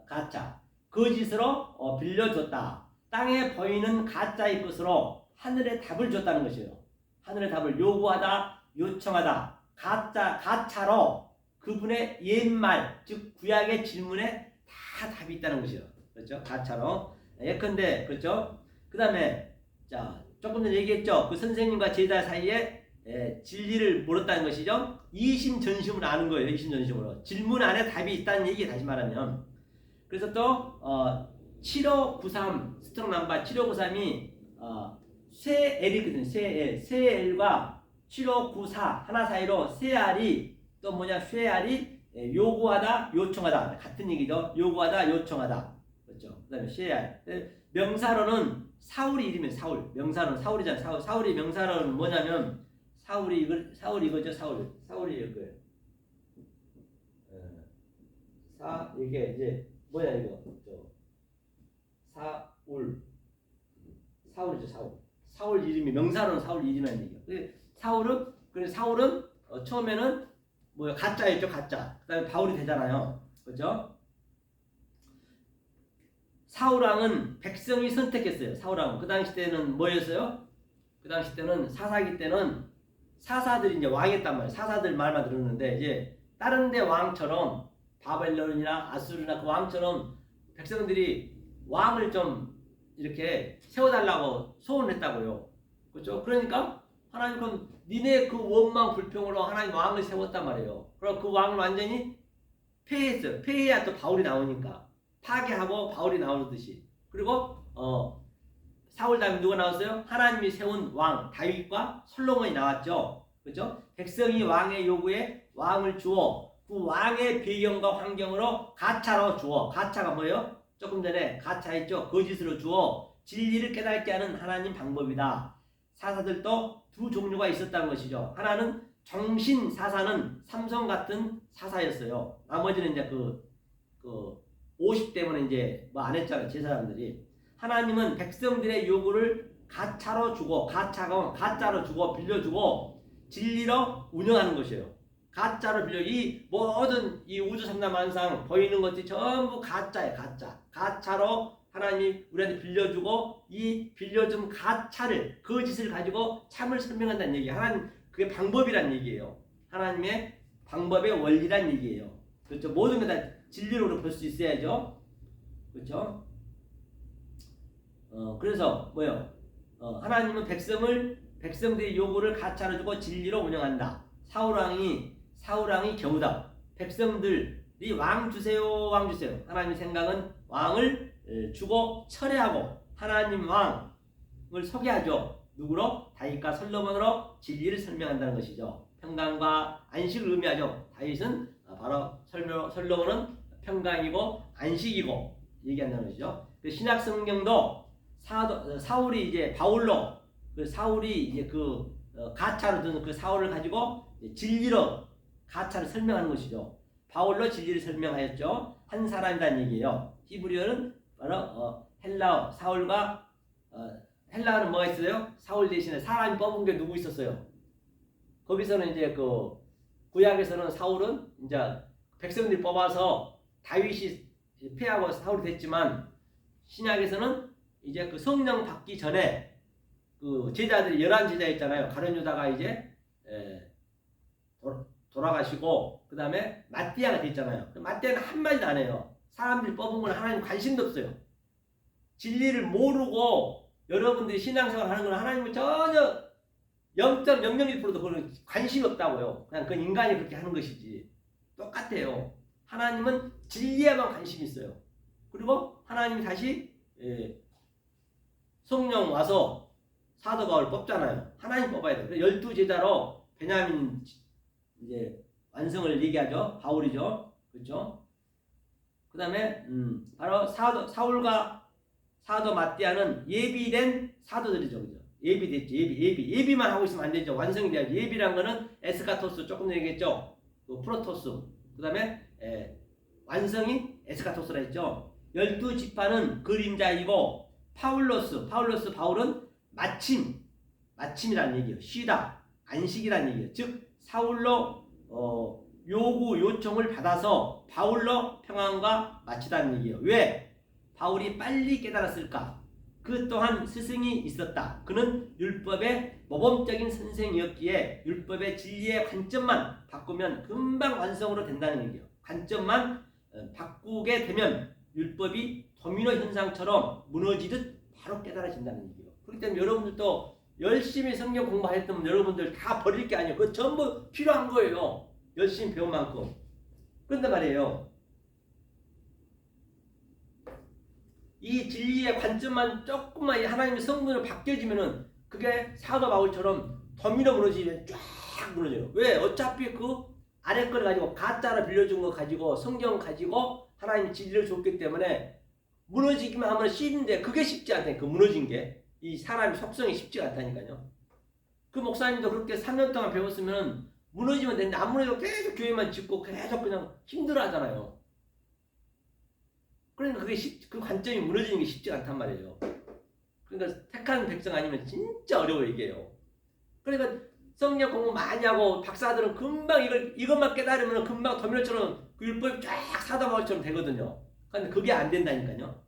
가짜. 거짓으로 빌려줬다. 땅에 보이는 가짜의 것으로 하늘의 답을 줬다는 것이에요. 하늘의 답을 요구하다, 요청하다. 가짜로 그분의 옛말, 즉 구약의 질문에 다 답이 있다는 것이에요. 그렇죠? 가짜로. 예컨대, 그렇죠? 그 다음에, 자, 조금 전에 얘기했죠? 그 선생님과 제자 사이에 진리를 물었다는 것이죠? 이심전심으로 아는 거예요. 이심전심으로. 질문 안에 답이 있다는 얘기 다시 말하면. 그래서 또 7593 스트롱 넘버 7593이 쇠 L이거든요. 쇠 L과 7594 하나 사이로 쇠 R이 또 뭐냐? 쇠 R이 요구하다, 요청하다 같은 얘기죠. 요구하다, 요청하다. 그렇죠. 그다음에 쇠 R. 명사로는 사울이 이름이에요. 사울. 명사로는 사울이잖아요. 사울이 명사로는 뭐냐면 사울이 이거죠. 사울이 이거예요. 이게 이제 뭐야 이거? 사울이죠. 사울 이름이 명사로는 사울 이름이라는 얘기예요. 사울은 처음에는 뭐야 가짜였죠. 가짜. 그다음에 바울이 되잖아요. 그렇죠? 사울왕은 백성이 선택했어요. 사울왕은 그 당시 때는 뭐였어요? 그 당시 때는 사사기 때는 사사들이 이제 왕이었단 말이에요. 사사들 말만 들었는데 이제 다른 데 왕처럼 바벨론이나 아수르나 그 왕처럼 백성들이 왕을 좀 이렇게 세워달라고 소원했다고요. 그렇죠? 그러니까 하나님 그 니네 그 원망 불평으로 하나님 왕을 세웠단 말이에요. 그럼 그 왕을 완전히 폐해했어요. 폐해야 또 바울이 나오니까 파괴하고 바울이 나오듯이. 그리고 사울 다음에 누가 나왔어요? 하나님이 세운 왕 다윗과 솔로몬이 나왔죠. 그렇죠? 백성이 왕의 요구에 왕을 주어 그 왕의 배경과 환경으로 가차로 주어. 가차가 뭐예요? 조금 전에 가차했죠. 거짓으로 주어 진리를 깨닫게 하는 하나님 방법이다. 사사들도 두 종류가 있었다는 것이죠. 하나는 정신 사사는 삼성 같은 사사였어요. 나머지는 이제 그 50대면 이제 뭐 안 했잖아요. 제사장들이. 하나님은 백성들의 요구를 가짜로 주고 가짜로 주고 빌려주고 진리로 운영하는 것이에요. 가짜로 빌려 이 모든 이 우주 삼라만상 보이는 것들이 전부 가짜예요. 가짜로 하나님이 우리한테 빌려주고 이 빌려준 가짜를 거짓을 가지고 참을 설명한다는 얘기예요. 하나님 그게 방법이란 얘기예요. 하나님의 방법의 원리란 얘기예요. 그렇죠? 모든 게 다 진리로 볼 수 있어야죠. 그렇죠? 그래서 뭐요? 하나님은 백성들의 요구를 가짜로 주고 진리로 운영한다. 사울왕이 겨우다. 백성들이 왕 주세요. 하나님의 생각은 왕을 주고 철회하고 하나님 왕을 소개하죠. 누구로? 다윗과 솔로몬으로 진리를 설명한다는 것이죠. 평강과 안식을 의미하죠. 다윗은 바로 솔로몬은 평강이고 안식이고 얘기한다는 것이죠. 그 신약 성경도 사울이 이제 바울로 사울이 이제 가차로 든 그 사울을 가지고 진리로 가차를 설명하는 것이죠. 바울로 진리를 설명하였죠. 한 사람이라는 얘기예요. 히브리어는 바로 헬라어 사울과 헬라어는 뭐가 있어요? 사울 대신에 사람이 뽑은 게 누구 있었어요? 거기서는 이제 그 구약에서는 사울은 이제 백성들이 뽑아서 다윗이 패하고 사울이 됐지만 신약에서는 이제 그 성령 받기 전에 그 제자들이 11제자 있잖아요. 가룟 유다가 이제 돌아가시고 그 다음에 마띠아가 됐잖아요. 마띠아는 한마디도 안 해요. 사람들이 뽑은 건 하나님 관심도 없어요. 진리를 모르고 여러분들이 신앙생활 하는 건 하나님은 전혀 0.001%도 그런 관심이 없다고요. 그냥 그 인간이 그렇게 하는 것이지. 똑같아요. 하나님은 진리에만 관심이 있어요. 그리고 하나님이 다시 성령 와서 사도 바울 뽑잖아요. 하나님 뽑아야 돼요. 12제자로 베냐민 이제 완성을 얘기하죠. 바울이죠. 그렇죠? 그 다음에 바로 사울과 사도 마띠아는 예비된 사도들이죠. 그죠? 예비됐죠. 예비만 하고 있으면 안 되죠. 완성이 돼야지. 예비란 거는 에스카토스 조금 전에 얘기했죠. 그 프로토스. 그 다음에 완성이 에스카토스라 했죠. 12지파는 그림자이고 바울은 마침이라는 얘기예요. 쉬다, 안식이라는 얘기예요. 즉 사울로 요청을 받아서 바울로 평안과 마치다는 얘기예요. 왜? 바울이 빨리 깨달았을까? 그 또한 스승이 있었다. 그는 율법의 모범적인 선생이었기에 율법의 진리의 관점만 바꾸면 금방 완성으로 된다는 얘기예요. 관점만 바꾸게 되면 율법이 도미노 현상처럼 무너지듯 바로 깨달아진다는 얘기예요. 그렇기 때문에 여러분들도 열심히 성경 공부하였던 여러분들 다 버릴 게 아니에요. 그거 전부 필요한 거예요. 열심히 배운 만큼. 그런데 말이에요. 이 진리의 관점만 조금만 하나님의 성분으로 바뀌어지면은 그게 사도 바울처럼 도미노 무너지면 쫙 무너져요. 왜? 어차피 그 아래 거를 가지고 가짜로 빌려준 거 가지고 성경 가지고 하나님 진리를 줬기 때문에 무너지기만 하면 쉬는데 그게 쉽지 않다니까. 그 무너진 게. 이 사람의 속성이 쉽지가 않다니까요. 그 목사님도 그렇게 3년 동안 배웠으면 무너지면 되는데 안 무너지고 계속 교회만 짓고 계속 그냥 힘들어 하잖아요. 그러니까 그 관점이 무너지는 게 쉽지가 않단 말이에요. 그러니까 택한 백성 아니면 진짜 어려워요, 이게요. 그러니까 성경 공부 많이 하고 박사들은 금방 이것만 깨달으면 금방 도밀처럼 그 율법이 쫙 사도 바울처럼 되거든요. 근데 그게 안 된다니까요.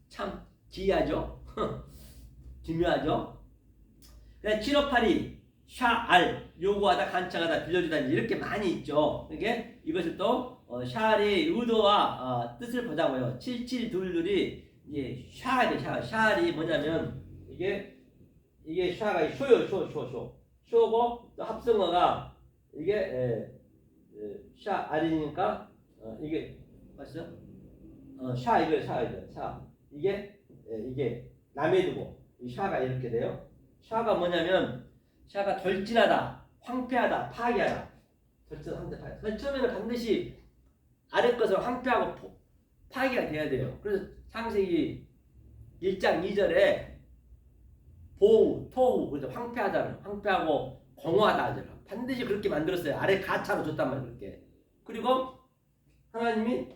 참 기이하죠? 기묘하죠? 758이 샤알 요구하다 간청하다 빌려주다 이렇게 많이 있죠. 이게 이것을 또 샤알의 의도와 뜻을 보자고요. 7722이 이제 샤알이 뭐냐면 이게 샤가 쇼요. 쇼고 또 합성어가 이게 샤알이니까 이게 맞죠? 샤 이게 남의 두고 이 샤가 이렇게 돼요. 샤가 뭐냐면 샤가 돌진하다, 황폐하다, 파괴하다. 처음에는 반드시 아래 것을 황폐하고 파괴가 돼야 돼요. 그래서 창세기 1장 2절에 보우, 토우, 그래서 황폐하고 공허하다 하잖아. 반드시 그렇게 만들었어요. 아래 가차로 줬단 말이에요. 그렇게. 그리고 하나님이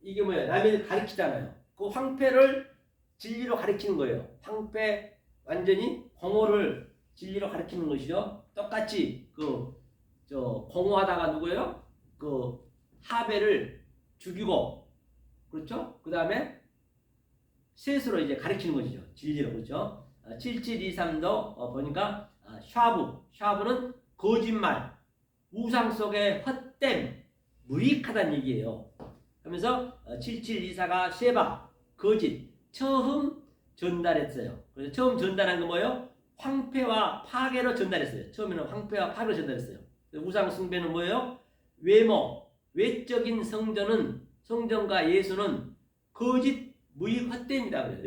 이게 뭐예요? 남을 가르치잖아요. 그 황폐를 진리로 가르치는 거예요. 황폐 완전히 공허를 진리로 가르치는 것이죠. 똑같이 공허하다가 누구예요? 그 하벨을 죽이고 그렇죠? 그 다음에 셋으로 이제 가르치는 것이죠. 진리로 그렇죠? 7723도 보니까 샤브는 거짓말, 우상 속의 헛됨, 무익하다는 얘기예요. 하면서 7724가 쉐바, 거짓, 처음 전달했어요. 그래서 처음 전달한 건 뭐예요? 황폐와 파괴로 전달했어요. 처음에는 황폐와 파괴로 전달했어요. 우상 숭배는 뭐예요? 외적인 성전과 예수는 거짓, 무익, 헛됨이다 그래요.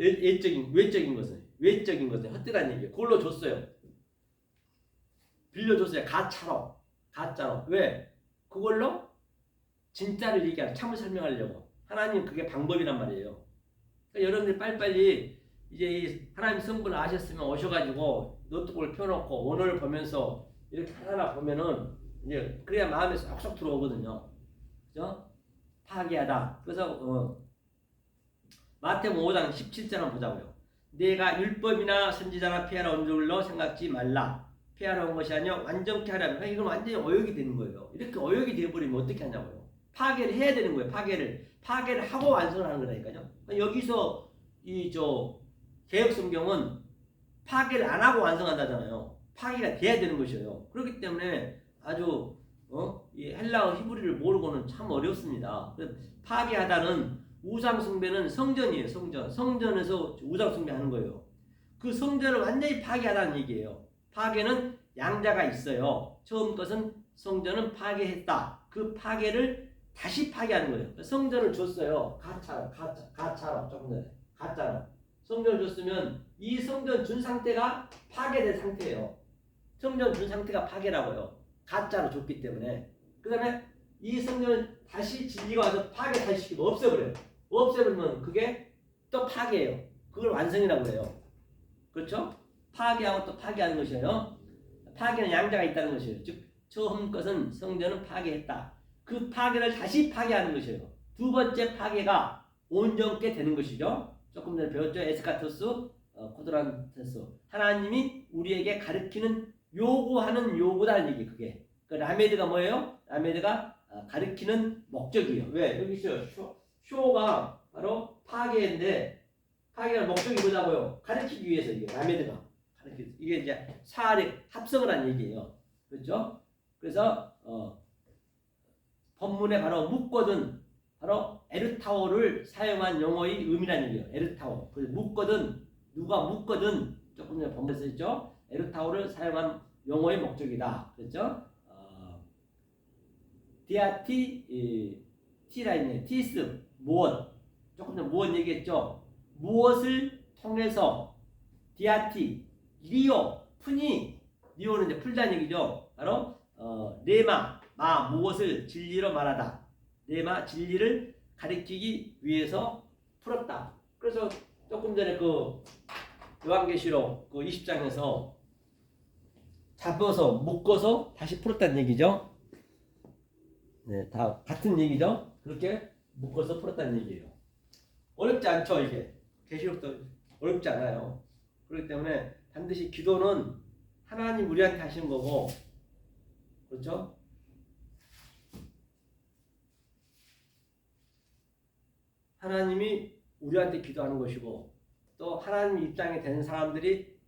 외적인 것은 헛되다는 얘기예요. 그걸로 줬어요. 빌려줬어요. 가짜로. 왜? 그걸로 진짜를 얘기하고 참을 설명하려고. 하나님 그게 방법이란 말이에요. 그러니까 여러분들 빨리빨리 이제 이 하나님 성분을 아셨으면 오셔가지고 노트북을 펴놓고 원어를 보면서 이렇게 하나 보면은 이제 그래야 마음에 쏙쏙 들어오거든요. 그죠? 파괴하다. 그래서 마태복음 5장 17절 한번 보자고요. 내가 율법이나 선지자나 폐하러 온 줄로 생각지 말라. 폐하러 온 것이 아니요 완전케 하라면 이건 완전히 어역이 되는 거예요. 이렇게 어역이 되어버리면 어떻게 하냐고요. 파괴를 해야 되는 거예요. 파괴를 하고 완성을 하는 거라니까요. 여기서 개혁성경은 파괴를 안 하고 완성한다잖아요. 파괴가 돼야 되는 것이에요. 그렇기 때문에 아주 이 헬라어 히브리를 모르고는 참 어렵습니다. 파괴하다는 우상숭배는 성전이에요. 성전에서 우상숭배하는 거예요. 그 성전을 완전히 파괴하다는 얘기예요. 파괴는 양자가 있어요. 처음 것은 성전은 파괴했다. 그 파괴를 다시 파괴하는 거예요. 성전을 줬어요. 가차로 조금 전에 가짜로 성전을 줬으면 이 성전 준 상태가 파괴된 상태예요. 성전 준 상태가 파괴라고요. 가짜로 줬기 때문에. 그 다음에 이 성전을 다시 진리가 와서 파괴 다시 시키고 없애버려요. 없애버리면 그게 또 파괴예요. 그걸 완성이라고 해요. 그렇죠? 파괴하고 또 파괴하는 것이에요. 파괴는 양자가 있다는 것이에요. 즉 처음 것은 성전은 파괴했다. 그 파괴를 다시 파괴하는 것이에요. 두 번째 파괴가 온전케 되는 것이죠. 조금 전에 배웠죠. 에스카토스, 코드란테스. 하나님이 우리에게 가르치는 요구하는 요구다는 얘기. 그게 그 라메드가 뭐예요? 라메드가 가르치는 목적이에요. 왜? 여기 있어요. 쇼가 바로 파괴인데 파괴의 목적이 뭐냐고요? 가르치기 위해서 이게 라메드가 가르치기. 이게 이제 사활의 합성을 한 얘기예요. 그렇죠? 그래서 본문에 바로 묶거든 바로 에르타오를 사용한 용어의 의미라는 얘기예요. 에르타오. 그래서 묶거든 누가 묶거든 조금 전에 본문에 써있죠. 에르타오를 사용한 용어의 목적이다. 그렇죠? 디아티 티라인네 티스 무엇 조금 전에 무엇 얘기했죠. 무엇을 통해서 디아티 리오 푸니 리오는 이제 풀다는 얘기죠. 바로 레마 무엇을 진리로 말하다. 레마 진리를 가리키기 위해서 풀었다. 그래서 조금 전에 그 요한계시록 그 20장에서 잡아서 묶어서 다시 풀었다는 얘기죠. 네, 다 같은 얘기죠. 그렇게 묶어서 풀었다는 얘기예요. 어렵지 않죠, 이게. 계시록도 어렵지 않아요. 그렇기 때문에 반드시 기도는 하나님 우리한테 하시는 거고, 그렇죠? 하나님이 우리한테 기도하는 것이고, 또 하나님 입장에 되는 사람들이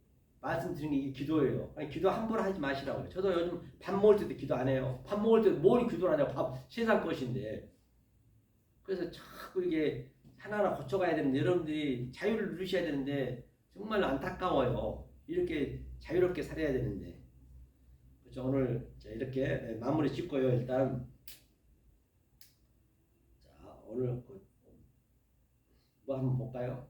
말씀드린 게 이게 기도예요. 아니, 기도 함부로 하지 마시라고요. 저도 요즘 밥 먹을 때도 기도 안 해요. 밥 먹을 때 뭘 기도를 하냐고. 밥 세상 것인데. 그래서 자꾸 이게 하나하나 고쳐가야 되는데 여러분들이 자유를 누리셔야 되는데 정말 안타까워요. 이렇게 자유롭게 살아야 되는데. 그렇죠? 오늘 이렇게 마무리 짓고요. 일단 자 오늘 뭐 한번 볼까요?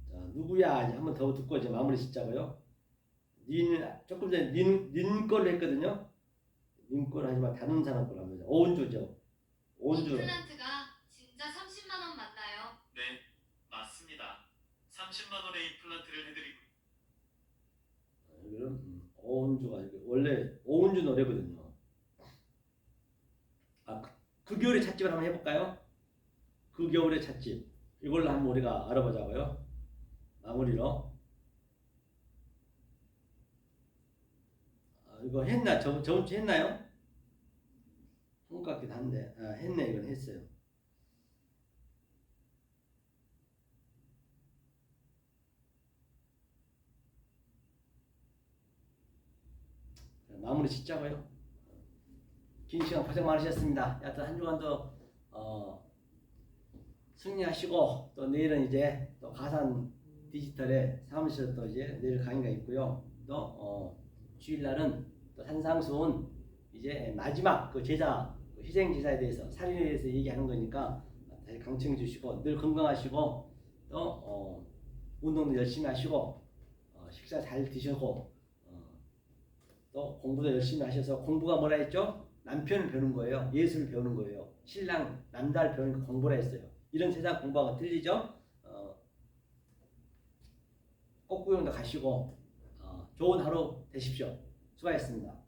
자 누구야? 이제 한번 더 듣고 이제 마무리 짓자고요. 조금 전에 닌 걸로 했거든요. 닌 걸 하지만 다른 사람 걸로 합니다. 오은주죠. 오은주. 임플란트가 진짜 30만 원 맞나요? 네, 맞습니다. 30만 원의 임플란트를 해드리고 여기는 오은주가 원래 오은주 노래거든요. 그 겨울의 찻집을 한번 해볼까요? 그 겨울의 찻집. 이걸로 한번 우리가 알아보자고요. 마무리로. 이거 했나? 저번 주 했나요? 한 것 같기도 한데. 했네. 이건 했어요. 자, 마무리 짓자고요. 긴 시간 고생 많으셨습니다. 여하튼 한 주간도 승리하시고 또 내일은 이제 또 가산 디지털의 사무실에 또 이제 내일 강의가 있고요. 또 주일날은 또 산상수훈 이제 마지막 그 제자 희생 제사에 대해서 살인에 대해서 얘기하는 거니까 다시 강청해 주시고 늘 건강하시고 또 운동도 열심히 하시고 식사 잘 드시고 또 공부도 열심히 하셔서 공부가 뭐라 했죠? 남편을 배우는 거예요. 예술을 배우는 거예요. 신랑 남자를 배우는 공부라 했어요. 이런 세상 공부하고 틀리죠? 꽃구경도 가시고 좋은 하루 되십시오. 수고하셨습니다.